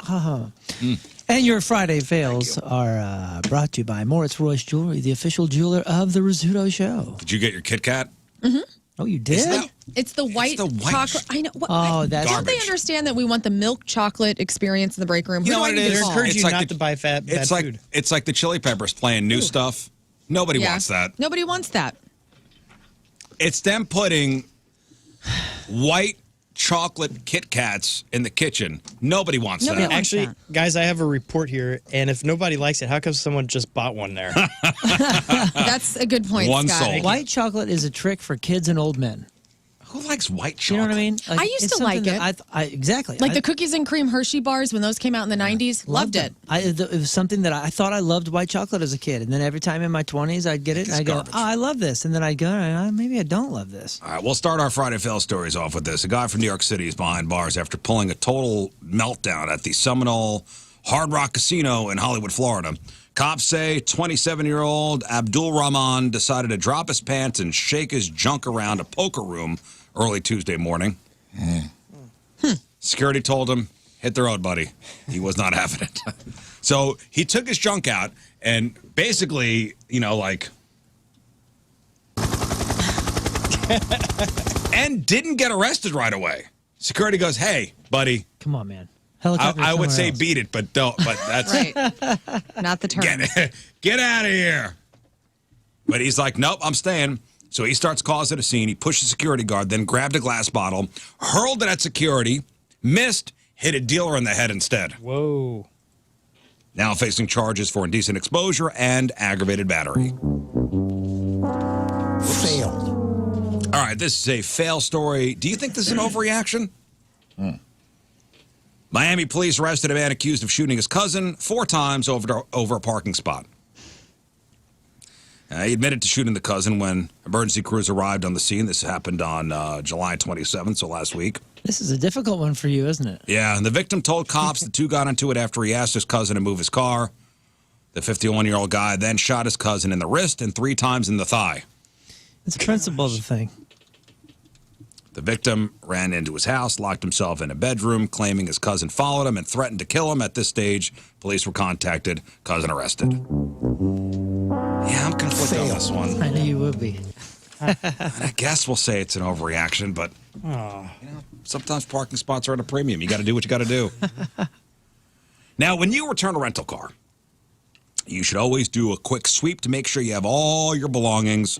And your Friday fails are brought to you by Moritz Royce Jewelry, the official jeweler of the Rizzuto Show. Did you get your Kit Kat? Mm-hmm. Oh, you did? It's the white chocolate. I know. Oh, that's don't they understand that we want the milk chocolate experience in the break room? You know what it is? They encourage you like not to buy bad food. It's like the Chili Peppers playing new stuff. Nobody wants that. Nobody wants that. It's them putting white chocolate Kit Kats in the kitchen. Nobody wants that. Actually, guys, I have a report here, and if nobody likes it, how come someone just bought one there? That's a good point, One Scott. sold. White chocolate is a trick for kids and old men. Who likes white chocolate? You know what I mean? I used it's to like something it. that exactly. Like the cookies and cream Hershey bars when those came out in the 90s. Loved it. It was something that I thought I loved white chocolate as a kid. And then every time in my 20s, I'd get it. And I'd go, I love this. And then I'd go, maybe I don't love this. All right, we'll start our Friday Fail stories off with this. A guy from New York City is behind bars after pulling a total meltdown at the Seminole Hard Rock Casino in Hollywood, Florida. Cops say 27-year-old Abdul Rahman decided to drop his pants and shake his junk around a poker room early Tuesday morning. Security told him, hit the road, buddy. He was not having it. So he took his junk out and basically, and didn't get arrested right away. Security goes, hey, buddy. Come on, man. Helicopter I would say else. beat it, but don't. But that's right. Not the term. Get out of here. But he's like, nope, I'm staying. So he starts causing a scene. He pushed the security guard, then grabbed a glass bottle, hurled it at security, missed, hit a dealer in the head instead. Whoa. Now facing charges for indecent exposure and aggravated battery. Fail. All right, this is a fail story. Do you think this is an overreaction? Miami police arrested a man accused of shooting his cousin 4 times over a parking spot. He admitted to shooting the cousin when emergency crews arrived on the scene. This happened on July 27th, so last week. This is a difficult one for you, isn't it? Yeah, and the victim told cops the two got into it after he asked his cousin to move his car. The 51-year-old guy then shot his cousin in the wrist and 3 times in the thigh. It's a principle of the thing. The victim ran into his house, locked himself in a bedroom, claiming his cousin followed him and threatened to kill him. At this stage, police were contacted, cousin arrested. Yeah, I'm conflicted on this one. I knew you would be. And I guess we'll say it's an overreaction, but sometimes parking spots are at a premium. You got to do what you got to do. Now, when you return a rental car, you should always do a quick sweep to make sure you have all your belongings.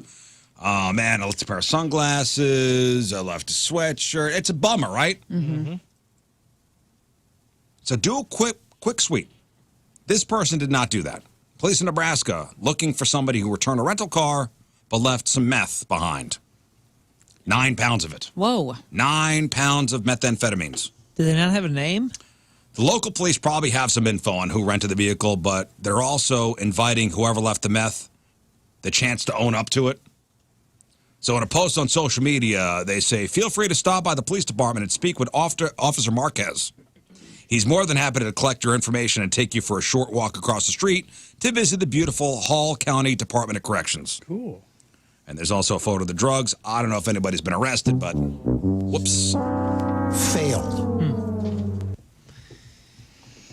Oh, man, I left a pair of sunglasses. I left a sweatshirt. It's a bummer, right? Mm-hmm. So do a quick sweep. This person did not do that. Police in Nebraska looking for somebody who returned a rental car but left some meth behind. 9 pounds of it. Whoa. 9 pounds of methamphetamines. Do they not have a name? The local police probably have some info on who rented the vehicle, but they're also inviting whoever left the meth the chance to own up to it. So in a post on social media, they say, feel free to stop by the police department and speak with Officer Marquez. He's more than happy to collect your information and take you for a short walk across the street to visit the beautiful Hall County Department of Corrections. Cool. And there's also a photo of the drugs. I don't know if anybody's been arrested, but whoops. Failed.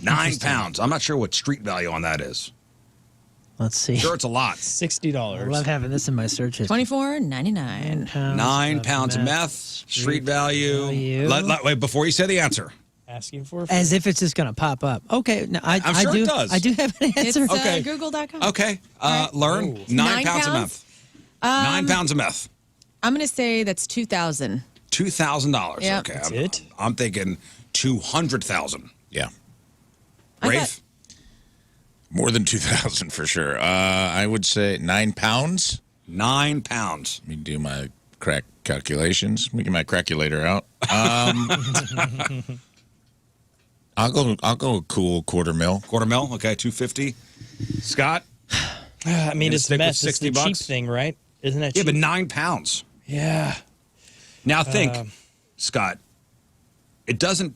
9 pounds. I'm not sure what street value on that is. Let's see. Sure, it's a lot. $60. I love having this in my search history. $24.99. 9 pounds of meth. Street value. Wait, before you say the answer. Asking for As if it's just going to pop up. Okay, no, I'm sure it does. I do have an answer. It's Okay. Google.com. Okay. Learn. 9 pounds of meth. 9 pounds of meth. I'm going to say that's $2,000. $2,000. Yep. Okay. That's it? I'm thinking 200,000. Yeah. Rafe? More than 2,000 for sure. I would say 9 pounds. 9 pounds. Let me do my crack calculations. Let me get my calculator out. I'll go a cool $250,000. $250,000. Okay. 250. Scott? I mean, Gonna it's stick with meth. It's 60 the cheap bucks? thing, right? Isn't that Yeah, cheap? but 9 pounds. Yeah. Now think, Scott, it doesn't,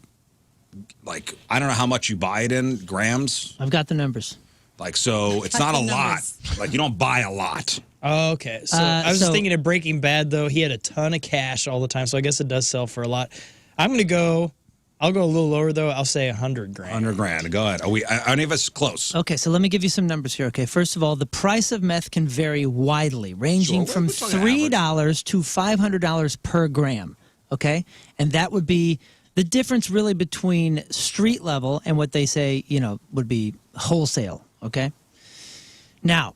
like, I don't know how much you buy it in grams. I've got the numbers. Like, so it's not a lot. Like, you don't buy a lot. Oh, okay. So I was just thinking of Breaking Bad, though. He had a ton of cash all the time, so I guess it does sell for a lot. I'm going to go I'll go a little lower, though. I'll say 100 grand. 100 grand. Go ahead. Are any of us close? Okay, so let me give you some numbers here. Okay, first of all, the price of meth can vary widely, ranging from $3 to $500 per gram. Okay, and that would be the difference really between street level and what they say, would be wholesale. Okay, now,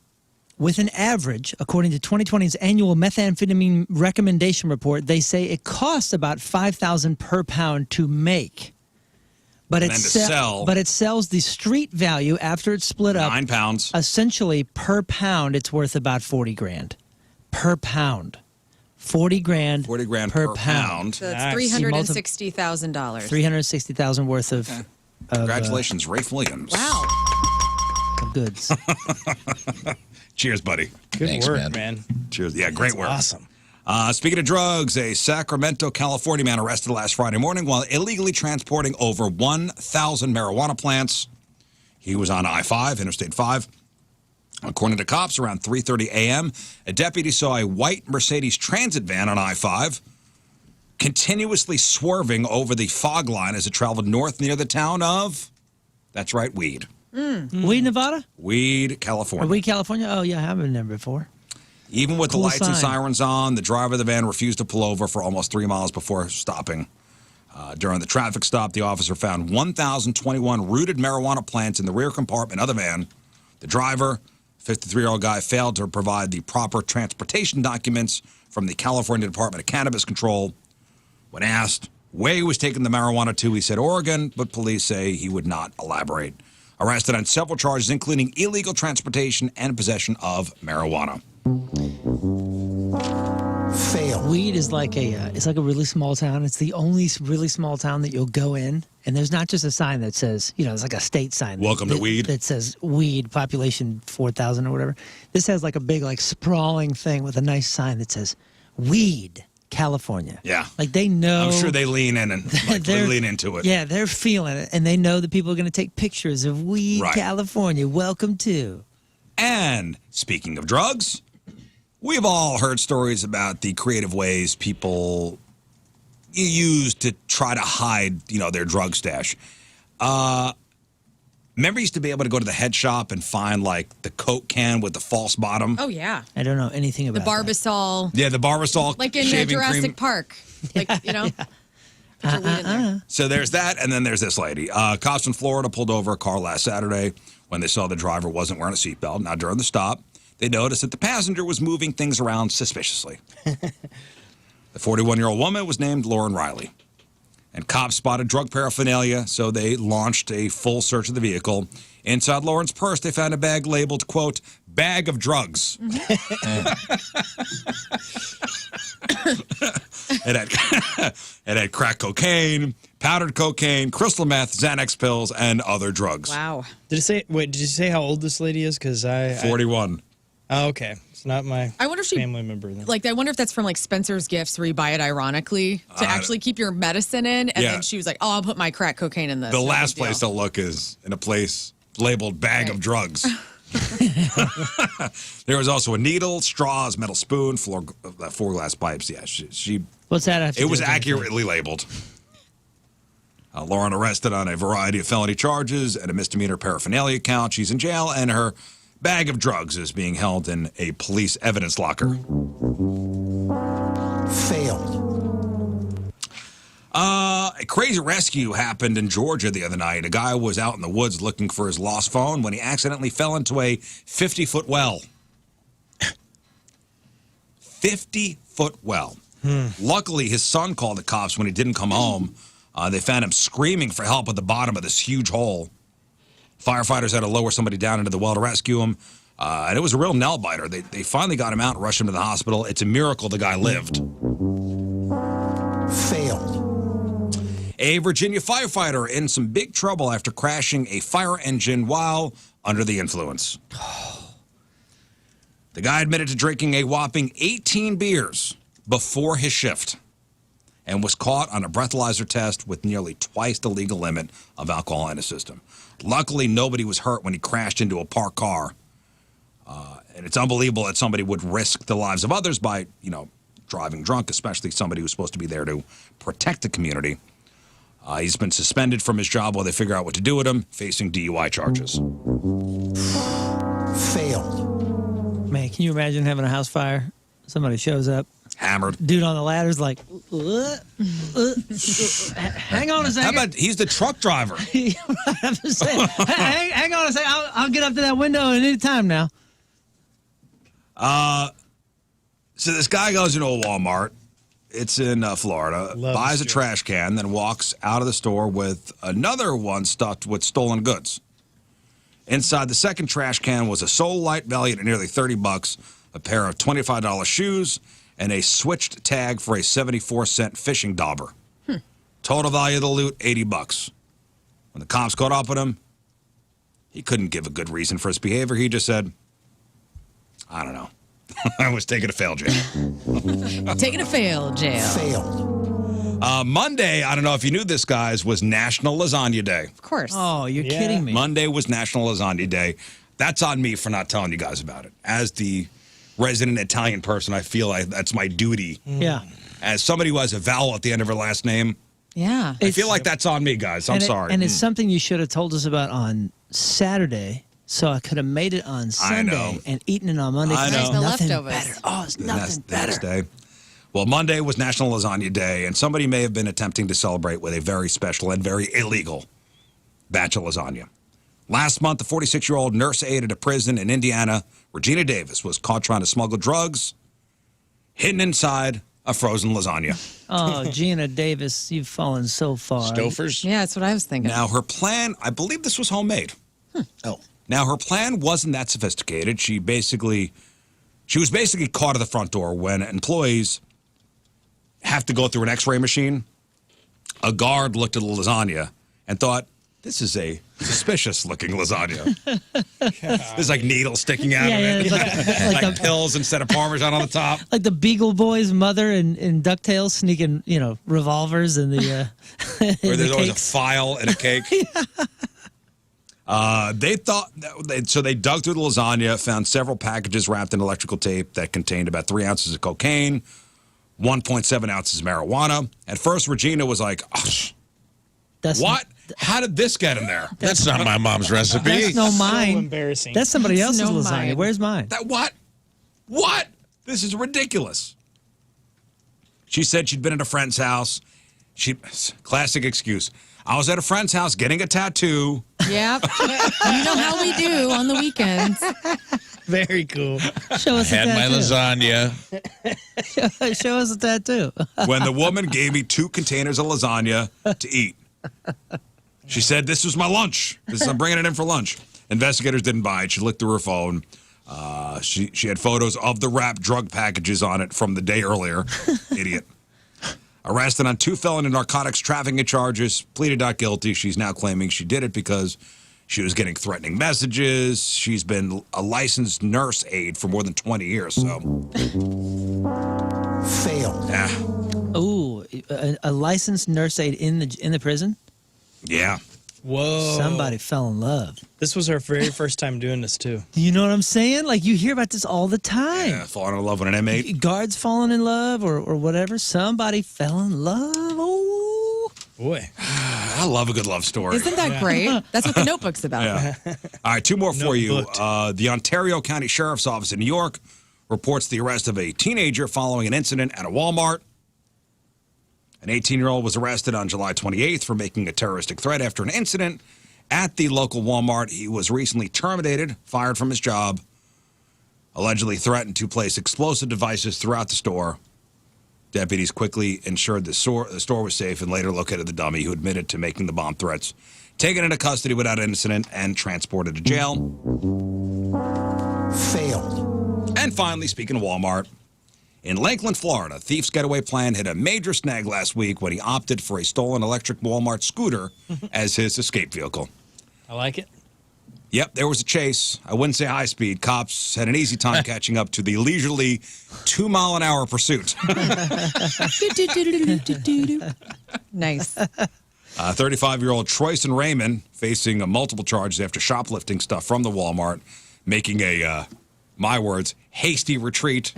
with an average, according to 2020's annual methamphetamine recommendation report, they say it costs about $5,000 per pound to make. But it sells the street value after it's split up. 9 pounds. Essentially, per pound, it's worth about 40 grand. Per pound. 40 grand. 40 grand per pound. So that's $360,000. $360,000 worth of. Congratulations, Rafe Williams. Wow. Of goods. Cheers, buddy. Good work, man. Cheers. Yeah, great work. Awesome. Speaking of drugs, a Sacramento, California man arrested last Friday morning while illegally transporting over 1,000 marijuana plants. He was on I-5, Interstate 5. According to cops, around 3:30 a.m., a deputy saw a white Mercedes Transit van on I-5 continuously swerving over the fog line as it traveled north near the town of, that's right, Weed. Weed, Nevada? Weed, California. Weed, California? Oh, yeah, I haven't been there before. Even with the lights and sirens on, the driver of the van refused to pull over for almost 3 miles before stopping. During the traffic stop, the officer found 1,021 rooted marijuana plants in the rear compartment of the van. The driver, 53-year-old guy, failed to provide the proper transportation documents from the California Department of Cannabis Control. When asked where he was taking the marijuana to, he said Oregon, but police say he would not elaborate. Arrested on several charges, including illegal transportation and possession of marijuana. Fail. Weed is like it's like a really small town. It's the only really small town that you'll go in, and there's not just a sign that says, it's like a state sign. Welcome to Weed. That says Weed, population 4,000 or whatever. This has like a big, sprawling thing with a nice sign that says Weed, California. Yeah. Like they know. I'm sure they lean in and they lean into it. Yeah, they're feeling it, and they know that people are going to take pictures of Weed, California. Welcome to. And speaking of drugs, we've all heard stories about the creative ways people use to try to hide, their drug stash. Remember, you used to be able to go to the head shop and find the Coke can with the false bottom. Oh yeah, I don't know anything about the Barbasol. Yeah, the Barbasol, like in Jurassic Park, So there's that, and then there's this lady. Cops in Florida pulled over a car last Saturday when they saw the driver wasn't wearing a seatbelt. Now during the stop, they noticed that the passenger was moving things around suspiciously. The 41-year-old woman was named Lauren Riley. And cops spotted drug paraphernalia, so they launched a full search of the vehicle. Inside Lauren's purse, they found a bag labeled, quote, bag of drugs. It had crack cocaine, powdered cocaine, crystal meth, Xanax pills, and other drugs. Wow. Did you say how old this lady is? 41. Oh, okay. It's not my family member. Then. I wonder if that's from Spencer's Gifts where you buy it ironically to actually keep your medicine in. And then she was like, oh, I'll put my crack cocaine in this. The last place to look is in a place labeled bag of drugs. There was also a needle, straws, metal spoon, 4 glass pipes. Yeah, she What's that? It was accurately labeled. Lauren arrested on a variety of felony charges and a misdemeanor paraphernalia count. She's in jail, and her bag of drugs is being held in a police evidence locker. Failed. A crazy rescue happened in Georgia the other night. A guy was out in the woods looking for his lost phone when he accidentally fell into a 50-foot well. 50-foot well. Luckily, his son called the cops when he didn't come home. They found him screaming for help at the bottom of this huge hole. Firefighters had to lower somebody down into the well to rescue him. And it was a real nail-biter. They finally got him out and rushed him to the hospital. It's a miracle the guy lived. Failed. A Virginia firefighter in some big trouble after crashing a fire engine while under the influence. The guy admitted to drinking a whopping 18 beers before his shift and was caught on a breathalyzer test with nearly twice the legal limit of alcohol in his system. Luckily, nobody was hurt when he crashed into a parked car. And it's unbelievable that somebody would risk the lives of others by, driving drunk, especially somebody who's supposed to be there to protect the community. He's been suspended from his job while they figure out what to do with him, facing DUI charges. Failed. Man, can you imagine having a house fire? Somebody shows up. Hammered. Dude on the ladder's like, hang on a second. How about he's the truck driver? I'm just saying, hang on a second. I'll get up to that window at any time now. So this guy goes into a Walmart. It's in Florida. Buys a trash can, then walks out of the store with another one stuffed with stolen goods. Inside the second trash can was a Soul Light valued at nearly $30, a pair of $25 shoes, and a switched tag for a 74-cent fishing dauber. Total value of the loot, $80. When the cops caught up with him, he couldn't give a good reason for his behavior. He just said, I don't know. I was taking a fail jail. Taking a fail jail. Failed. Monday, I don't know if you knew this, guys, was National Lasagna Day. Of course. Oh, you're kidding me. Monday was National Lasagna Day. That's on me for not telling you guys about it. As the resident Italian person, I feel like that's my duty. Yeah. As somebody who has a vowel at the end of her last name, Yeah. I feel like that's on me, guys. I'm sorry. And it's something you should have told us about on Saturday, so I could have made it on Sunday and eaten it on Monday. I know. It's nothing leftovers. better. Oh, it's nothing the next better. day. Well, Monday was National Lasagna Day, and somebody may have been attempting to celebrate with a very special and very illegal batch of lasagna. Last month, the 46-year-old nurse aide at a prison in Indiana, Regina Davis, was caught trying to smuggle drugs hidden inside a frozen lasagna. Oh, Gina Davis, you've fallen so far. Stouffer's? Yeah, that's what I was thinking. Now, her plan, I believe this was homemade. Oh. Now, her plan wasn't that sophisticated. She was basically caught at the front door when employees have to go through an x-ray machine. A guard looked at the lasagna and thought, this is a suspicious-looking lasagna. There's like needles sticking out of it. Like pills instead of Parmesan on the top. Like the Beagle Boys' mother in DuckTales sneaking, revolvers in the Where there's always a file in a cake. They thought, so they dug through the lasagna, found several packages wrapped in electrical tape that contained about 3 ounces of cocaine, 1.7 ounces of marijuana. At first, Regina was like, what? How did this get in there? That's not my mom's recipe. That's no mine. So embarrassing. That's somebody else's no lasagna. mine. Where's mine? That what? What? This is ridiculous. She said she'd been at a friend's house. Classic excuse. I was at a friend's house getting a tattoo. Yep. You know how we do on the weekends. Very cool. Show us Had a my tattoo. lasagna. Show us a tattoo. When the woman gave me 2 containers of lasagna to eat. She said, this was my lunch. I'm bringing it in for lunch. Investigators didn't buy it. She looked through her phone. She had photos of the wrapped drug packages on it from the day earlier. Idiot. Arrested on 2 felony narcotics trafficking charges, pleaded not guilty. She's now claiming she did it because she was getting threatening messages. She's been a licensed nurse aide for more than 20 years, so. Failed. Yeah. Ooh, a licensed nurse aide in the prison? Yeah. Whoa. Somebody fell in love. This was our very first time doing this, too. You know what I'm saying? Like, you hear about this all the time. Yeah, falling in love with an inmate. Guards falling in love or whatever. Somebody fell in love. Oh. Boy. I love a good love story. Isn't that great? That's what the Notebook's about. Yeah. All right, 2 more for you. The Ontario County Sheriff's Office in New York reports the arrest of a teenager following an incident at a Walmart. An 18-year-old was arrested on July 28th for making a terroristic threat after an incident at the local Walmart. He was recently terminated, fired from his job, allegedly threatened to place explosive devices throughout the store. Deputies quickly ensured the store was safe and later located the dummy who admitted to making the bomb threats, taken into custody without incident, and transported to jail. Failed. And finally, speaking of Walmart, in Lakeland, Florida, thief's getaway plan hit a major snag last week when he opted for a stolen electric Walmart scooter as his escape vehicle. I like it. Yep, there was a chase. I wouldn't say high speed. Cops had an easy time catching up to the leisurely 2-mile-an-hour pursuit. Nice. 35-year-old Troyson Raymond facing multiple charges after shoplifting stuff from the Walmart, making a, my words, hasty retreat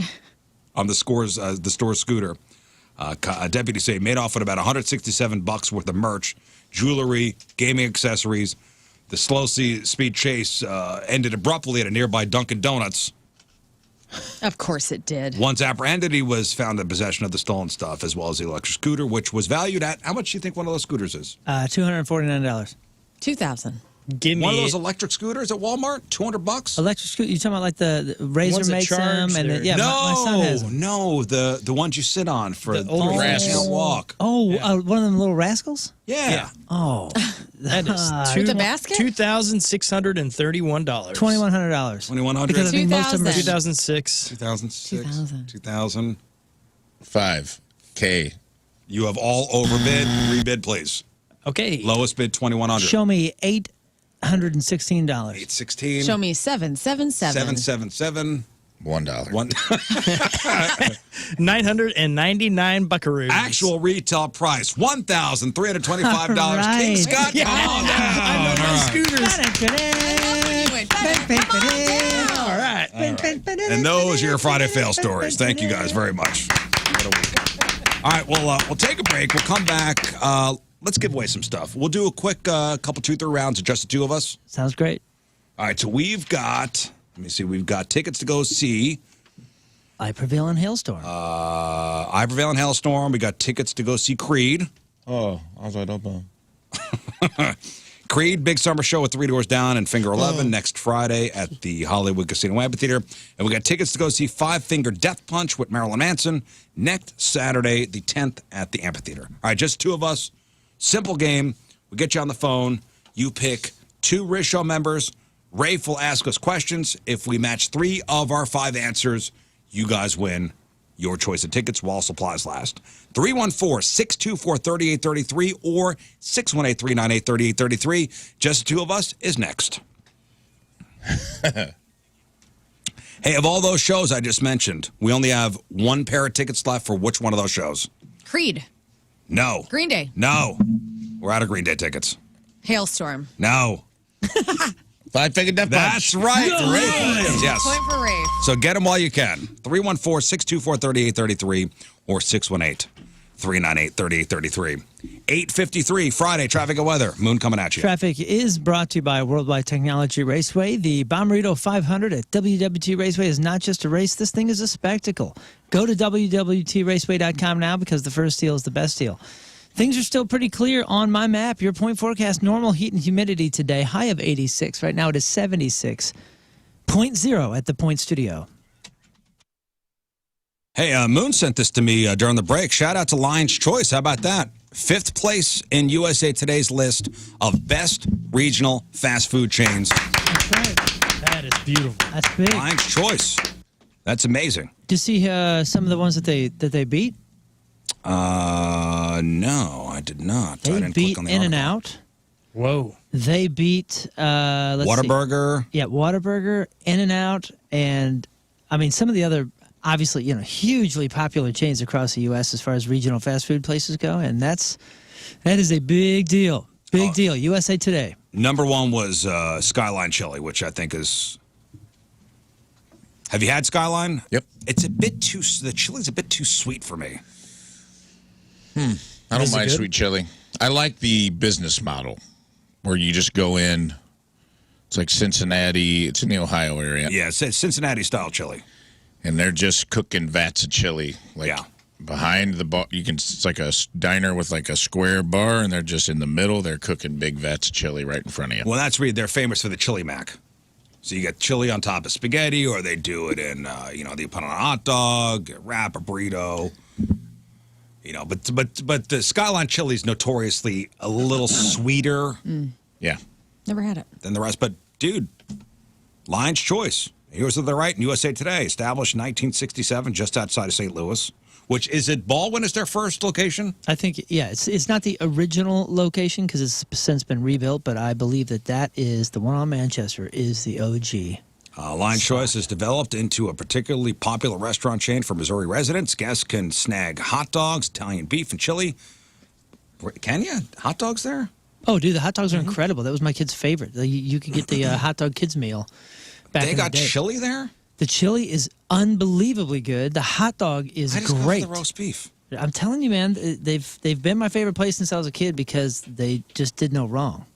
on the store's scooter. Deputies say made off with about $167 worth of merch, jewelry, gaming accessories. The slow speed chase ended abruptly at a nearby Dunkin' Donuts. Of course it did. Once apprehended, he was found in possession of the stolen stuff as well as the electric scooter, which was valued at, how much do you think one of those scooters is? $249. $2,000. Give me One of those electric scooters at Walmart, $200. Electric scooter. You talking about like the Razor Ones that makes charge, them, and they're- yeah, my son has them. No, the ones you sit on for The older you rascals. can't walk. Oh, one of them little rascals. Yeah. Oh, that is With the basket? $2,631. $2,100. 2100. Because I think most of them are 2006. 2006. 2000. 2000. 5K. You have all overbid. Rebid, please. Okay. Lowest bid, 2100. Show me $816. 816. Show me 777. 777. $1. One. 999 buckaroos. Actual retail price, $1,325. All right. King Scott, come on down. I know those scooters. All right. And those are your Friday fail stories. Thank you guys very much. What a week. All right, well, we'll take a break. We'll come back. Let's give away some stuff. We'll do a quick couple 2-3 rounds of just the two of us. Sounds great. All right, so we've got, let me see, we've got tickets to go see I Prevail in Hailstorm. I Prevail in Hailstorm. We got tickets to go see Creed. Oh, I was like, open. Creed, big summer show with 3 Doors Down and Finger 11 next Friday at the Hollywood Casino Amphitheater. And we got tickets to go see Five Finger Death Punch with Marilyn Manson next Saturday, the 10th at the Amphitheater. All right, just two of us. Simple game. We get you on the phone. You pick 2 Riz Show members. Rafe will ask us questions. If we match 3 of our 5 answers, you guys win your choice of tickets while supplies last. 314-624-3833 or 618-398-3833. Just the two of us is next. Hey, of all those shows I just mentioned, we only have 1 pair of tickets left for which one of those shows? Creed. No. Green Day. No. We're out of Green Day tickets. Hailstorm. No. Five Finger Death Punch. That's right. Rafe Williams. Yes. Point for Rafe. So get them while you can. 314-624-3833 or 618-398-3833. 8:53 Friday, traffic and weather. Moon coming at you. Traffic is brought to you by Worldwide Technology Raceway. The Bomberito 500 at WWT Raceway is not just a race. This thing is a spectacle. Go to WWTRaceway.com now because the first deal is the best deal. Things are still pretty clear on my map. Your point forecast, normal heat and humidity today, high of 86. Right now it is 76.0 at the Point Studio. Hey, Moon sent this to me during the break. Shout out to Lion's Choice. How about that? 5th place in USA Today's list of best regional fast food chains. That's right. That is beautiful. That's big. Lion's Choice. That's amazing. Do you see some of the ones that they beat? No, I did not. I They didn't beat click on the In and article. Out. Whoa. They beat let's see. Whataburger. Yeah, Whataburger, In and Out, and I mean some of the other obviously, hugely popular chains across the US as far as regional fast food places go, and that is a big deal. Big deal. USA Today. Number 1 was Skyline Chili, which I think is. Have you had Skyline? Yep. It's a bit too. The chili's a bit too sweet for me. I don't Is it mind good? sweet chili. I like the business model where you just go in. It's like Cincinnati. It's in the Ohio area. Yeah, it's Cincinnati style chili. And they're just cooking vats of chili. Like Yeah. behind the bar. It's like a diner with like a square bar, and they're just in the middle. They're cooking big vats of chili right in front of you. Well, that's where they're famous for the chili mac. So you get chili on top of spaghetti, or they do it in, they put on a hot dog, a wrap, a burrito. But the Skyline chili is notoriously a little sweeter Yeah. Never had it. than the rest. But, dude, Lion's Choice. Here's what they're right in USA Today. Established in 1967 just outside of St. Louis, which is it Baldwin is their first location? I think, yeah, it's not the original location because it's since been rebuilt, but I believe that is the one on Manchester is the OG. Lion's Choice is developed into a particularly popular restaurant chain for Missouri residents. Guests can snag hot dogs, Italian beef, and chili. Can you? Hot dogs there? Oh, dude, the hot dogs are incredible. That was my kid's favorite. You could get the hot dog kids meal. Back They in the got day. chili there? The chili is unbelievably good. The hot dog is I just go for great. the roast beef. I'm telling you, man, they've been my favorite place since I was a kid because they just did no wrong.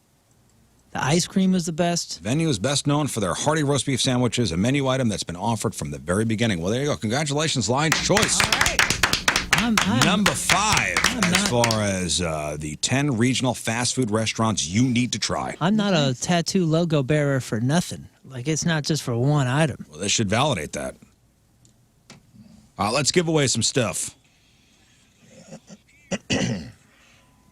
The ice cream was the best. The venue is best known for their hearty roast beef sandwiches, a menu item that's been offered from the very beginning. Well, there you go. Congratulations, Lion's Choice. All right. Number 5 as far as the 10 regional fast food restaurants you need to try. I'm not a tattoo logo bearer for nothing. Like, it's not just for one item. Well, this should validate that. Let's give away some stuff.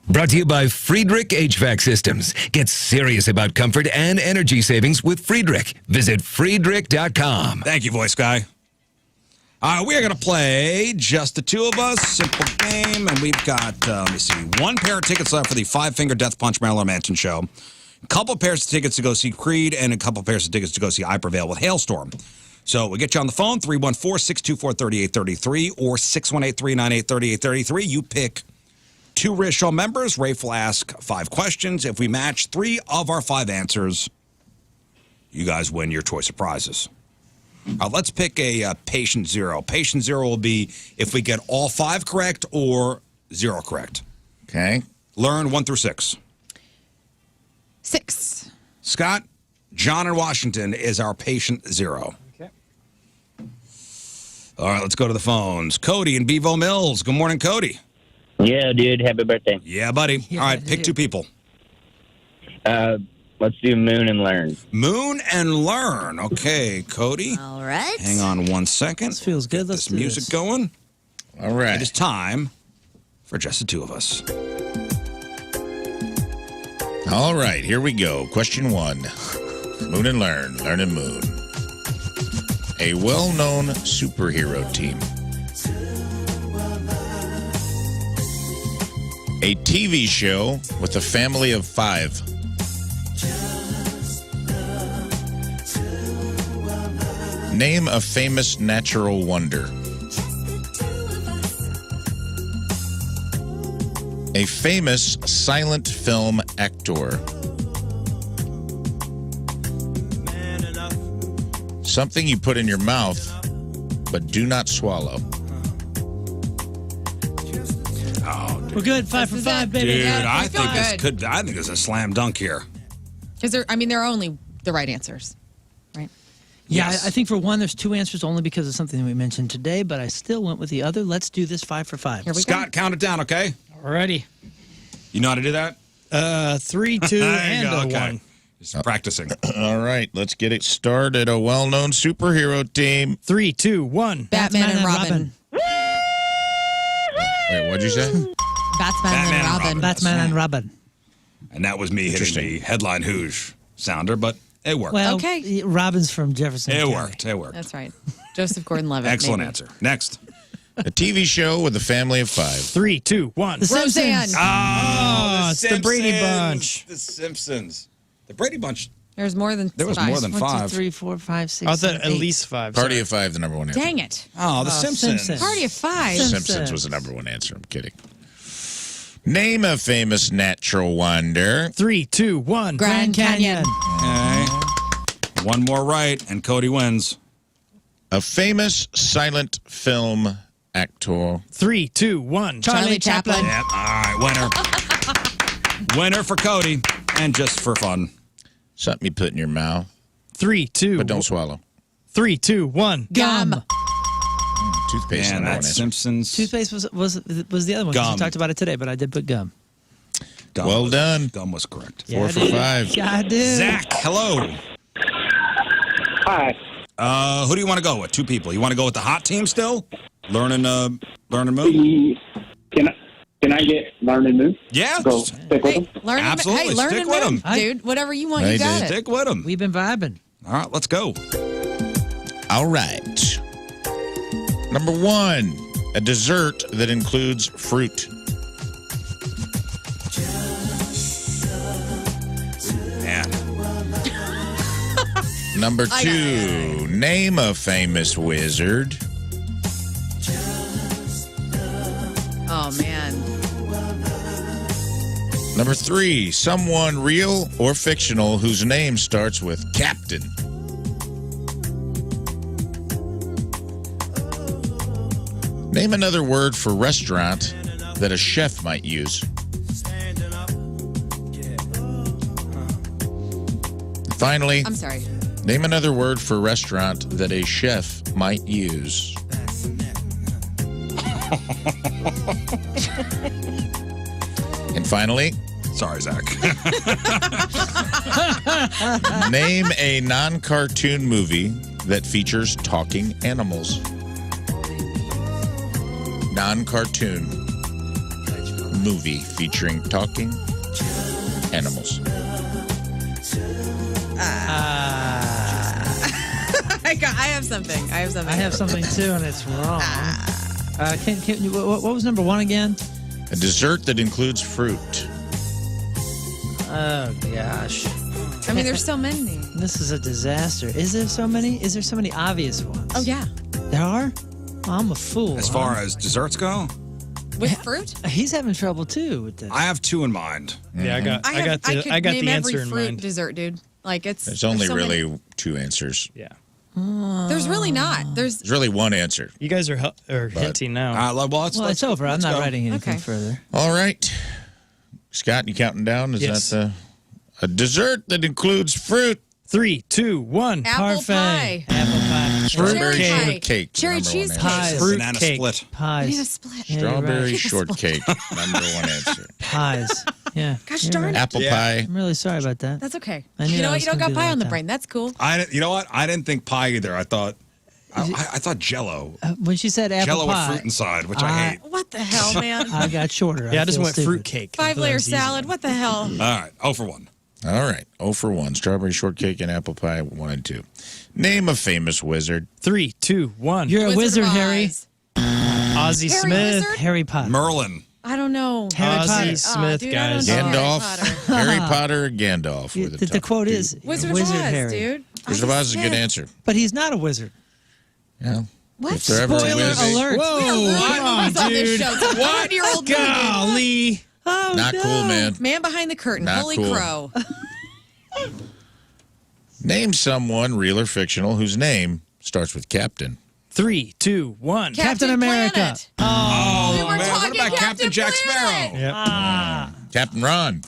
Brought to you by Friedrich HVAC Systems. Get serious about comfort and energy savings with Friedrich. Visit Friedrich.com. Thank you, voice guy. We are going to play just the two of us. Simple game. And we've got, let me see, 1 pair of tickets left for the Five-Finger Death Punch Marilyn Manson show. A couple pairs of tickets to go see Creed and a couple pairs of tickets to go see I Prevail with Hailstorm. So we get you on the phone, 314-624-3833 or 618-398-3833. You pick 2 Riz Show members. Rafe will ask 5 questions. If we match 3 of our 5 answers, you guys win your choice of prizes. Let's pick a patient 0. Patient 0 will be if we get all 5 correct or 0 correct. Okay. Learn 1 through 6. 6. Scott, John in Washington is our patient 0. Okay. All right, let's go to the phones. Cody in Bevo Mills. Good morning, Cody. Yeah, dude. Happy birthday. Yeah, buddy. Yeah, all right, pick dude. 2 people. Let's do Moon and Lern. Moon and Lern. Okay, Cody. All right. Hang on 1 second. This feels good. Let's This do music this. going. All right. It is time for just the 2 of us. All right, here we go. Question 1. Moon and Lern, Lern and Moon. A well-known superhero team. A TV show with a family of 5. Name a famous natural wonder. A famous silent film actor. Something you put in your mouth, but do not swallow. We're good. 5 for 5, baby. Dude, Yeah, I feel think good. I think there's a slam dunk here. Because they're only the right answers, right? Yeah, Yes. I think for 1, there's 2 answers only because of something that we mentioned today, but I still went with the other. Let's do this 5 for 5. Here we Scott, count it down, okay? Alrighty. You know how to do that? 3, 2, and There you go, a okay. 1. Just practicing. All right, let's get it started. A well-known superhero team. 3, 2, 1. Batman and Robin. Wait, what'd you say? Batman and Robin. Batman and Robin. And that was me hitting the Headline Hooshe sounder, but it worked. Well, Okay. Robin's from Jefferson It County. worked. It worked. That's right. Joseph Gordon-Levitt. Excellent maybe. answer. Next. A TV show with a family of 5. 3, 2, 1. The Roseanne. Simpsons. Oh, it's the Brady Bunch. The Simpsons. The Brady Bunch. There's more than There was 5. more than 1, 5. 2, 3, 4, 5, 6, I thought 7, at 8. least 5. Party of 5, the number 1 answer. Dang it. Oh, The Simpsons. Simpsons. Party of 5. Simpsons was the number 1 answer. I'm kidding. Name a famous natural wonder. 3, 2, 1. Grand Canyon. Okay. One more right, and Cody wins. A famous silent film actor. 3, 2, 1. Charlie Chaplin. Yep. All right, winner. Winner for Cody, and just for fun. Something you put in your mouth, 3, 2. but don't swallow. 3, 2, 1. Gum. Toothpaste. And number 1 that's answer. Simpsons. Toothpaste was the other one. 'cause Gum. You talked about it today, but I did put gum. Gum Well was- done. Gum was correct. 4 for 5. Yeah, I did. Zach, hello. Hi. Who do you want to go with? 2 people. You want to go with the hot team still? Learning Moon? Can I get Lern and Moon? Yeah. Go stick with them? Learn Absolutely. Hey, learn Stick and with move, 'em. dude. Whatever you want, Hey, you got dude. it. Stick with them. We've been vibing. All right, let's go. All right. Number 1, a dessert that includes fruit. Man. Number 2, name a famous wizard. Oh, man. Number 3, someone real or fictional whose name starts with Captain. Name another word for restaurant that a chef might use. Finally, I'm sorry. name another word for restaurant that a chef might use. And finally, sorry, Zach. Name a non-cartoon movie that features talking animals. Non-cartoon movie featuring talking animals. I have something. I have something too, and it's wrong. What was number one again? A dessert that includes fruit. Oh gosh. I mean, there's so many. This is a disaster. Is there so many? Is there so many obvious ones? Oh yeah. There are? Well, I'm a fool. As far as desserts go? With fruit? He's having trouble too with this. I have two in mind. Yeah, I got name the every answer in fruit mind. dessert, dude. Like it's. There's only so really many. two answers. Yeah. There's really not. There's really one answer. You guys are hinting now. It's over. I'm not go. writing anything Okay. further. All right. Scott, you counting down? Is Yes. that a dessert that includes fruit? 3, 2, 1. Apple pie. Apple pie. Strawberry Cherry pie. shortcake. Cherry number one cheesecake. answer. Pies. Fruit Banana cake. split. Pies. Banana split. Yeah, you're Strawberry right. shortcake. Number one answer. Pies. Yeah. Gosh you're darn right. it. Apple pie. I'm really sorry about that. That's okay. I knew You know I what? was You don't gonna got do pie that on the time. brain. That's cool. You know what? I didn't think pie either. I thought Jello. When she said apple Jello pie, with fruit inside, which I hate. What the hell, man? I got shorter. Yeah, I just feel went stupid. fruit cake. 5-layer salad. What the hell? All right, 0 for 1. All right. 0 for 1. Strawberry shortcake and apple pie, 1 and 2. Name a famous wizard. 3, 2, 1. You're a Wizard wizard, of Harry. Oz. Ozzy Harry Smith. Wizard? Harry Potter. Merlin. I don't know. Harry Potter. Ozzy Smith, dude, I guys. don't know. Gandalf. Harry Potter or Gandalf? were The top quote two. is Wizard of Wizard Oz, Harry. dude. Wizard of Oz is a good answer. But he's not a wizard. Yeah. What? If there ever Spoiler was a- alert. Whoa, come on, on this dude. show. It's a 100-year-old movie. Golly. Oh, Not no. cool, man. Man behind the curtain. Not Holy cool. crow. Name someone, real or fictional, whose name starts with Captain. 3, 2, 1. Captain America. Planet. Oh, We were man. What talking about Captain Captain Jack Planet. Sparrow? Yep. Captain Ron.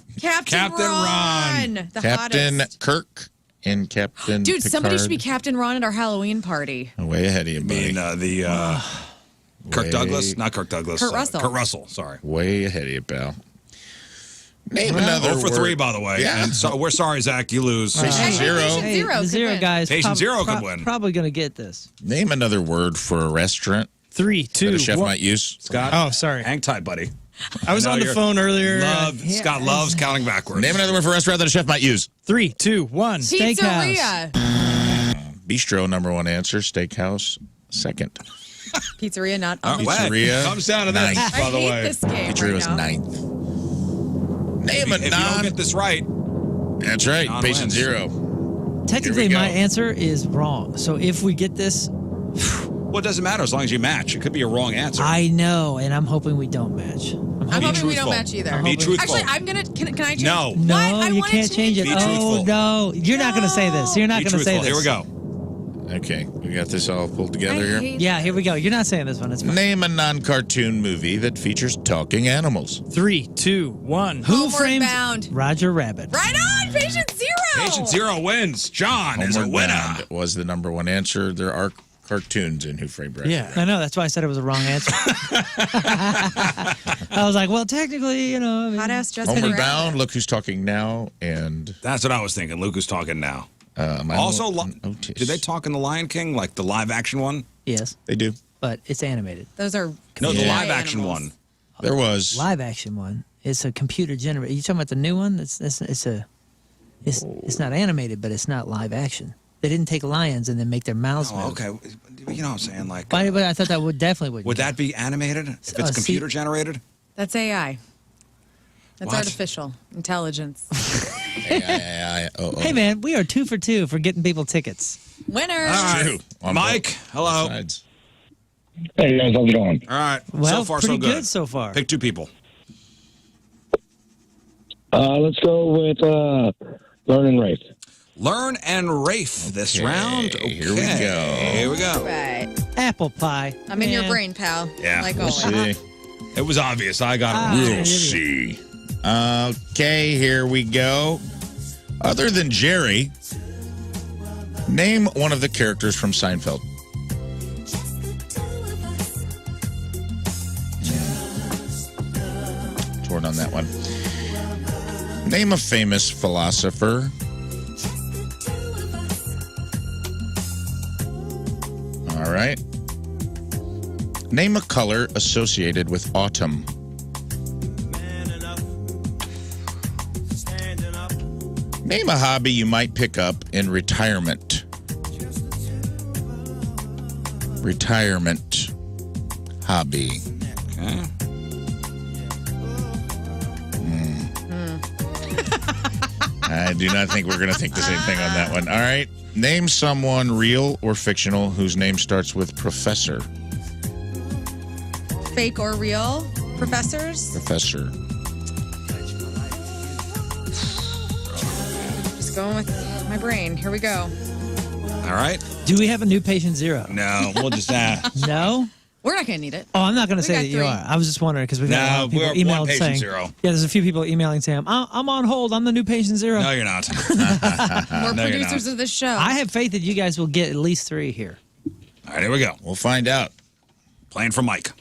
Captain Ron. The Captain hottest. Kirk and Captain Dude, somebody Picard. should be Captain Ron at our Halloween party. Way ahead of you, I buddy. mean, Kirk Way- Douglas? Not Kirk Douglas. Kurt Russell. Kurt Russell, sorry. Way ahead of you, pal. Name another 0 for word. 3, by the way. Yeah. And so we're sorry, Zach. You lose. Patient zero. Patient Hey, Zero the could zero win. guys. Patient Zero could win. Probably going to get this. Name another word for a restaurant 3, that 2, a chef 1. might use. Scott? Oh, sorry. Hang tight, buddy. I was No, on the you're- phone earlier. Scott loves counting backwards. Name another word for a restaurant that a chef might use. 3, 2, 1. Pizzeria. Bistro, number one answer. Steakhouse, second. Pizzeria, not on the Pizzeria. Comes down to this, ninth. by the I hate way. this game Pizzeria was right now. ninth. Name a If you don't get this right, That's right. John Patient wins. zero. Technically, Here we go. my answer is wrong. So if we get this, well, it doesn't matter as long as you match. It could be a wrong answer. I know, and I'm hoping we don't match. I'm Be hoping we don't truthful. match either. Be truthful. Actually, I'm gonna. Can I change? No. What? No, I you wanna can't change it. Be Oh truthful. no, you're not going to say this. You're not Be going to say truthful. this. Here we go. Okay, we got this all pulled I together here. hate Yeah, here we go. You're not saying this one. It's fine. Name a non-cartoon movie that features talking animals. 3, 2, 1. Who Homeward framed Bound. Roger Rabbit? Right on, Patient Zero. Patient Zero wins. John is a Homeward winner. Bound was the number one answer. There are cartoons in Who Framed Roger Rabbit. I know. That's why I said it was a wrong answer. I was like, well, technically, you know. I mean, Hot ass Jessica Homeward Rabbit. Bound, Look Who's Talking Now, and That's what I was thinking. Luke is talking now. Also, did they talk in The Lion King, like the live action one? Yes, They do. but it's animated. Those are No, the CGI live action animals. one. There was. Live action one. It's a computer generated. You talking about the new one? It's not animated, but it's not live action. They didn't take lions and then make their mouths move. Oh, okay. You know what I'm saying? Like, But I thought that would definitely would that be animated if it's computer generated? That's AI. That's What? artificial intelligence. Hey man, we are 2 for 2 for getting people tickets. Winner. All right. True. On Mike, hello. sides. Hey guys, how's it going? All right. Well, so far, pretty so good. good so far. Pick two people. Let's go with Lern and Rafe. Lern and Rafe this Okay, round. Okay. here we go. Here we go. Right. Apple pie. I'm in your Man. brain, pal. Yeah, Like we'll always. See. It was obvious. I got it. We'll see. Okay, here we go. Other than Jerry, name one of the characters from Seinfeld. Torn on that one. Name a famous philosopher. All right. Name a color associated with autumn. Name a hobby you might pick up in retirement. Retirement hobby. Okay. I do not think we're going to think the same thing on that one. All right. Name someone real or fictional whose name starts with professor. Fake or real professors? Professor. Just going with my brain. Here we go. All right. Do we have a new patient zero? No, we'll just No? We're not going to need it. Oh, I'm not going to We say got that you three. are. I was just wondering because we've got a lot of people we're one emailing patient saying, zero. yeah, there's a few people emailing saying, I'm on hold. I'm the new patient zero. No, you're not. More No, you're producers not. of this show. I have faith that you guys will get at least 3 here. All right, here we go. We'll find out. Playing for Mike.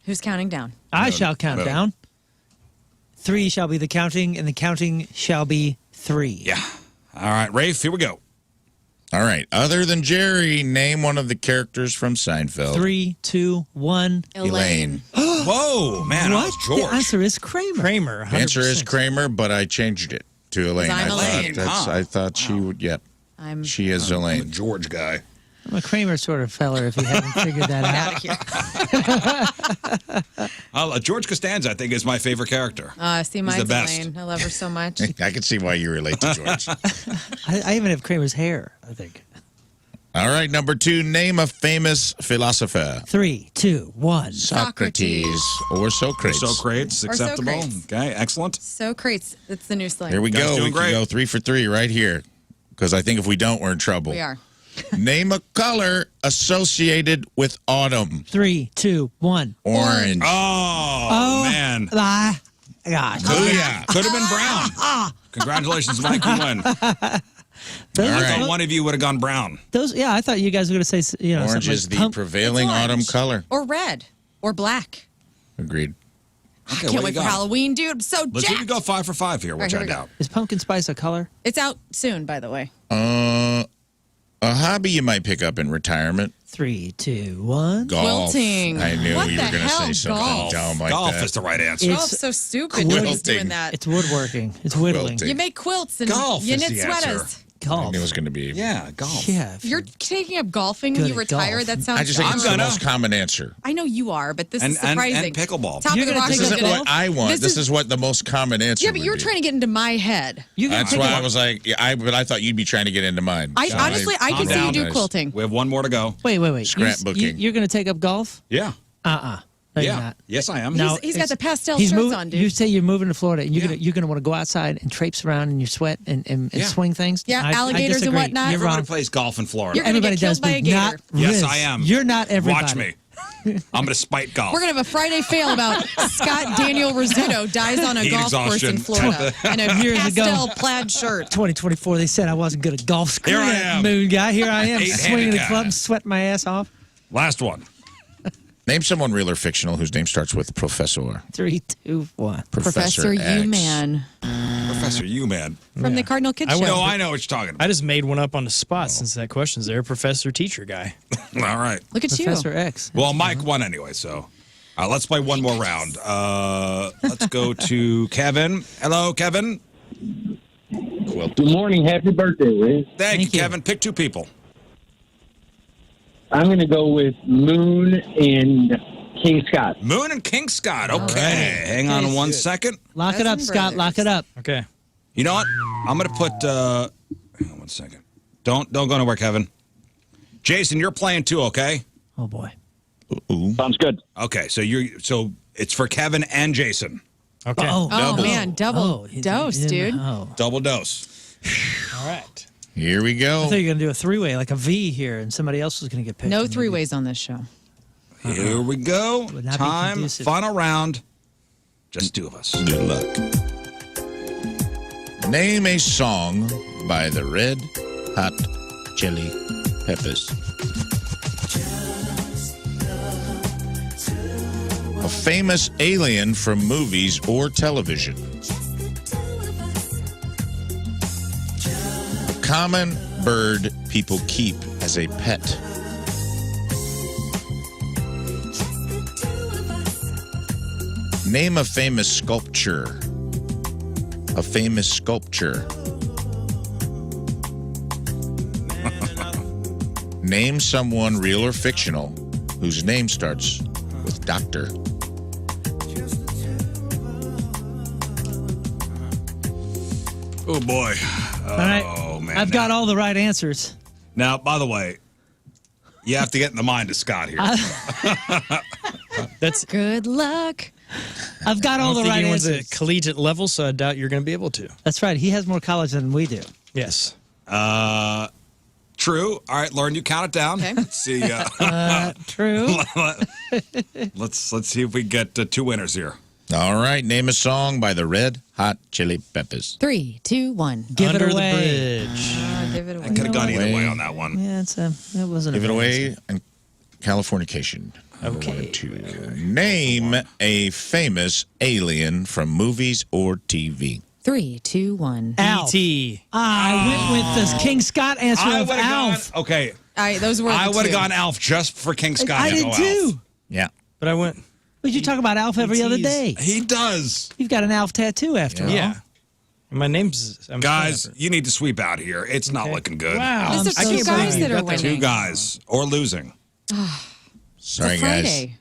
Who's counting down? I shall count no. down. 3 shall be the counting, and the counting shall be 3. Yeah. All right, Rafe, here we go. All right. Other than Jerry, name one of the characters from Seinfeld. 3, 2, 1. Elaine. Whoa, man, What? that was George. The answer is Kramer. Kramer. 100%. Answer is Kramer, but I changed it to Elaine. I'm Elaine. I thought she would. Yep. She is I'm a Elaine. George guy. I'm a Kramer sort of feller if you haven't figured that out. George Costanza, I think, is my favorite character. See, mine's the best. Elaine. I love her so much. I can see why you relate to George. I even have Kramer's hair, I think. All right, number 2. Name a famous philosopher. 3, 2, 1. Socrates or Socrates. Socrates, Or acceptable. Socrates. Okay, excellent. So crates. It's the new slang. Here we Guys go. doing We can great. go 3 for 3 right here. Because I think if we don't, we're in trouble. We are. Name a color associated with autumn. 3, 2, 1. Orange. Oh, man. Gosh. Booyah. Could have been brown. Congratulations, Mike. You win. Those, All I right. thought one of you would have gone brown. yeah, I thought you guys were going to say, Orange something is like the pump- prevailing It's orange. autumn color. Or red. Or black. Agreed. Okay, Can't what wait you for got? Halloween, dude. I'm so Let's see if we jacked. go 5 for 5 here. We'll right, here check we it go. out. Is pumpkin spice a color? It's out soon, by the way. A hobby you might pick up in retirement. 3, 2, 1. Golf. Quilting. I knew What you the were going to hell? say something Golf. dumb like Golf that. is the right answer. Golf's so stupid. quilting. Nobody's doing that. It's woodworking. It's whittling. Quilting. You make quilts and Golf you is knit the sweaters. answer. I Golf. knew it was going to be. Yeah, golf. Yeah. If you're taking up golfing Good when you at retire, golf. that sounds I just think I'm it's gonna. the most common answer. I know you are, but this And- is and- surprising. and pickleball. Top You're of the gonna Rocky take This up isn't Mountain. what I want. This is what the most common answer Yeah, but you're would be. trying to get into my head. That's why I was like, but I thought you'd be trying to get into mine. I So honestly, I calm can see you down, do guys. quilting. We have one more to go. Wait. Scrapbooking. You're going to take up golf? Yeah. No, you're Yeah. not. Yes, I am. No, He's got it's- the pastel he's shirts moving- on, dude. You say you're moving to Florida, and Yeah. you're gonna want to go outside and traipse around in your sweat and Yeah. swing things. Yeah, I alligators and disagree. whatnot. You're Everybody wrong. plays golf in Florida. You're gonna Everybody get killed does, by but a gator. not Yes, Riz. I am. You're not everybody. Watch me. I'm going to spite golf. We're going to have a Friday fail about Scott Daniel Rizzuto dies on a Heat golf course in exhaustion. Florida in a Years ago. pastel plaid shirt. 2024, they said I wasn't good at golf. Screw Here I that, am. Moon guy. Here I am, Eight swinging the handicap. club, sweating my ass off. Last one. Name someone real or fictional whose name starts with Professor. 3, 2, 1. Professor X. U-Man Professor U-Man. from the Cardinal Kids Show. No, I know what you're talking about. I just made one up on the spot since that question's there. Professor teacher guy. All right. Look at Professor you. X. Well, Mike won anyway, so let's play one more round. Let's go to Kevin. Hello, Kevin. Good morning. Happy birthday, Riz. Thank you, you. Kevin. Pick 2 people. I'm going to go with Moon and King Scott. Moon and King Scott. Okay. Hang on one second. Lock it up, Cousin Scott. brothers. Lock it up. Okay. You know what? I'm going to put hang on one second. Don't go nowhere, Kevin. Jason, you're playing too, okay? Oh, boy. Sounds good. Okay, so it's for Kevin and Jason. Okay. Oh, Double. man. Double he dose, didn't- dude. Oh. Double dose. All right. Here we I go. thought you were going to do a three-way, like a V here, and somebody else was going to get picked. No and three maybe- ways on this show. Here we go. Would not be Time. conducive. Final round. Just two of us. Good luck. Name a song by the Red Hot Chili Peppers. A famous alien from movies or television. A common bird people keep as a pet. Name a famous sculpture. A famous sculpture. Name someone real or fictional whose name starts with Doctor. Oh, boy. All right. Oh, man. I've got all the right answers. Now, by the way, you have to get in the mind of Scott here. That's Good luck. I've got all the right was answers. at collegiate level, so I doubt you're going to be able to. That's right. He has more college than we do. Yes. True. All right, Lauren, you count it down. Okay. Let's see. True. let's see if we get two winners here. All right, name a song by the Red Hot Chili Peppers. 3, 2, 1. Give Under it away. the bridge. Give it away. I could have gone either Away. way on that one. Yeah, it wasn't. Give a it bad away answer. and Californication. Okay. 1 and 2. Name a famous alien from movies or TV. 3, 2, 1. Alf. E.T. I went with the King Scott answer I of would have Alf. gone. Okay, Those were the I would have two. gone Alf just for King Scott. I to did go too. Alf. Yeah. But I went, But you talk about Alf every other day. He does. You've got an Alf tattoo after all. yeah. And my name's... I'm Guys, Scott. you need to sweep out here. It's not looking good. Wow. These are I'm two so guys sorry. that are winning. Two guys or losing. Sorry, It's a guys. Friday.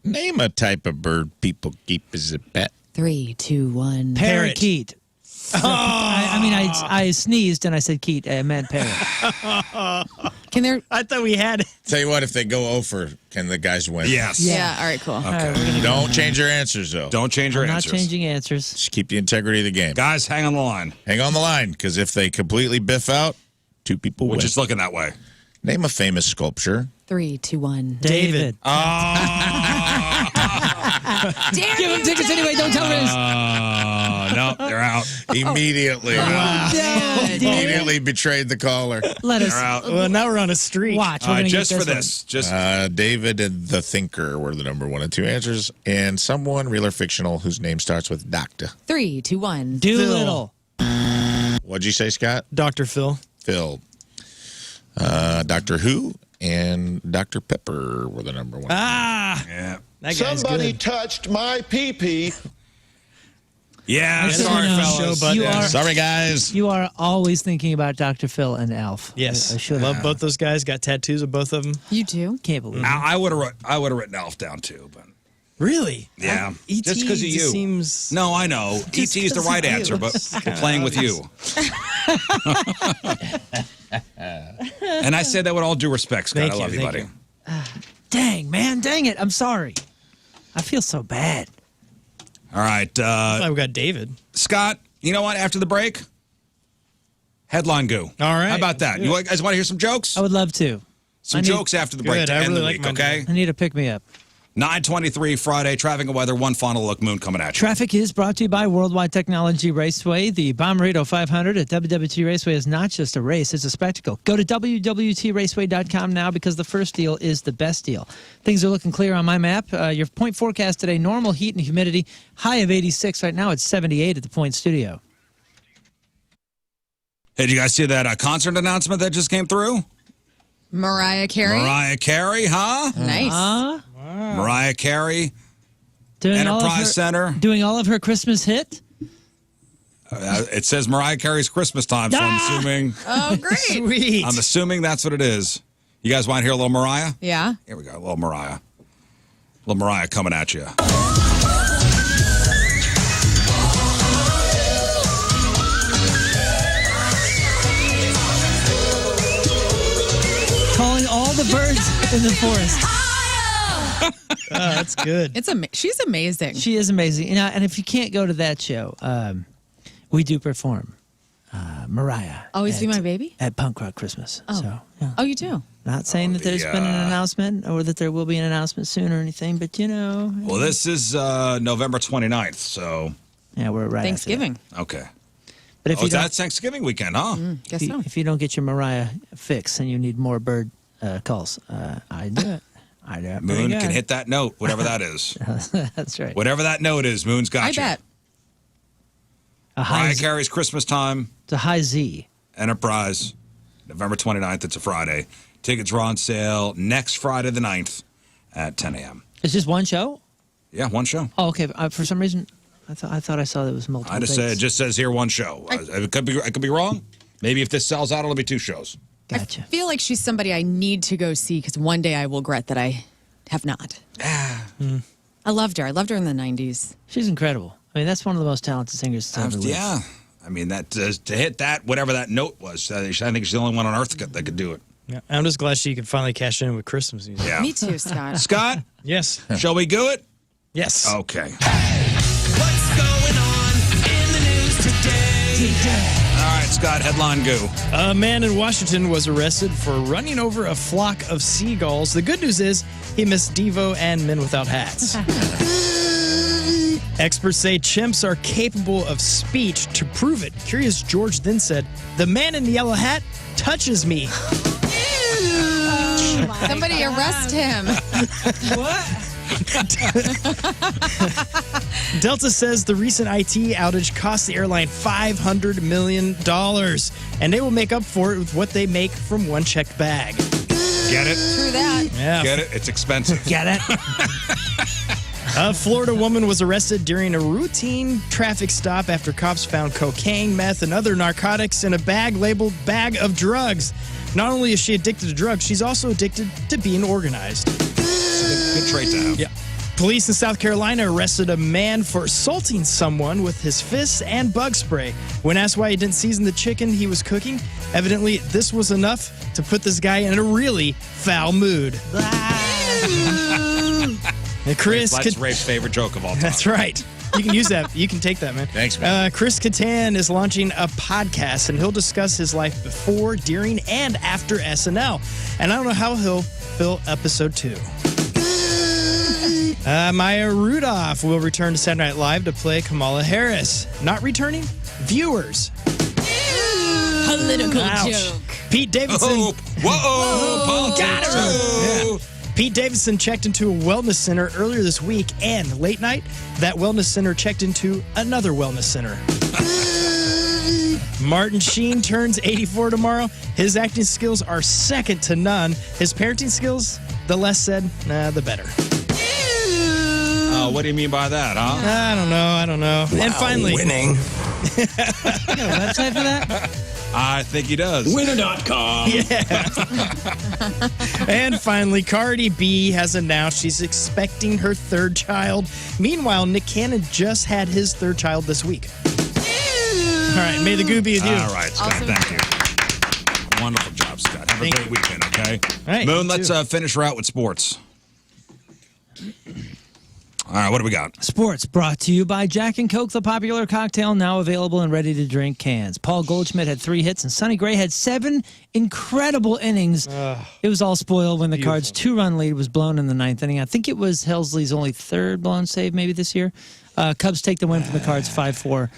Name a type of bird people keep as a pet. 3, 2, 1. Parakeet. I sneezed and I said keet. I meant parrot. Can there? I thought we had... Tell you what, if they go over, can the guys win? Yes. Yeah. All right. Cool. All right, we're gonna Don't change your answers, though. Don't change your I'm not answers. changing answers. Just keep the integrity of the game. Guys, hang on the line. Hang on the line, because if they completely biff out, two people We're win. just looking that way. Name a famous sculpture. 3, 2, 1. David. Dare Give him you, tickets anyway. Don't tell Riz. No, they're out. Immediately. Immediately betrayed the caller. Let us They're out. Well, now we're on a streak. watch. We're gonna Just get for this. this. Just David and the Thinker were the number 1 and 2 answers. And someone, real or fictional, whose name starts with Doctor. 3, 2, 1. One. Doolittle. What'd you say, Scott? Dr. Phil. Phil. Doctor Who and Dr. Pepper were the number 1. Ah! yeah. That guy's good. touched my pee-pee. Yeah, Listen, sorry, fellas. show button. You are, Sorry, guys. you are always thinking about Dr. Phil and Alf. Yes. I should Love have. both those guys. Got tattoos of both of them. You do? Can't believe it. I would have written Elf down too, but Really? yeah, E.T. just because of you. Seems... No, I know. Just E.T. is the 'cause right of you. answer, but It's we're kinda playing with you. And I say that with all due respect, Scott. Thank I you, love you, thank buddy. you. Dang, man. Dang it. I'm sorry. I feel so bad. All right, we got David. Scott. You know what? After the break, headline goo. All right. How about that? You guys want to hear some jokes? I would love to. Some jokes after the break Good, to I end really the like week, mine okay? I need a pick-me-up. 9:23 Friday, traffic and weather, one final look, Moon coming at you. Traffic is brought to you by Worldwide Technology Raceway. The Bomberito 500 at WWT Raceway is not just a race, it's a spectacle. Go to WWTRaceway.com now because the first deal is the best deal. Things are looking clear on my map. Your point forecast today, normal heat and humidity, high of 86. Right now it's 78 at the Point Studio. Hey, did you guys see that concert announcement that just came through? Mariah Carey. Mariah Carey, huh? Nice. Mariah Carey, Doing all of Enterprise her- Center. Doing all of her Christmas hit? It says Mariah Carey's Christmas time, so I'm assuming. Oh, great. Sweet. I'm assuming that's what it is. You guys want to hear a little Mariah? Yeah. Here we go, a little Mariah. Little Mariah coming at you. Calling all the birds in the forest. That's good. She's amazing. She is amazing. And if you can't go to that show, we do perform. Mariah. Always Be My Baby? At Punk Rock Christmas. Oh. So, yeah. Oh, you do? Not saying that there's been an announcement or that there will be an announcement soon or anything, but you know. Well, this is November 29th, so. Yeah, we're right. Thanksgiving. Okay. But if you that's Thanksgiving weekend, huh? Guess so. If you don't get your Mariah fix and you need more bird calls, I do it. I do it. Moon can hit that note, whatever that is. That's right. Whatever that note is, Moon's got I you. bet. Mariah Carey's Christmas Time. It's a high Z. Enterprise, November 29th. It's a Friday. Tickets are on sale next Friday the 9th at 10 a.m. It's just one show? Yeah, one show. Oh, okay. For some reason, I thought I saw there was multiple. I just say it just says here one show. I could be wrong. Maybe if this sells out, it'll be 2 shows. Gotcha. I feel like she's somebody I need to go see because one day I will regret that I have not. I loved her. I loved her in the 90s. She's incredible. I mean, that's one of the most talented singers to ever live. Yeah. I mean, that to hit that, whatever that note was, I think she's the only one on earth that could do it. Yeah, I'm just glad she could finally cash in with Christmas music. Yeah. Me too, Scott. Scott? Yes. Shall we do it? Yes. Okay. What's going on in the news today? All right, Scott, headline go. A man in Washington was arrested for running over a flock of seagulls. The good news is he missed Devo and Men Without Hats. Experts say chimps are capable of speech. To prove it, Curious George then said, "The man in the yellow hat touches me." Somebody arrest him. What? Delta says the recent IT outage cost the airline $500 million, and they will make up for it with what they make from one checked bag. Get it? True that. Yeah. Get it? It's expensive. Get it? A Florida woman was arrested during a routine traffic stop after cops found cocaine, meth, and other narcotics in a bag labeled bag of drugs. Not only is she addicted to drugs, she's also addicted to being organized. Good trait to have. Yeah. Police in South Carolina arrested a man for assaulting someone with his fists and bug spray. When asked why he didn't season the chicken he was cooking, evidently this was enough to put this guy in a really foul mood. And Chris, That's Rafe's favorite joke of all time. That's right. You can use that. You can take that, man. Thanks, man. Chris Kattan is launching a podcast, and he'll discuss his life before, during, and after SNL. And I don't know how he'll fill episode 2. Maya Rudolph will return to Saturday Night Live to play Kamala Harris. Not returning, viewers. Political Ouch. joke. Pete Davidson. Whoa. Got her. Yeah. Pete Davidson checked into a wellness center earlier this week, and late night, that wellness center checked into another wellness center. Martin Sheen turns 84 tomorrow. His acting skills are second to none. His parenting skills, the less said, the better. What do you mean by that, huh? I don't know. Wow, And finally, winning. You got a website for that? I think he does. Winner.com. And finally, Cardi B has announced she's expecting her third child. Meanwhile, Nick Cannon just had his third child this week. All right, may the goo be with you. All right, Scott, Awesome. thank you. Wonderful job, Scott. Have a great weekend, okay? All right, Moon, you let's too. finish her out with sports. All right, what do we got? Sports brought to you by Jack and Coke, the popular cocktail now available in ready-to-drink cans. Paul Goldschmidt had 3 hits, and Sonny Gray had 7 incredible innings. It was all spoiled when the Cards' 2-run lead was blown in the 9th inning. I think it was Helsley's only 3rd blown save maybe this year. Cubs take the win from the Cards 5-4.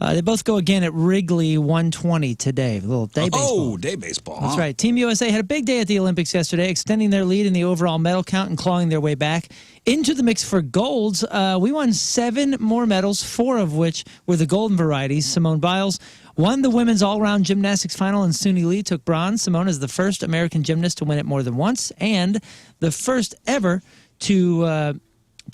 They both go again at Wrigley 120 today. A little day baseball. Oh, day baseball. That's huh? right. Team USA had a big day at the Olympics yesterday, extending their lead in the overall medal count and clawing their way back into the mix for golds. We won 7 more medals, 4 of which were the golden varieties. Simone Biles won the women's all-round gymnastics final, and Suni Lee took bronze. Simone is the first American gymnast to win it more than once, and the first ever to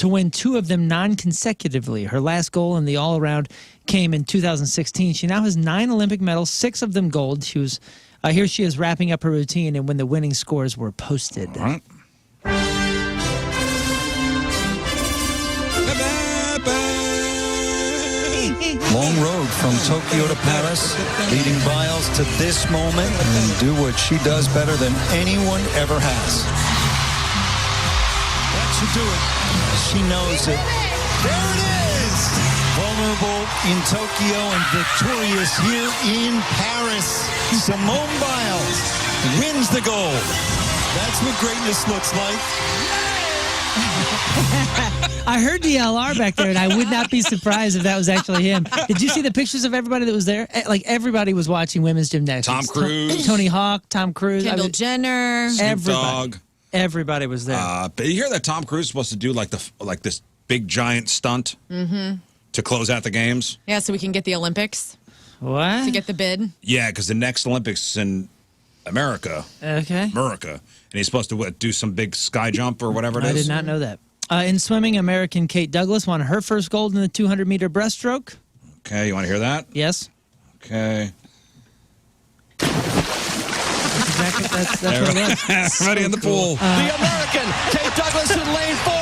win 2 of them non-consecutively. Her last goal in the all-around came in 2016. She now has 9 Olympic medals, 6 of them gold. Here she is wrapping up her routine, and when the winning scores were posted. All right. Long road from Tokyo to Paris, leading Biles to this moment and do what she does better than anyone ever has. That should do it. She knows it. There it is! Vollmer unbeatable in Tokyo and victorious here in Paris. Simone Biles wins the gold. That's what greatness looks like. I heard DLR back there, and I would not be surprised if that was actually him. Did you see the pictures of everybody that was there? Like, everybody was watching women's gymnastics. Tom Cruise. Tony Hawk, Tom Cruise. Kendall Jenner. Everybody. Everybody was there. But you hear that Tom Cruise is supposed to do like this big giant stunt to close out the games? Yeah, so we can get the Olympics. What? To get the bid. Yeah, because the next Olympics is in America. Okay. America. And he's supposed to do some big sky jump or whatever it is. I did not know that. In swimming, American Kate Douglas won her first gold in the 200-meter breaststroke. Okay, you want to hear that? Yes. Okay. That's what it was. Everybody in the pool. The American, Kate Douglas in lane 4,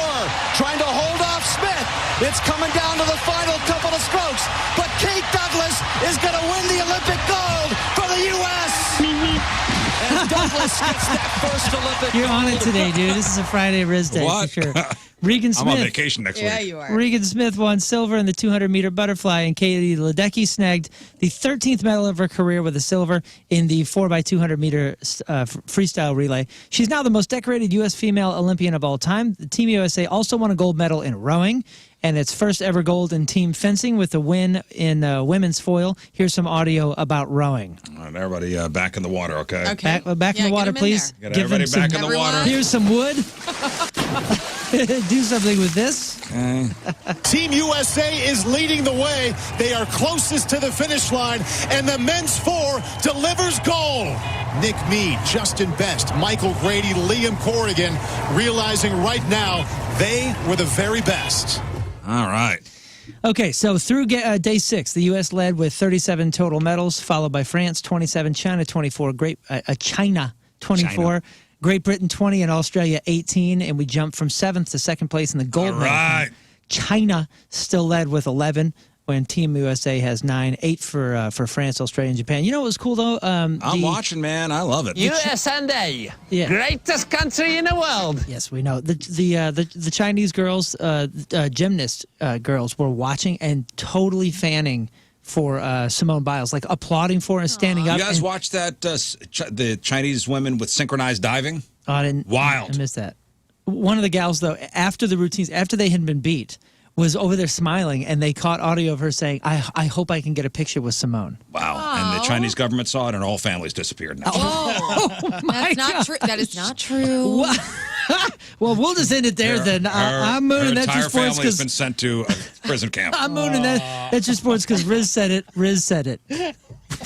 trying to hold off Smith. It's coming down to the final couple of strokes, but Kate Douglas is going to win the Olympic gold for the U.S. And Douglas gets that first Olympic You're on gold. it today, dude. This is a Friday Riz Day What? for sure. Regan Smith. I'm on vacation next week. Yeah, you are. Regan Smith won silver in the 200-meter butterfly, and Katie Ledecky snagged the 13th medal of her career with a silver in the 4x200-meter freestyle relay. She's now the most decorated U.S. female Olympian of all time. The Team USA also won a gold medal in rowing, and its first ever gold in team fencing with a win in women's foil. Here's some audio about rowing. All right, everybody back in the water, okay? Okay. Back in the water, please. Get everybody back in the water. Here's some wood. Do something with this. Okay. Team USA is leading the way. They are closest to the finish line, and the men's 4 delivers gold. Nick Mead, Justin Best, Michael Grady, Liam Corrigan, realizing right now they were the very best. All right. Okay, so through day 6, the U.S. led with 37 total medals, followed by France 27, China 24, China 24. China. Great Britain 20 and Australia 18, and we jumped from 7th to 2nd place in the gold medal. Right. China still led with 11, when Team USA has 9, 8 for France, Australia, and Japan. You know what was cool though? I'm watching, man. I love it. USA, Yeah. greatest country in the world. Yes, we know the Chinese girls, gymnast girls, were watching and totally fanning for Simone Biles, like applauding for her and standing up. You guys watch that the Chinese women with synchronized diving? Oh, I didn't. Wild. I missed that. One of the gals though, after the routines, after they had been beat, was over there smiling, and they caught audio of her saying, "I hope I can get a picture with Simone." Wow. And the Chinese government saw it, and all families disappeared. Now. That's not true. That is not true. Well, we'll just end it there then. I'm mooning her that your entire sports family has because been sent to a prison camp. I'm mooning that's your sports because Riz said it. Riz said it. All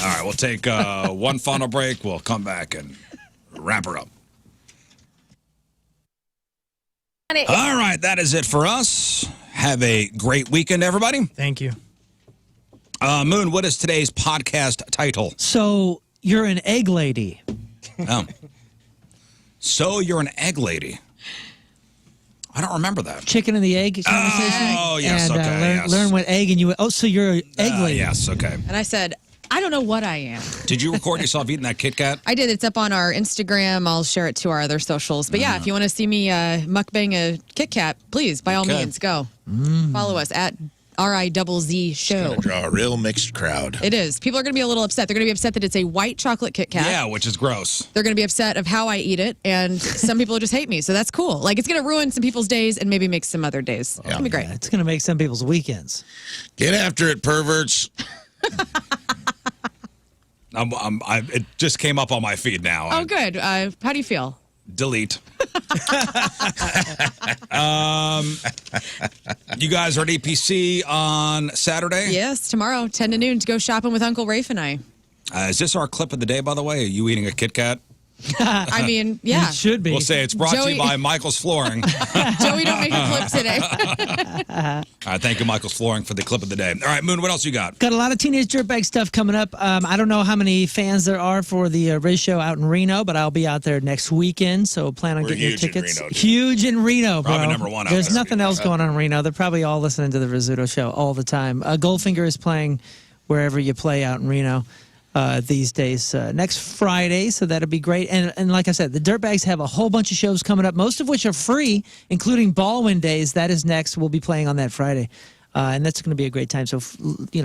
right, we'll take one final break. We'll come back and wrap her up. All right, that is it for us. Have a great weekend, everybody. Thank you. Moon, what is today's podcast title? So you're an egg lady. Oh. So you're an egg lady. I don't remember that. Chicken and the egg conversation. Oh, yes, and, okay, yes. Learn what egg, and you went, oh, so you're an egg lady. Yes, okay. And I said, I don't know what I am. Did you record yourself eating that Kit Kat? I did. It's up on our Instagram. I'll share it to our other socials. But yeah, if you want to see me mukbang a Kit Kat, please, by all means, go. Follow us at RIZZ Show. Draw a real mixed crowd. It is. People are going to be a little upset. They're going to be upset that it's a white chocolate Kit Kat. Yeah, which is gross. They're going to be upset of how I eat it, and some people just hate me. So that's cool. Like, it's going to ruin some people's days and maybe make some other days. It's going to be great. Yeah, it's going to make some people's weekends. Get after it, perverts. It just came up on my feed now. Oh, good. How do you feel? Delete. You guys are at EPC on Saturday? Yes, tomorrow, 10 to noon, to go shopping with Uncle Rafe and I. Is this our clip of the day, by the way? Are you eating a Kit Kat? I mean, yeah. It should be. We'll say it's brought to you by Michael's Flooring. Joey, don't make a clip today. All right, thank you, Michael's Flooring, for the clip of the day. All right, Moon, what else you got? Got a lot of Teenage Dirtbag stuff coming up. I don't know how many fans there are for the Riz Show out in Reno, but I'll be out there next weekend, so plan on We're getting your huge in tickets. Reno, dude. Huge in Reno, bro. Probably number one out There's there. nothing else going on in Reno. They're probably all listening to the Rizzuto Show all the time. Goldfinger is playing wherever you play out in Reno. These days, next Friday, so that'll be great. And like I said, the Dirtbags have a whole bunch of shows coming up, most of which are free, including Ball-Win Days. That is next. We'll be playing on that Friday. and that's going to be a great time. So,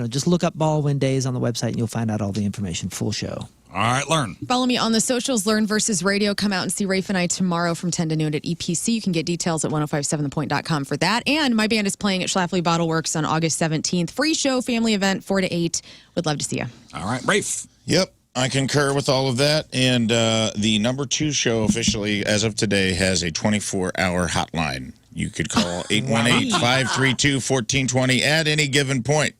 just look up Ball-Win Days on the website, and you'll find out all the information. Full show. All right, Lern. Follow me on the socials, Lern versus Radio. Come out and see Rafe and I tomorrow from 10 to noon at EPC. You can get details at 1057thepoint.com for that. And my band is playing at Schlafly Bottle Works on August 17th. Free show, family event, 4 to 8. Would love to see you. All right, Rafe. Yep, I concur with all of that. And the number 2 show officially, as of today, has a 24-hour hotline. You could call 818-532-1420 at any given point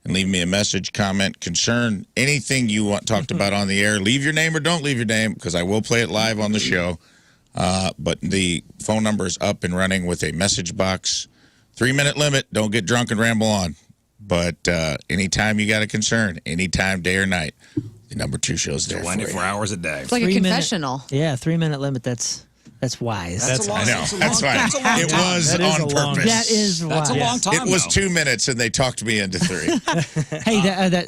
and leave me a message, comment, concern, anything you want talked about on the air. Leave your name or don't leave your name, because I will play it live on the show. But the phone number is up and running with a message box. 3-minute limit. Don't get drunk and ramble on. But anytime you got a concern, anytime, day or night, the number 2 show's there 24 hours a day. It's like a confessional. 3-minute limit. That's wise. That's fine. It was on purpose. That is wise. That's a long time. It was 2 minutes, and they talked me into 3. Hey,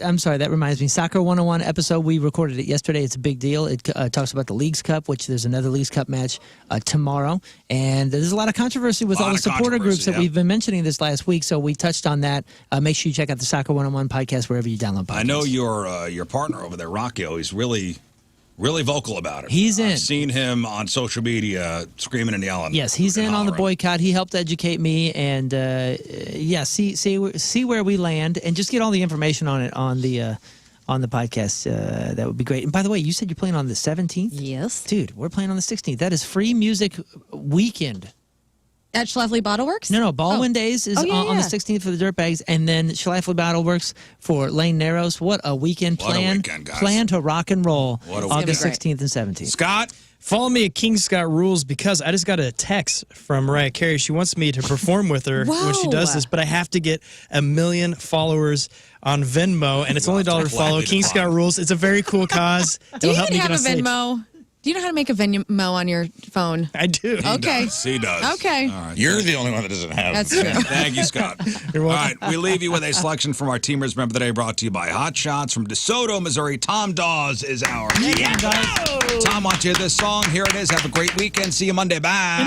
I'm sorry. That reminds me. Soccer 101 episode. We recorded it yesterday. It's a big deal. It talks about the Leagues Cup, which there's another Leagues Cup match tomorrow. And there's a lot of controversy with all the supporter groups that we've been mentioning this last week. So we touched on that. Make sure you check out the Soccer 101 podcast wherever you download podcasts. I know your partner over there, Rockio. He's really vocal about it. He's in. I've seen him on social media screaming and yelling. Yes, he's in on the boycott. He helped educate me, and see where we land, and just get all the information on it on the podcast. That would be great. And by the way, you said you're playing on the 17th? Yes, dude, we're playing on the 16th. That is free music weekend. At Schlafly Bottle Works? No, Ball-Win Days is on the 16th for the Dirtbags, and then Schlafly Bottle Works for Lane Narrows. What a weekend plan. Plan to rock and roll. August 16th and 17th. Scott? Follow me at King Scott Rules, because I just got a text from Mariah Carey. She wants me to perform with her when she does this, but I have to get 1 million followers on Venmo, and it's only $1 to follow. King Scott Rules. It's a very cool cause. Do you even have a Venmo? Do you know how to make a Venmo on your phone? I do. Okay. He does. Okay. All right. You're the only one that doesn't have That's it. true. Thank you, Scott. You're welcome. All right, we leave you with a selection from our Teamers Member of the Day, brought to you by Hot Shots from DeSoto, Missouri. Tom Dawes is our Tom, wants you this song. Here it is. Have a great weekend. See you Monday. Bye.